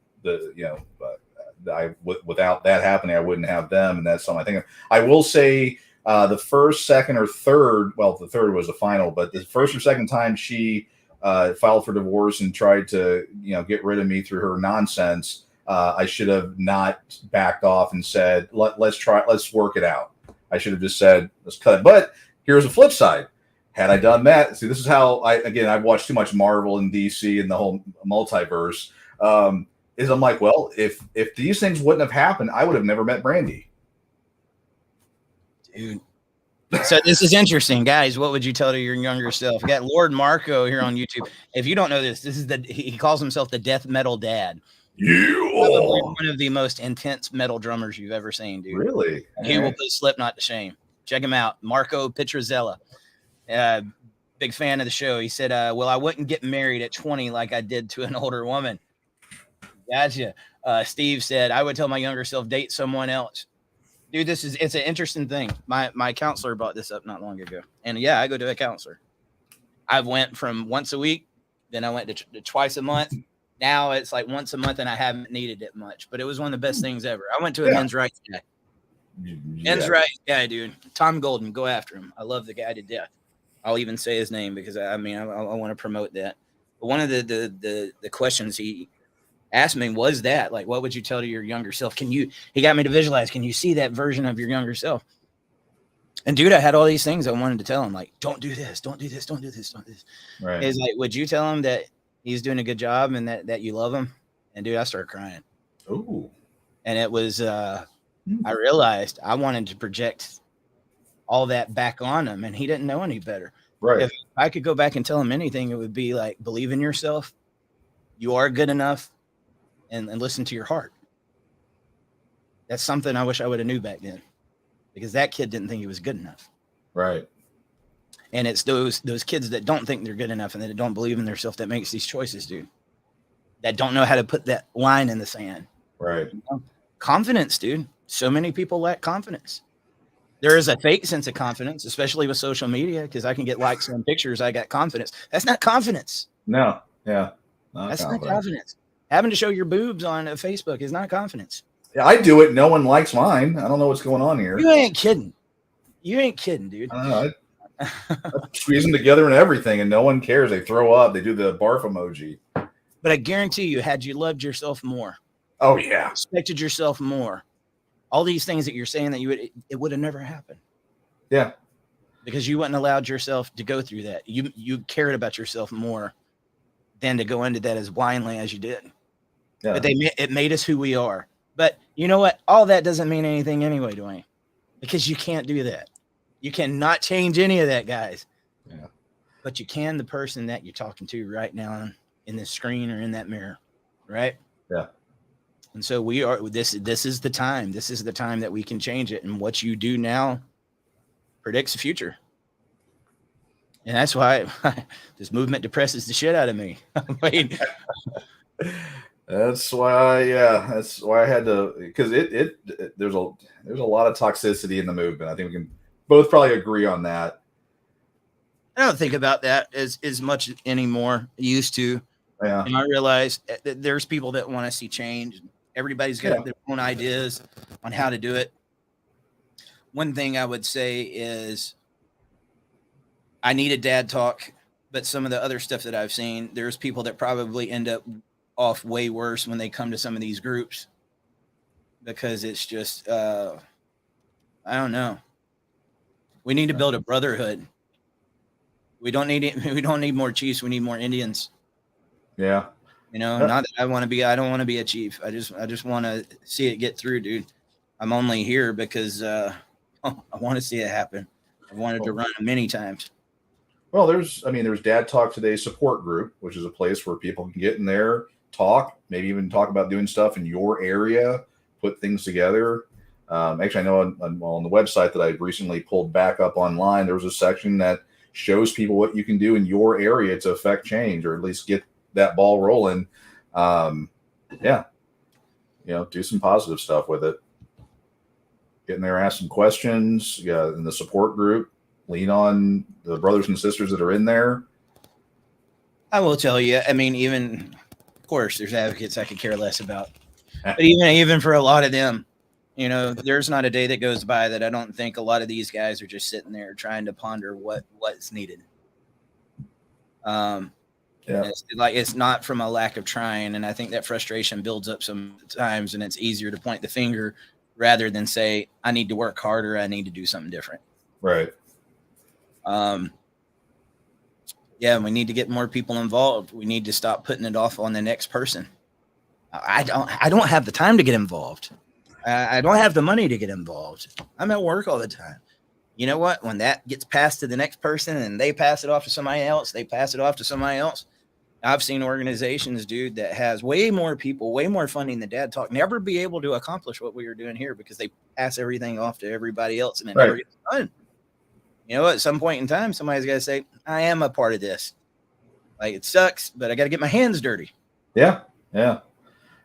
without that happening, I wouldn't have them. And that's something I think I will say, the first, second, or third, well, the third was the final, but the first or second time she filed for divorce and tried to, you know, get rid of me through her nonsense, I should have not backed off and said, let's work it out. I should have just said, let's cut it. But here's the flip side. Had I done that, see, this is how I've watched too much Marvel and DC and the whole multiverse. Is I'm like, well, if these things wouldn't have happened, I would have never met Brandy. Dude. So this is interesting, guys. What would you tell to your younger self? We got Lord Marco here on YouTube. If you don't know this is he calls himself the death metal dad. Yeah. Probably one of the most intense metal drummers you've ever seen, dude. Really? He will put Slipknot to shame. Check him out. Marco Petrozella. Big fan of the show. He said, well, I wouldn't get married at 20 like I did to an older woman. Gotcha. Steve said, I would tell my younger self, date someone else. Dude, it's an interesting thing. My counselor brought this up not long ago. And yeah, I go to a counselor. I went from once a week, then I went to twice a month. Now it's like once a month and I haven't needed it much, but it was one of the best things ever. I went to a men's rights guy. Men's rights guy, dude. Tom Golden, go after him. I love the guy to death. I'll even say his name because I want to promote that. But one of the questions he asked me was that, like, what would you tell to your younger self? He got me to visualize, can you see that version of your younger self? And dude, I had all these things I wanted to tell him, like, don't do this, don't do this, don't do this, don't do this. Right. It's like, would you tell him that he's doing a good job and that you love him? And dude, I started crying. Ooh. And it was, I realized I wanted to project all that back on him and he didn't know any better. Right. If I could go back and tell him anything, it would be like, believe in yourself. You are good enough. And listen to your heart. That's something I wish I would have knew back then, because that kid didn't think he was good enough. Right. And it's those kids that don't think they're good enough and that don't believe in themselves that makes these choices, dude. That don't know how to put that line in the sand. Right. You know? Confidence, dude. So many people lack confidence. There is a fake sense of confidence, especially with social media, because I can get likes on pictures. I got confidence. That's not confidence. No. Yeah. That's not confidence. Having to show your boobs on Facebook is not confidence. Yeah, I do it. No one likes mine. I don't know what's going on here. You ain't kidding. You ain't kidding, dude. I don't know. I squeeze them together and everything, and no one cares. They throw up. They do the barf emoji. But I guarantee you, had you loved yourself more, oh yeah, respected yourself more, all these things that you're saying that it would have never happened. Yeah, because you wouldn't allowed yourself to go through that. You cared about yourself more than to go into that as blindly as you did. Yeah. But it made us who we are. But you know what? All that doesn't mean anything anyway, Dwayne, because you can't do that. You cannot change any of that, guys. Yeah. But you can the person that you're talking to right now in this screen or in that mirror, right? Yeah. And so we are. This is the time. This is the time that we can change it. And what you do now predicts the future. And that's why this movement depresses the shit out of me. Wait. That's why, that's why I had to, because there's a lot of toxicity in the movement. I think we can both probably agree on that. I don't think about that as much anymore. I used to. Yeah. And I realize that there's people that want to see change. Everybody's got their own ideas on how to do it. One thing I would say is I need a dad talk, but some of the other stuff that I've seen, there's people that probably end up off way worse when they come to some of these groups because it's just, I don't know. We need to build a brotherhood. We don't need more chiefs. We need more Indians. Yeah. You know, not that I don't want to be a chief. I just want to see it get through, dude. I'm only here because I want to see it happen. I've wanted to run many times. Well, there's Dad Talk Today support group, which is a place where people can get in there, talk, maybe even talk about doing stuff in your area, put things together. Actually, I know on the website that I recently pulled back up online, there was a section that shows people what you can do in your area to affect change, or at least get that ball rolling. Do some positive stuff with it. Get in there, ask some questions. Yeah, in the support group, lean on the brothers and sisters that are in there. I will tell you, I mean, even, of course, there's advocates I could care less about. But even for a lot of them, you know, there's not a day that goes by that I don't think a lot of these guys are just sitting there trying to ponder what's needed. It's not from a lack of trying. And I think that frustration builds up sometimes, and it's easier to point the finger rather than say, I need to work harder. I need to do something different. Right. We need to get more people involved. We need to stop putting it off on the next person. I don't have the time to get involved. I don't have the money to get involved. I'm at work all the time. You know what? When that gets passed to the next person and they pass it off to somebody else, I've seen organizations, dude, that has way more people, way more funding than Dad Talk, never be able to accomplish what we were doing here because they pass everything off to everybody else and it never gets done. You know, at some point in time, somebody's got to say, I am a part of this. Like, it sucks, but I got to get my hands dirty. Yeah. Yeah.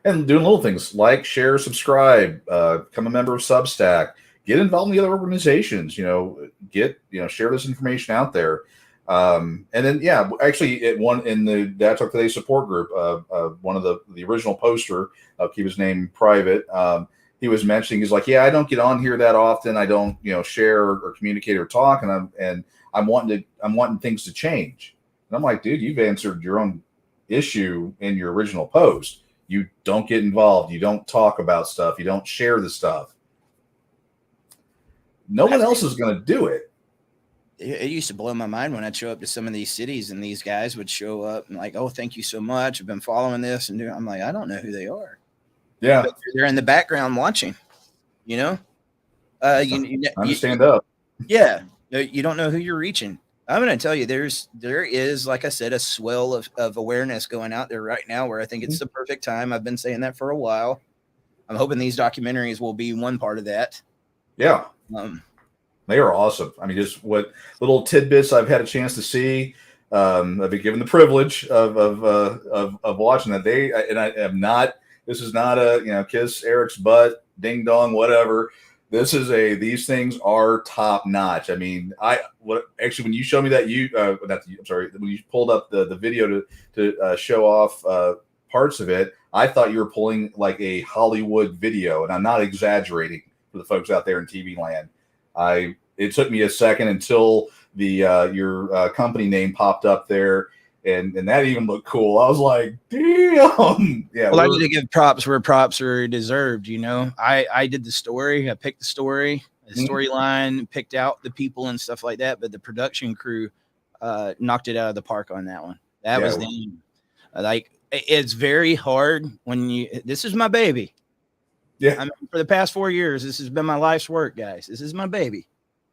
And doing little things like share, subscribe, become a member of Substack, get involved in the other organizations, share this information out there. And then, actually in the Dad Talk Today support group, one of the original poster, I'll keep his name private. He was mentioning, he's like, I don't get on here that often. I don't, share or communicate or talk. And I'm wanting things to change. And I'm like, dude, you've answered your own issue in your original post. You don't get involved. You don't talk about stuff. You don't share the stuff. No one else is going to do it. It used to blow my mind when I'd show up to some of these cities and these guys would show up and like, oh, thank you so much. I've been following this. And I'm like, I don't know who they are. Yeah. But they're in the background watching, you know? Stand up. Yeah. You don't know who you're reaching. I'm going to tell you, there is, like I said, a swell of awareness going out there right now where I think it's the perfect time. I've been saying that for a while. I'm hoping these documentaries will be one part of that. Yeah. They are awesome. I mean, just what little tidbits I've had a chance to see. I've been given the privilege of watching that. This is not a, kiss Eric's butt, ding dong, whatever. These things are top notch. I mean, when you showed me that when you pulled up the video to show off parts of it, I thought you were pulling like a Hollywood video, and I'm not exaggerating for the folks out there in TV land. It took me a second until your company name popped up there. And that even looked cool. I was like, damn. Yeah. Well, I need to give props where props are deserved. I did the story. I picked the story, the storyline, picked out the people and stuff like that. But the production crew knocked it out of the park on that one. That was it's very hard this is my baby. Yeah. I mean, for the past 4 years, this has been my life's work, guys. This is my baby.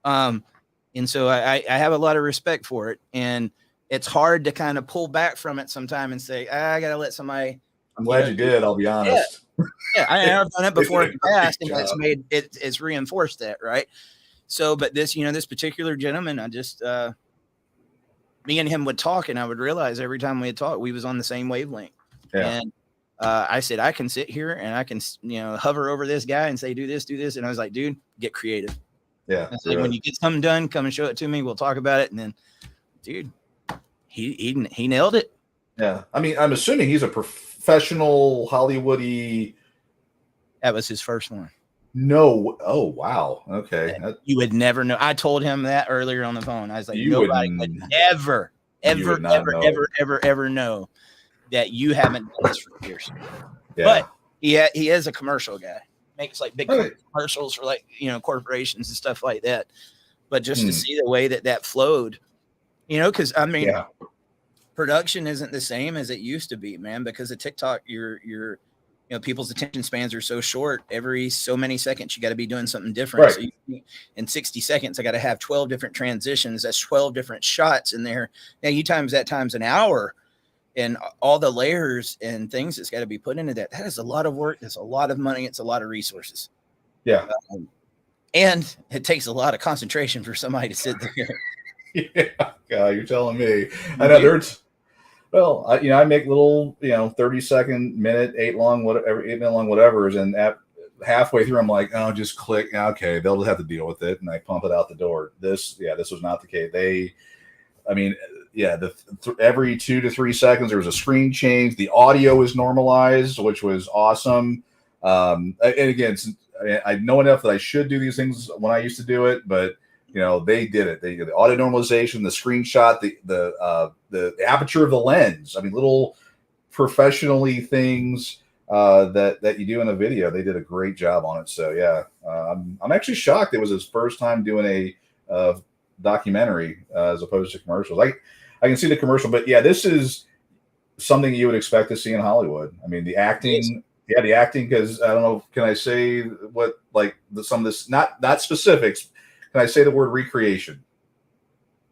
And so I have a lot of respect for it. And it's hard to kind of pull back from it sometime and say, I got to let somebody. I'm glad you did. I'll be honest. Yeah, I have done it before in the past, and it's reinforced that, right? So, but this particular gentleman, I just, me and him would talk, and I would realize every time we had talked, we was on the same wavelength. Yeah. And I said, I can sit here and I can, hover over this guy and say, do this. And I was like, dude, get creative. Yeah. I was like, when you get something done, come and show it to me. We'll talk about it. And then, dude, he nailed it. Yeah. I mean, I'm assuming he's a professional Hollywoody. That was his first one. No. Oh, wow. Okay. You would never know. I told him that earlier on the phone. I was like, You nobody wouldn't- would ever know that you haven't done this for years. Yeah. But he is a commercial guy. Makes like big Okay. commercials for like, corporations and stuff like that. But just to see the way that flowed, because I mean, production isn't the same as it used to be, man, because of TikTok, people's attention spans are so short. Every so many seconds, you got to be doing something different. Right. So in 60 seconds, I got to have 12 different transitions. That's 12 different shots in there. Now you times that times an hour, and all the layers and things that's got to be put into that. That is a lot of work. It's a lot of money. It's a lot of resources. Yeah. And it takes a lot of concentration for somebody to sit there. Yeah, you're telling me. I know there's. Well, I make little, 30-second, minute, 8 minute long, whatever's, and at halfway through, I'm like, oh, just click. Okay, they'll just have to deal with it, and I pump it out the door. This was not the case. Every 2 to 3 seconds there was a screen change. The audio was normalized, which was awesome. And again, I know enough that I should do these things when I used to do it, but they did it. They did the audio normalization, the screenshot, the aperture of the lens. I mean, little professionally things that you do in a video. They did a great job on it. So yeah, I'm actually shocked it was his first time doing a documentary as opposed to commercials. I can see the commercial, but yeah, this is something you would expect to see in Hollywood. I mean, the acting. Yeah, the acting, because I don't know. Can I say what some of this? Not specifics. Can I say the word recreation?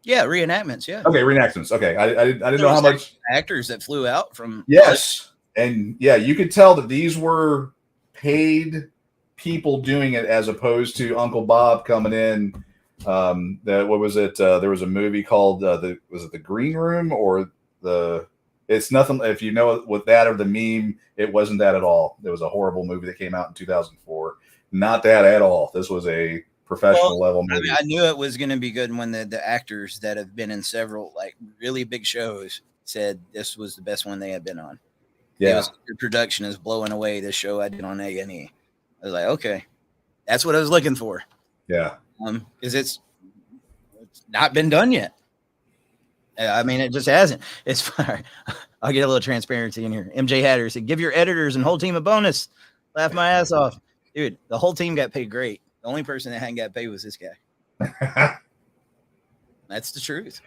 Yeah, reenactments. Yeah. Okay, reenactments. Okay, I didn't know how much actors that flew out from. Yes, and yeah, you could tell that these were paid people doing it as opposed to Uncle Bob coming in. What was it? There was a movie called was it The Green Room or the? It's nothing. If you know with that or the meme, it wasn't that at all. There was a horrible movie that came out in 2004. Not that at all. This was a professional level movie. I mean, I knew it was going to be good when the actors that have been in several really big shows said this was the best one they had been on. Yeah, the production is blowing away the show I did on A&E. I was like, okay, that's what I was looking for. Yeah, because it's not been done yet. I mean, it just hasn't. It's fine. I'll get a little transparency in here. MJ Hatter said, give your editors and whole team a bonus. Laugh my ass off. Dude, the whole team got paid great. The only person that hadn't got paid was this guy. That's the truth.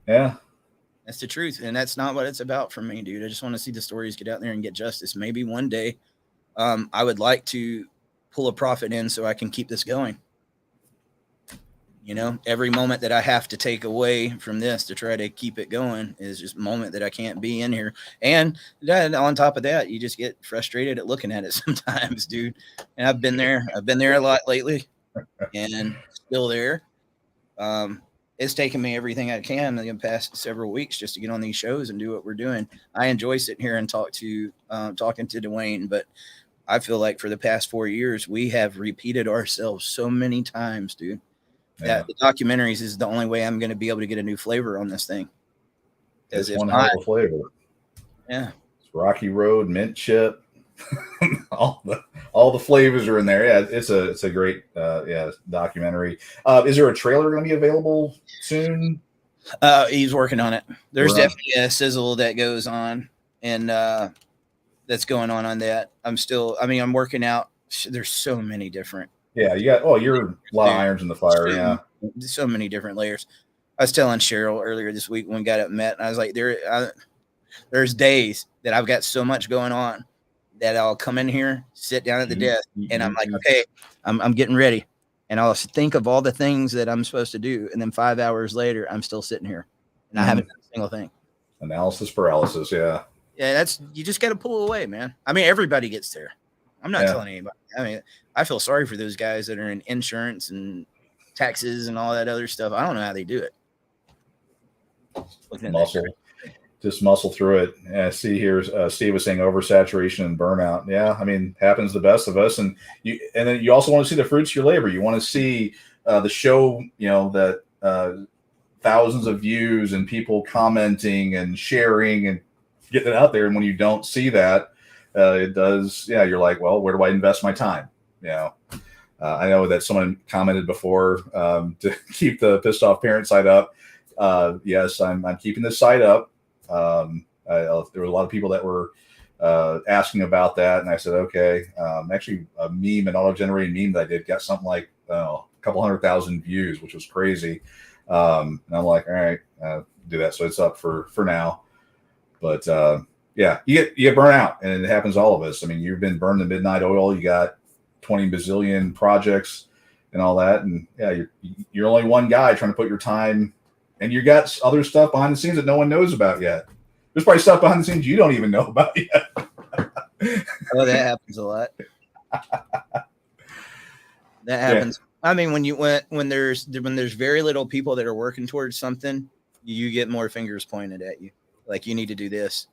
Yeah. That's the truth. And that's not what it's about for me, dude. I just want to see the stories get out there and get justice. Maybe one day I would like to pull a profit in so I can keep this going. Every moment that I have to take away from this to try to keep it going is just a moment that I can't be in here. And on top of that, you just get frustrated at looking at it sometimes, dude. And I've been there a lot lately and still there. It's taken me everything I can in the past several weeks just to get on these shows and do what we're doing. I enjoy sitting here and talking to Dwayne, but I feel like for the past 4 years, we have repeated ourselves so many times, dude. Yeah. The documentaries is the only way I'm going to be able to get a new flavor on this thing. It's one hell of a flavor. Yeah. It's Rocky Road, mint chip, all the flavors are in there. Yeah, it's a great documentary. Is there a trailer going to be available soon? He's working on it. There's definitely a sizzle that goes on, and that's going on that. I'm working out. There's so many different. Yeah, you're a lot of irons in the fire. Yeah, so many different layers. I was telling Cheryl earlier this week when we got up and met, and I was like, there's days that I've got so much going on that I'll come in here, sit down at the desk, and I'm like, okay, I'm getting ready, and I'll think of all the things that I'm supposed to do, and then 5 hours later, I'm still sitting here, and I haven't done a single thing. Analysis paralysis. Yeah. Yeah, you just got to pull away, man. I mean, everybody gets there. I'm not telling anybody. I mean, I feel sorry for those guys that are in insurance and taxes and all that other stuff. I don't know how they do it. muscle. Just muscle through it. And see here, Steve was saying oversaturation and burnout. Yeah, I mean, happens to the best of us. And then you also want to see the fruits of your labor. You want to see the show, that thousands of views and people commenting and sharing and getting it out there. And when you don't see that, it does. Yeah, you're like, well, where do I invest my time? I know that someone commented before to keep the pissed off parent site up. Yes, I'm keeping this site up. There were a lot of people that were asking about that, and I said, okay. Actually, a meme, an auto-generated meme that I did, got something like a couple 100,000 views, which was crazy. And I'm like, all right, do that. So it's up for now. But yeah, you get burnt out, and it happens to all of us. I mean, you've been burned to midnight oil. You got 20 bazillion projects and all that, and yeah, you're only one guy trying to put your time. And you got other stuff behind the scenes that no one knows about yet. There's probably stuff behind the scenes you don't even know about yet. Oh, that happens a lot. That happens. Yeah. I mean, when there's very little people that are working towards something, you get more fingers pointed at you. Like, you need to do this.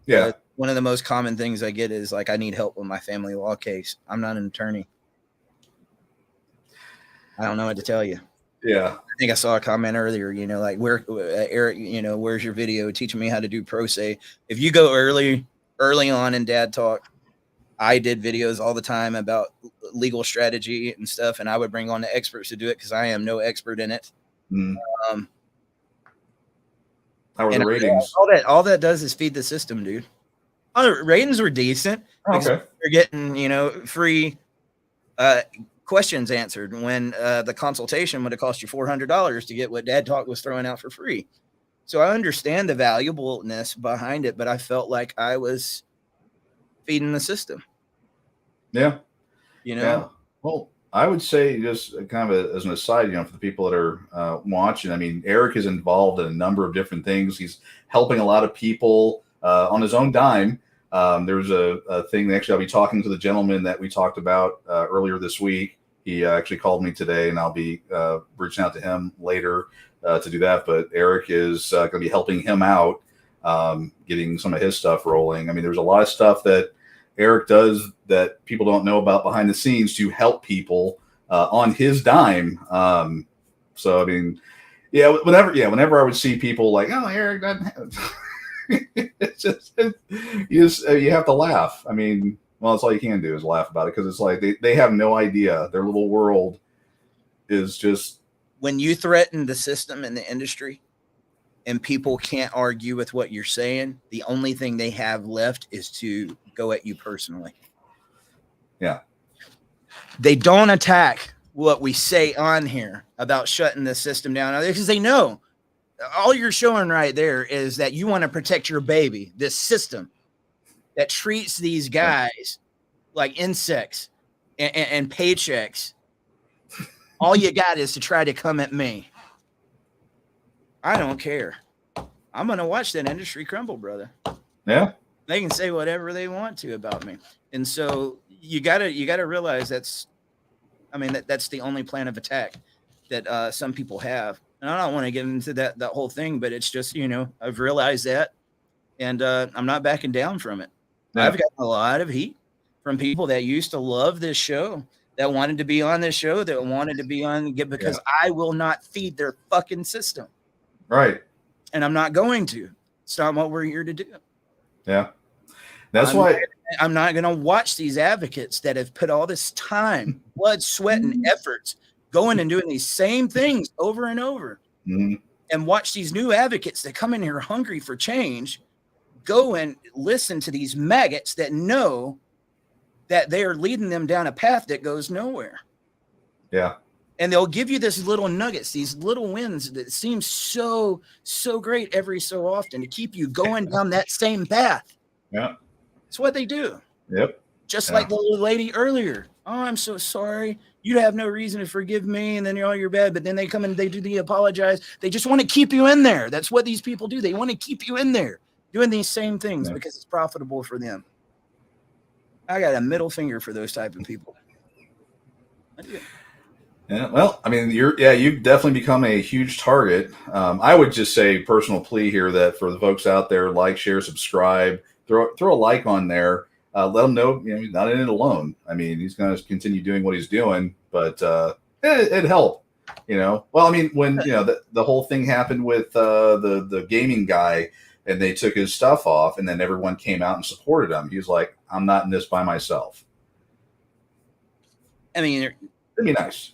Yeah. One of the most common things I get is like, I need help with my family law case. I'm not an attorney. I don't know what to tell you. Yeah. I think I saw a comment earlier, like, where Eric, where's your video teaching me how to do pro se? If you go early on in Dad Talk, I did videos all the time about legal strategy and stuff, and I would bring on the experts to do it because I am no expert in it. How are the ratings? All that does is feed the system, dude. Oh, the ratings were decent. Okay. You're getting, free questions answered when the consultation would have cost you $400 to get what Dad Talk was throwing out for free. So I understand the valuableness behind it, but I felt like I was feeding the system. Yeah. Yeah. Well, I would say, just kind of as an aside, for the people that are watching, I mean, Eric is involved in a number of different things. He's helping a lot of people on his own dime. There's a thing, actually, I'll be talking to the gentleman that we talked about earlier this week. He actually called me today, and I'll be reaching out to him later to do that. But Eric is going to be helping him out, getting some of his stuff rolling. I mean, there's a lot of stuff that Eric does that people don't know about behind the scenes to help people on his dime. So, I mean, whenever I would see people like, oh, Eric, it's you have to laugh. I mean, well, that's all you can do is laugh about it, because it's like they have no idea. Their little world is just. When you threaten the system and the industry and people can't argue with what you're saying, the only thing they have left is to go at you personally. Yeah. They don't attack what we say on here about shutting the system down, because they know all you're showing right there is that you want to protect your baby, this system that treats these guys like insects and paychecks. All you got is to try to come at me. I don't care. I'm going to watch that industry crumble, brother. Yeah. They can say whatever they want to about me. And so you gotta realize that's the only plan of attack that some people have. And I don't want to get into that whole thing, but it's just, I've realized that, and I'm not backing down from it. Yeah. I've got a lot of heat from people that used to love this show, that wanted to be on this show, that wanted to be on, because I will not feed their fucking system. Right. And I'm not going to. It's not what we're here to do. Yeah. That's why I'm not going to watch these advocates that have put all this time, blood, sweat, and efforts going and doing these same things over and over, and watch these new advocates that come in here hungry for change go and listen to these maggots that know that they are leading them down a path that goes nowhere. Yeah. And they'll give you this little nuggets, these little wins that seem so great every so often to keep you going down that same path. Yeah. It's what they do. Yep. Just like the lady earlier. Oh, I'm so sorry. You have no reason to forgive me. And then you're bad. But then they come and they do the apologize. They just want to keep you in there. That's what these people do. They want to keep you in there doing these same things because it's profitable for them. I got a middle finger for those type of people. Yeah, well, I mean, you've definitely become a huge target. I would just say personal plea here that for the folks out there, like, share, subscribe, throw a like on there. Let him know, he's not in it alone. I mean, he's going to continue doing what he's doing, but it'd help, Well, I mean, when the whole thing happened with the gaming guy, and they took his stuff off, and then everyone came out and supported him. He was like, "I'm not in this by myself." I mean, it'd be nice,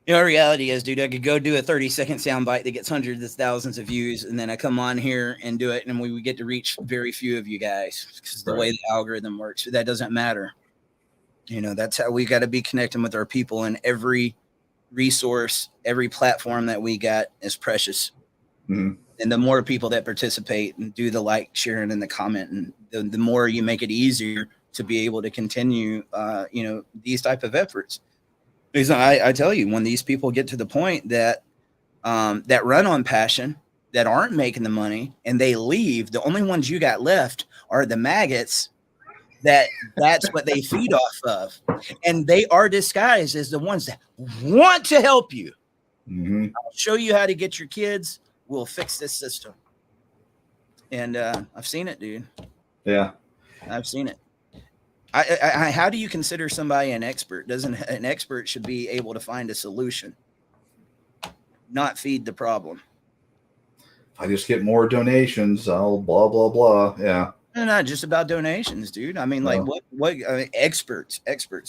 reality is, dude, I could go do a 30-second soundbite that gets hundreds of thousands of views, and then I come on here and do it, and we get to reach very few of you guys because the way the algorithm works. But that doesn't matter. That's how we got to be connecting with our people, and every resource, every platform that we got is precious. Mm-hmm. And the more people that participate and do the like, sharing, and the comment, and the more you make it easier to be able to continue, these type of efforts. Because I tell you, when these people get to the point that that run on passion, that aren't making the money, and they leave, the only ones you got left are the maggots. That's what they feed off of, and they are disguised as the ones that want to help you. Mm-hmm. I'll show you how to get your kids. We'll fix this system. And I've seen it, dude. Yeah, I've seen it. I how do you consider somebody an expert? An expert should be able to find a solution, not feed the problem. If I just get more donations, I'll blah blah blah. Yeah. Not just about donations, dude. I mean, like, what experts,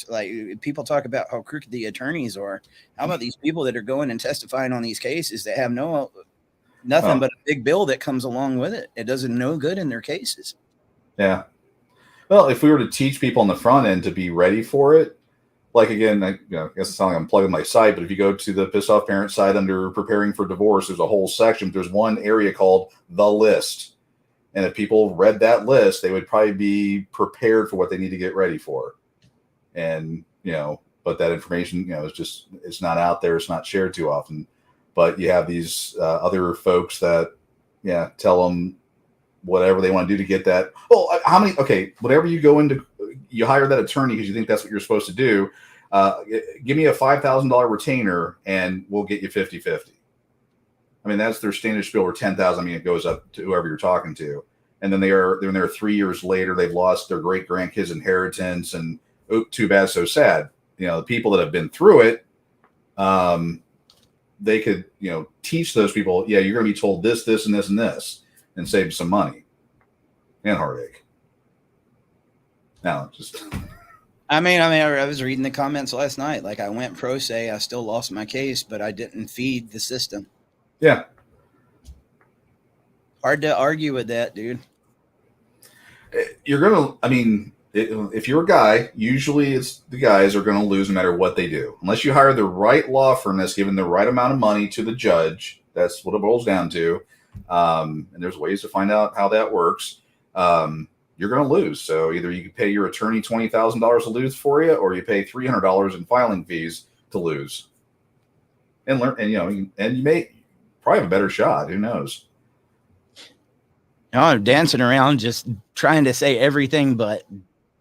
like, people talk about how crooked the attorneys are. How about these people that are going and testifying on these cases that have nothing but a big bill that comes along with it? It does no good in their cases. Yeah. Well, if we were to teach people on the front end to be ready for it, like, again, I guess it's not like I'm plugging my site, but if you go to the Pissed Off Parent site under preparing for divorce, there's a whole section. There's one area called the list. And if people read that list, they would probably be prepared for what they need to get ready for. And, but that information, it's not out there. It's not shared too often. But you have these other folks that, tell them whatever they want to do to get that. Oh, whatever you go into, you hire that attorney because you think that's what you're supposed to do. Give me a $5,000 retainer and we'll get you 50-50. I mean, that's their standard spiel for 10,000. I mean, it goes up to whoever you're talking to. And then they're 3 years later, they've lost their great grandkids' inheritance, and too bad, so sad. The people that have been through it, they could, teach those people, you're going to be told this, this, and this, and this, and save some money and heartache. Now, just. I mean, I was reading the comments last night. Like, I went pro se, I still lost my case, but I didn't feed the system. Yeah. Hard to argue with that, dude. You're going to, if you're a guy, usually it's the guys are going to lose no matter what they do. Unless you hire the right law firm that's given the right amount of money to the judge. That's what it boils down to. And there's ways to find out how that works. You're going to lose. So either you can pay your attorney $20,000 to lose for you, or you pay $300 in filing fees to lose. And learn, and you may probably have a better shot. Who knows? I'm dancing around just trying to say everything but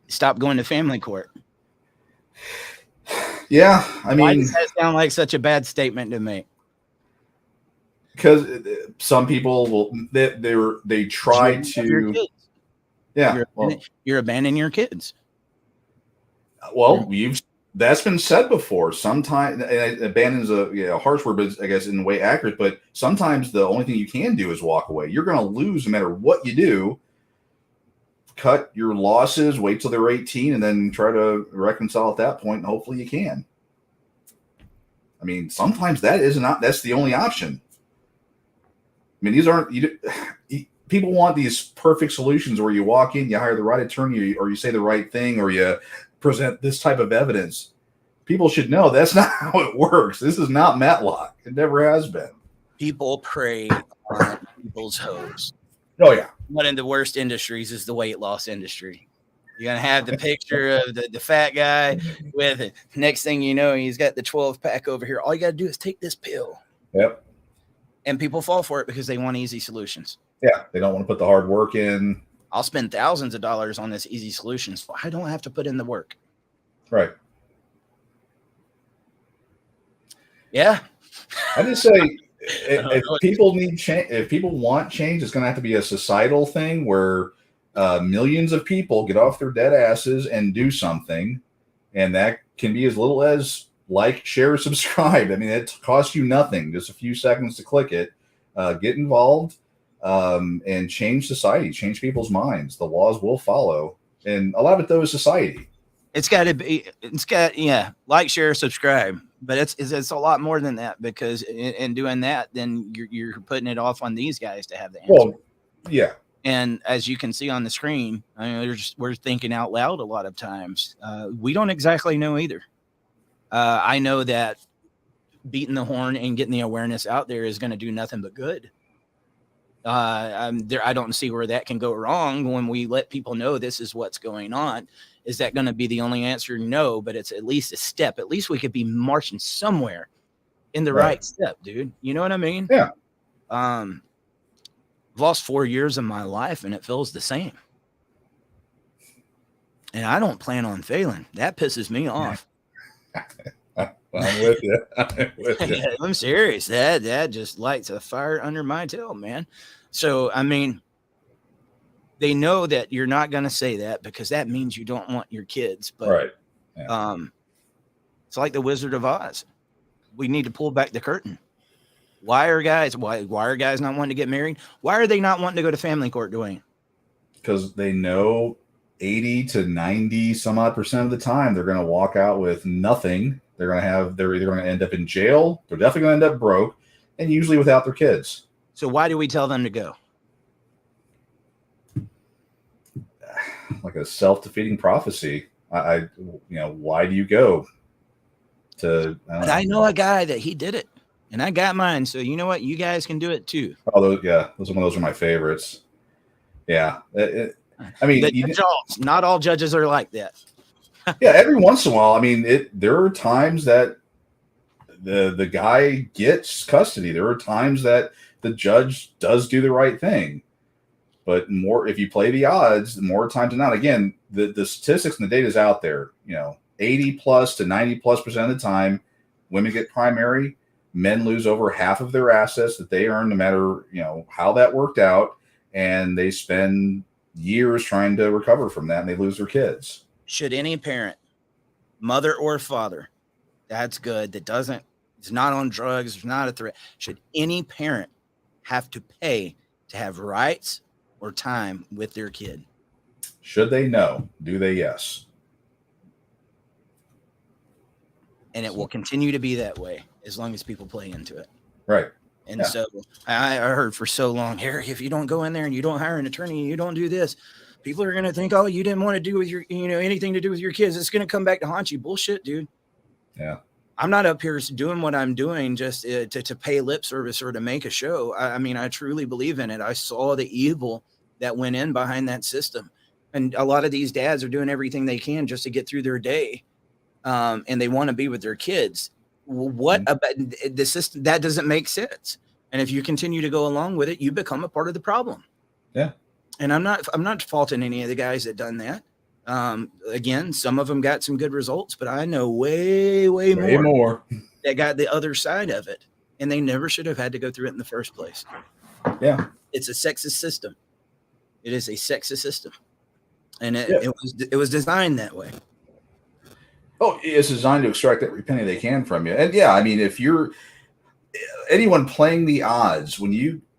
stop going to family court. Yeah, why does that sound like such a bad statement to me? Because some people will they try to. Yeah, you're abandoning your kids. Well, that's been said before. Sometimes abandons a harsh word, but I guess in a way accurate. But sometimes the only thing you can do is walk away. You're going to lose no matter what you do. Cut your losses, wait till they're 18, and then try to reconcile at that point, and hopefully you can. I mean, sometimes that's the only option. I mean, these aren't people want these perfect solutions where you walk in, you hire the right attorney, or you say the right thing, or you present this type of evidence. People should know that's not how it works. This is not Matlock. It never has been. People prey on people's hopes. Oh, yeah. One of the worst industries is the weight loss industry. You're going to have the picture of the fat guy with it. Next thing you know, he's got the 12-pack over here. All you got to do is take this pill. Yep. And people fall for it because they want easy solutions. Yeah, they don't want to put the hard work in. I'll spend thousands of dollars on this easy solution, so I don't have to put in the work. Right. Yeah. I just say if people need change, if people want change, it's going to have to be a societal thing where millions of people get off their dead asses and do something, and that can be as little as like, share, subscribe. I mean, it costs you nothing, just a few seconds to click it. Get involved and change society, change people's minds. The laws will follow, and a lot of it though is society. It's got to be. It's got like, share, subscribe. But it's a lot more than that, because in doing that, then you're putting it off on these guys to have the answer. Well, yeah. And as you can see on the screen, I mean, we're thinking out loud a lot of times. We don't exactly know either. I know that beating the horn and getting the awareness out there is going to do nothing but good. I don't see where that can go wrong when we let people know this is what's going on. Is that going to be the only answer? No, but it's at least a step. At least we could be marching somewhere in the right step, dude. You know what I mean? Yeah. I've lost 4 years of my life, and it feels the same. And I don't plan on failing. That pisses me off. I'm with you. I'm serious. That just lights a fire under my tail, man. So, I mean, they know that you're not going to say that, because that means you don't want your kids. But right. Yeah. It's like the Wizard of Oz. We need to pull back the curtain. Why are guys not wanting to get married? Why are they not wanting to go to family court, Dwayne? Because they know 80 to 90 some odd % of the time they're going to walk out with nothing. They're either going to end up in jail, they're definitely going to end up broke, and usually without their kids. So why do we tell them to go? Like a self-defeating prophecy. Why do you go? I know a guy that he did it, and I got mine. So you know what? You guys can do it too. Oh, those are my favorites. Yeah. I mean, not all judges are like that. Yeah, every once in a while. I mean, there are times that the guy gets custody. There are times that the judge does do the right thing. But more, if you play the odds, more times than not, again, the statistics and the data is out there. 80 plus to 90 plus % of the time, women get primary, men lose over half of their assets that they earn, no matter how that worked out, and they spend years trying to recover from that, and they lose their kids. Should any parent, mother or father, that's good, it's not on drugs, it's not a threat, should any parent have to pay to have rights or time with their kid? Should they? No. Do they? Yes. And it will continue to be that way as long as people play into it. Right. And so I heard for so long, Harry, if you don't go in there and you don't hire an attorney and you don't do this, people are going to think, oh, you didn't want to do with your, anything to do with your kids. It's going to come back to haunt you. Bullshit, dude. Yeah. I'm not up here doing what I'm doing just to pay lip service or to make a show. I mean, I truly believe in it. I saw the evil that went in behind that system. And a lot of these dads are doing everything they can just to get through their day. And they want to be with their kids. What about the system? That doesn't make sense. And if you continue to go along with it, you become a part of the problem. Yeah. And I'm not faulting any of the guys that done that. Again, some of them got some good results, but I know way more that got the other side of it, and they never should have had to go through it in the first place. Yeah. It's a sexist system. It is a sexist system. And it was designed that way. Oh, it's designed to extract every penny they can from you. And yeah, I mean, if you're anyone playing the odds,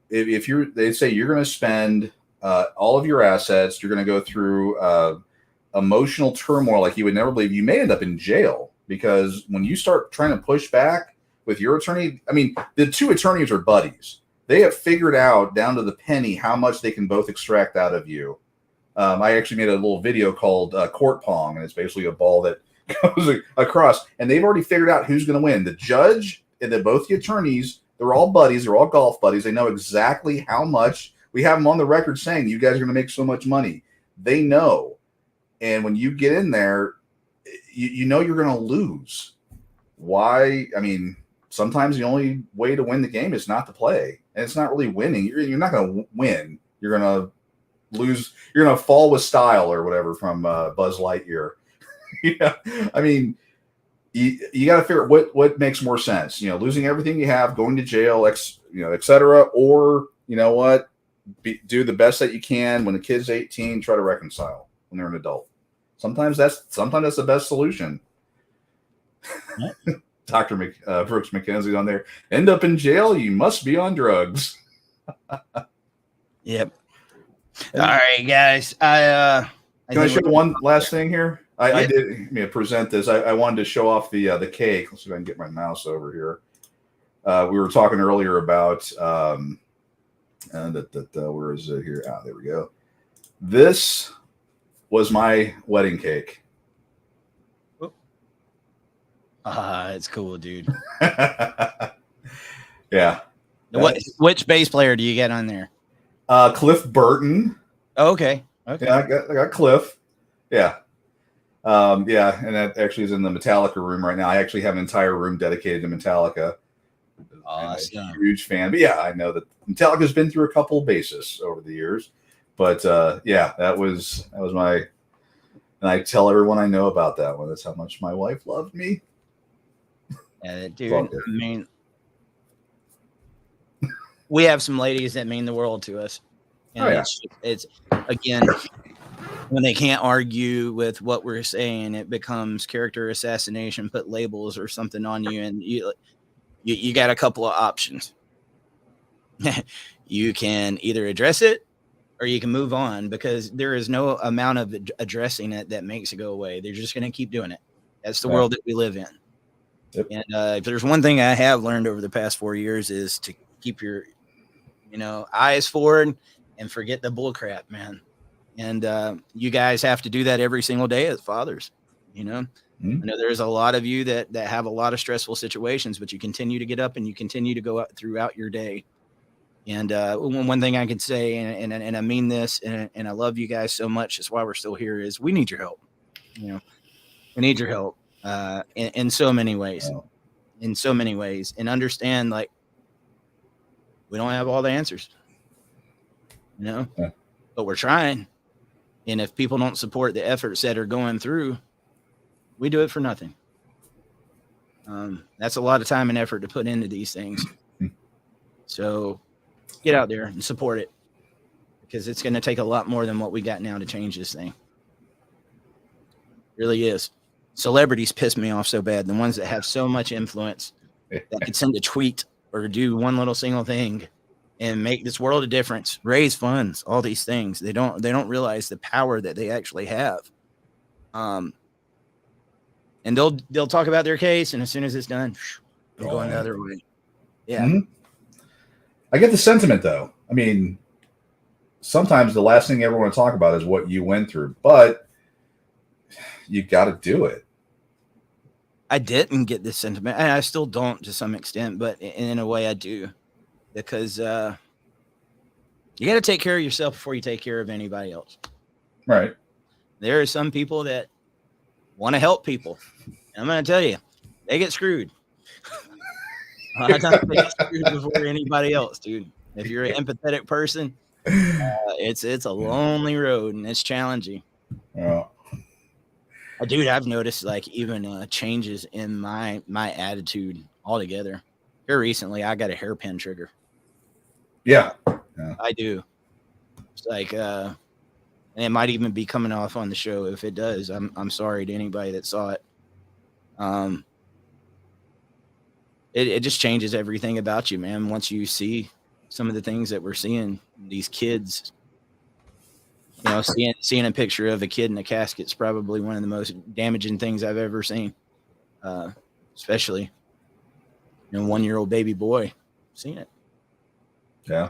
if they say you're going to spend all of your assets, you're going to go through emotional turmoil like you would never believe, you may end up in jail, because when you start trying to push back with your attorney, I mean, the two attorneys are buddies. They have figured out down to the penny how much they can both extract out of you. I actually made a little video called Court Pong, and it's basically a ball that goes across, and they've already figured out who's going to win. The judge and both the attorneys, they're all buddies. They're all golf buddies. They know exactly how much. We have them on the record saying you guys are going to make so much money. They know. And when you get in there, you know you're going to lose. Why? I mean, sometimes the only way to win the game is not to play. And it's not really winning. You're not going to win. You're going to lose. You're going to fall with style or whatever from Buzz Lightyear. Yeah. I mean, you got to figure out what makes more sense. Losing everything you have, going to jail, et cetera, or you know what, do the best that you can when the kid's 18. Try to reconcile when they're an adult. Sometimes that's the best solution. Dr. Brooks McKenzie on there. End up in jail, you must be on drugs. Yep. All right, guys. Can I show one last thing here? I did present this. I wanted to show off the cake. Let's see if I can get my mouse over here. We were talking earlier about where is it here? There we go. This was my wedding cake. It's cool, dude. Yeah. Which bass player do you get on there? Cliff Burton. Oh, okay. Yeah, I got Cliff. Yeah. And that actually is in the Metallica room right now. I actually have an entire room dedicated to Metallica. Awesome. I'm a huge fan. But yeah, I know that Metallica's been through a couple bases over the years. But that was my, and I tell everyone I know about that one. That's how much my wife loved me. Yeah, dude. I mean, we have some ladies that mean the world to us. And it's again, when they can't argue with what we're saying, it becomes character assassination, put labels or something on you, and you got a couple of options. You can either address it or you can move on, because there is no amount of addressing it that makes it go away. They're just going to keep doing it. That's the world that we live in. Yep. And if there's one thing I have learned over the past 4 years is to keep your, eyes forward and forget the bull crap, man. And you guys have to do that every single day as fathers. Mm-hmm. I know there's a lot of you that have a lot of stressful situations, but you continue to get up and you continue to go out throughout your day. And one thing I can say, and I mean this, and I love you guys so much, that's why we're still here, is we need your help. We need your help in so many ways. In so many ways. And understand, like, we don't have all the answers. But we're trying. And if people don't support the efforts that are going through, we do it for nothing. That's a lot of time and effort to put into these things. So get out there and support it, because it's going to take a lot more than what we got now to change this thing. It really is. Celebrities piss me off so bad. The ones that have so much influence that could send a tweet or do one little single thing and make this world a difference, raise funds, all these things. They don't realize the power that they actually have. And they'll talk about their case, and as soon as it's done, they're going the other way. Yeah. Mm-hmm. I get the sentiment, though. I mean, sometimes the last thing you ever want to talk about is what you went through, but you got to do it. I didn't get this sentiment, and I still don't to some extent, but in a way I do, because you got to take care of yourself before you take care of anybody else. Right. There are some people that want to help people. And I'm going to tell you, they get screwed. A lot of times they get screwed before anybody else, dude. If you're an empathetic person, it's a lonely road, and it's challenging. Yeah. Dude, I've noticed like even changes in my attitude altogether. Here recently, I got a hairpin trigger. Yeah. I do. It's like, and it might even be coming off on the show. If it does, I'm sorry to anybody that saw it. It just changes everything about you, man. Once you see some of the things that we're seeing, these kids, seeing a picture of a kid in a casket is probably one of the most damaging things I've ever seen. Especially, 1-year-old baby boy, seeing it. Yeah.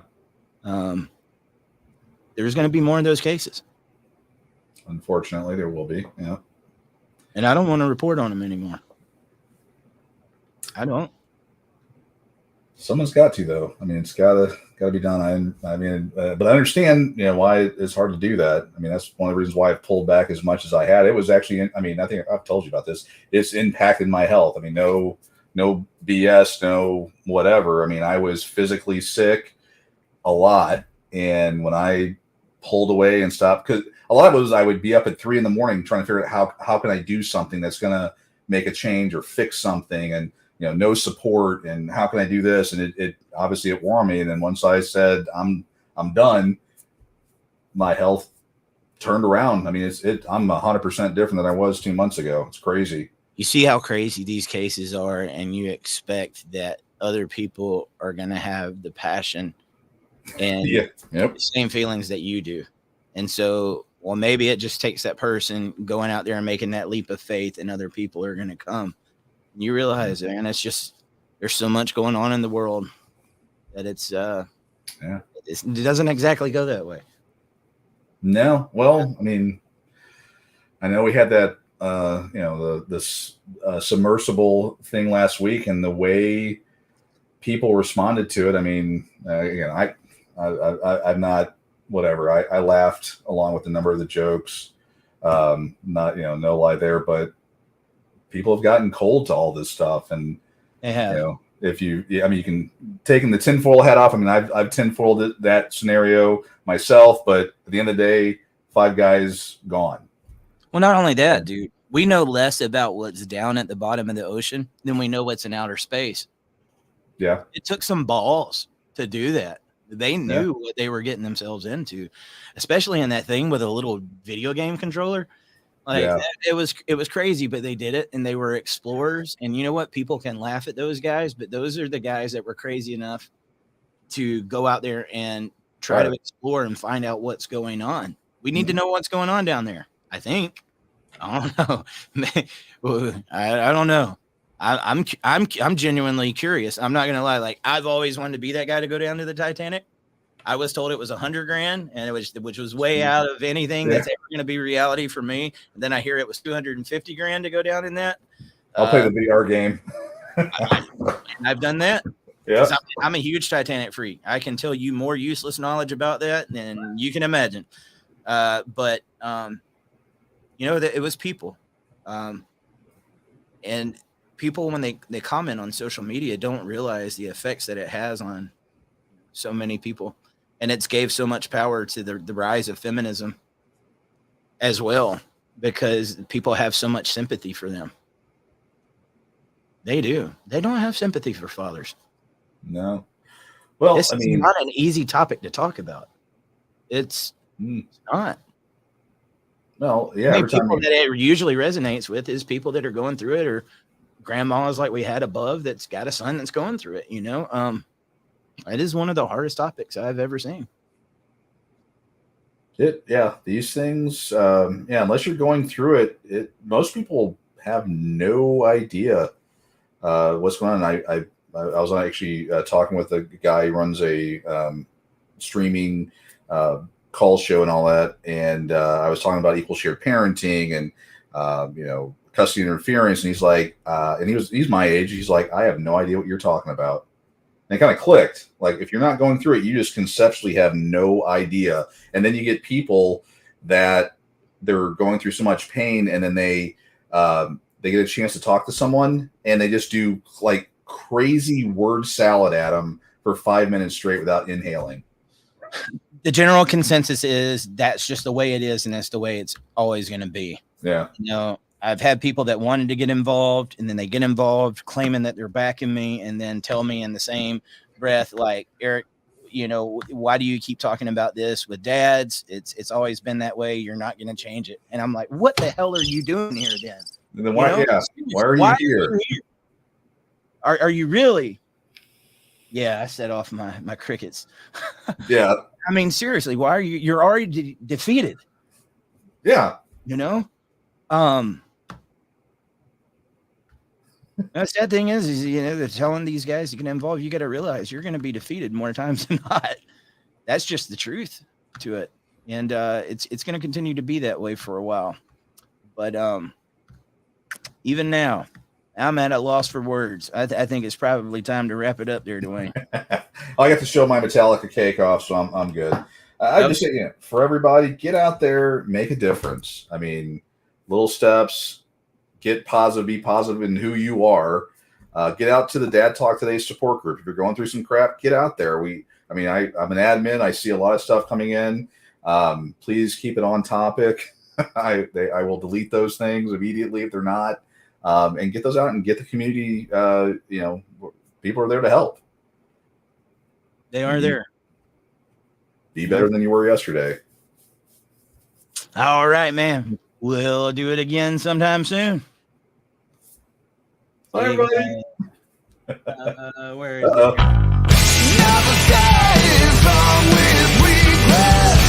There's going to be more of those cases. Unfortunately, there will be. Yeah. And I don't want to report on them anymore. I don't. Someone's got to, though. I mean, it's gotta be done. But I understand, why it's hard to do that. I mean, that's one of the reasons why I've pulled back as much as I had. It was actually, I think I've told you about this. It's impacted my health. I mean, no BS, no whatever. I mean, I was physically sick a lot, and when I pulled away and stopped, because a lot of it was I would be up at 3 a.m. trying to figure out how can I do something that's gonna make a change or fix something, and no support, and how can I do this? And it obviously it wore me. And then once I said I'm done, my health turned around. I mean, I'm 100% different than I was 2 months ago. It's crazy. You see how crazy these cases are, and you expect that other people are going to have the passion and the same feelings that you do. And so, well, maybe it just takes that person going out there and making that leap of faith, and other people are going to come. You realize, man, it's just, there's so much going on in the world that it doesn't exactly go that way. No. Well, I mean, I know we had that, the submersible thing last week, and the way people responded to it. I mean, again, I'm not, whatever. I laughed along with a number of the jokes. Not, no lie there, but people have gotten cold to all this stuff. And, they have. If you can taking the tinfoil hat off. I mean, I've tinfoiled that scenario myself, but at the end of the day, 5 guys gone. Well, not only that, dude, we know less about what's down at the bottom of the ocean than we know what's in outer space. Yeah. It took some balls to do that. They knew what they were getting themselves into, especially in that thing with a little video game controller. It was crazy, but they did it, and they were explorers. And you know what? People can laugh at those guys, but those are the guys that were crazy enough to go out there and try to explore and find out what's going on. We need to know what's going on down there. I think. I don't know. I don't know. I'm genuinely curious. I'm not gonna lie. Like, I've always wanted to be that guy to go down to the Titanic. I was told it was $100,000, and which was way out of anything that's ever going to be reality for me. And then I hear it was $250,000 to go down in that. I'll play the VR game. I've done that. Yeah, I'm a huge Titanic freak. I can tell you more useless knowledge about that than you can imagine. But that it was people, and people, when they comment on social media, don't realize the effects that it has on so many people. And it's gave so much power to the rise of feminism as well, because people have so much sympathy for them. They do. They don't have sympathy for fathers. No. Well, this is not an easy topic to talk about. It's not. Well, yeah. People that it usually resonates with is people that are going through it, or grandmas like we had above that's got a son that's going through it. It is one of the hardest topics I've ever seen. These things, unless you're going through it, most people have no idea what's going on. I was actually talking with a guy who runs a streaming call show and all that, and I was talking about equal shared parenting and custody interference, and he's like, and he's my age. He's like, I have no idea what you're talking about. And it kind of clicked. Like, if you're not going through it, you just conceptually have no idea. And then you get people that they're going through so much pain, and then they get a chance to talk to someone, and they just do like crazy word salad at them for 5 minutes straight without inhaling. The general consensus is that's just the way it is, and that's the way it's always going to be. Yeah. I've had people that wanted to get involved, and then they get involved claiming that they're backing me, and then tell me in the same breath, like, Eric, why do you keep talking about this with dads? It's always been that way. You're not going to change it. And I'm like, what the hell are you doing here then? And then why are you here? Are you really? Yeah, I set off my crickets. Yeah. I mean, seriously, why are you're already defeated? Yeah. The sad thing is they're telling these guys to get involved. You got to realize you're going to be defeated more times than not. That's just the truth to it. And it's going to continue to be that way for a while. But even now, I'm at a loss for words. I think it's probably time to wrap it up there, Dwayne. I got to show my Metallica cake off, so I'm good. I just say, for everybody, get out there, make a difference. I mean, little steps, get positive, be positive in who you are. Get out to the Dad Talk Today support group. If you're going through some crap, get out there. I'm an admin. I see a lot of stuff coming in. Please keep it on topic. I will delete those things immediately if they're not. and get those out and get the community. People are there to help. They are there. Be better than you were yesterday. All right, man. We'll do it again sometime soon. Bye, everybody. Where is it? Never stay as long with regret.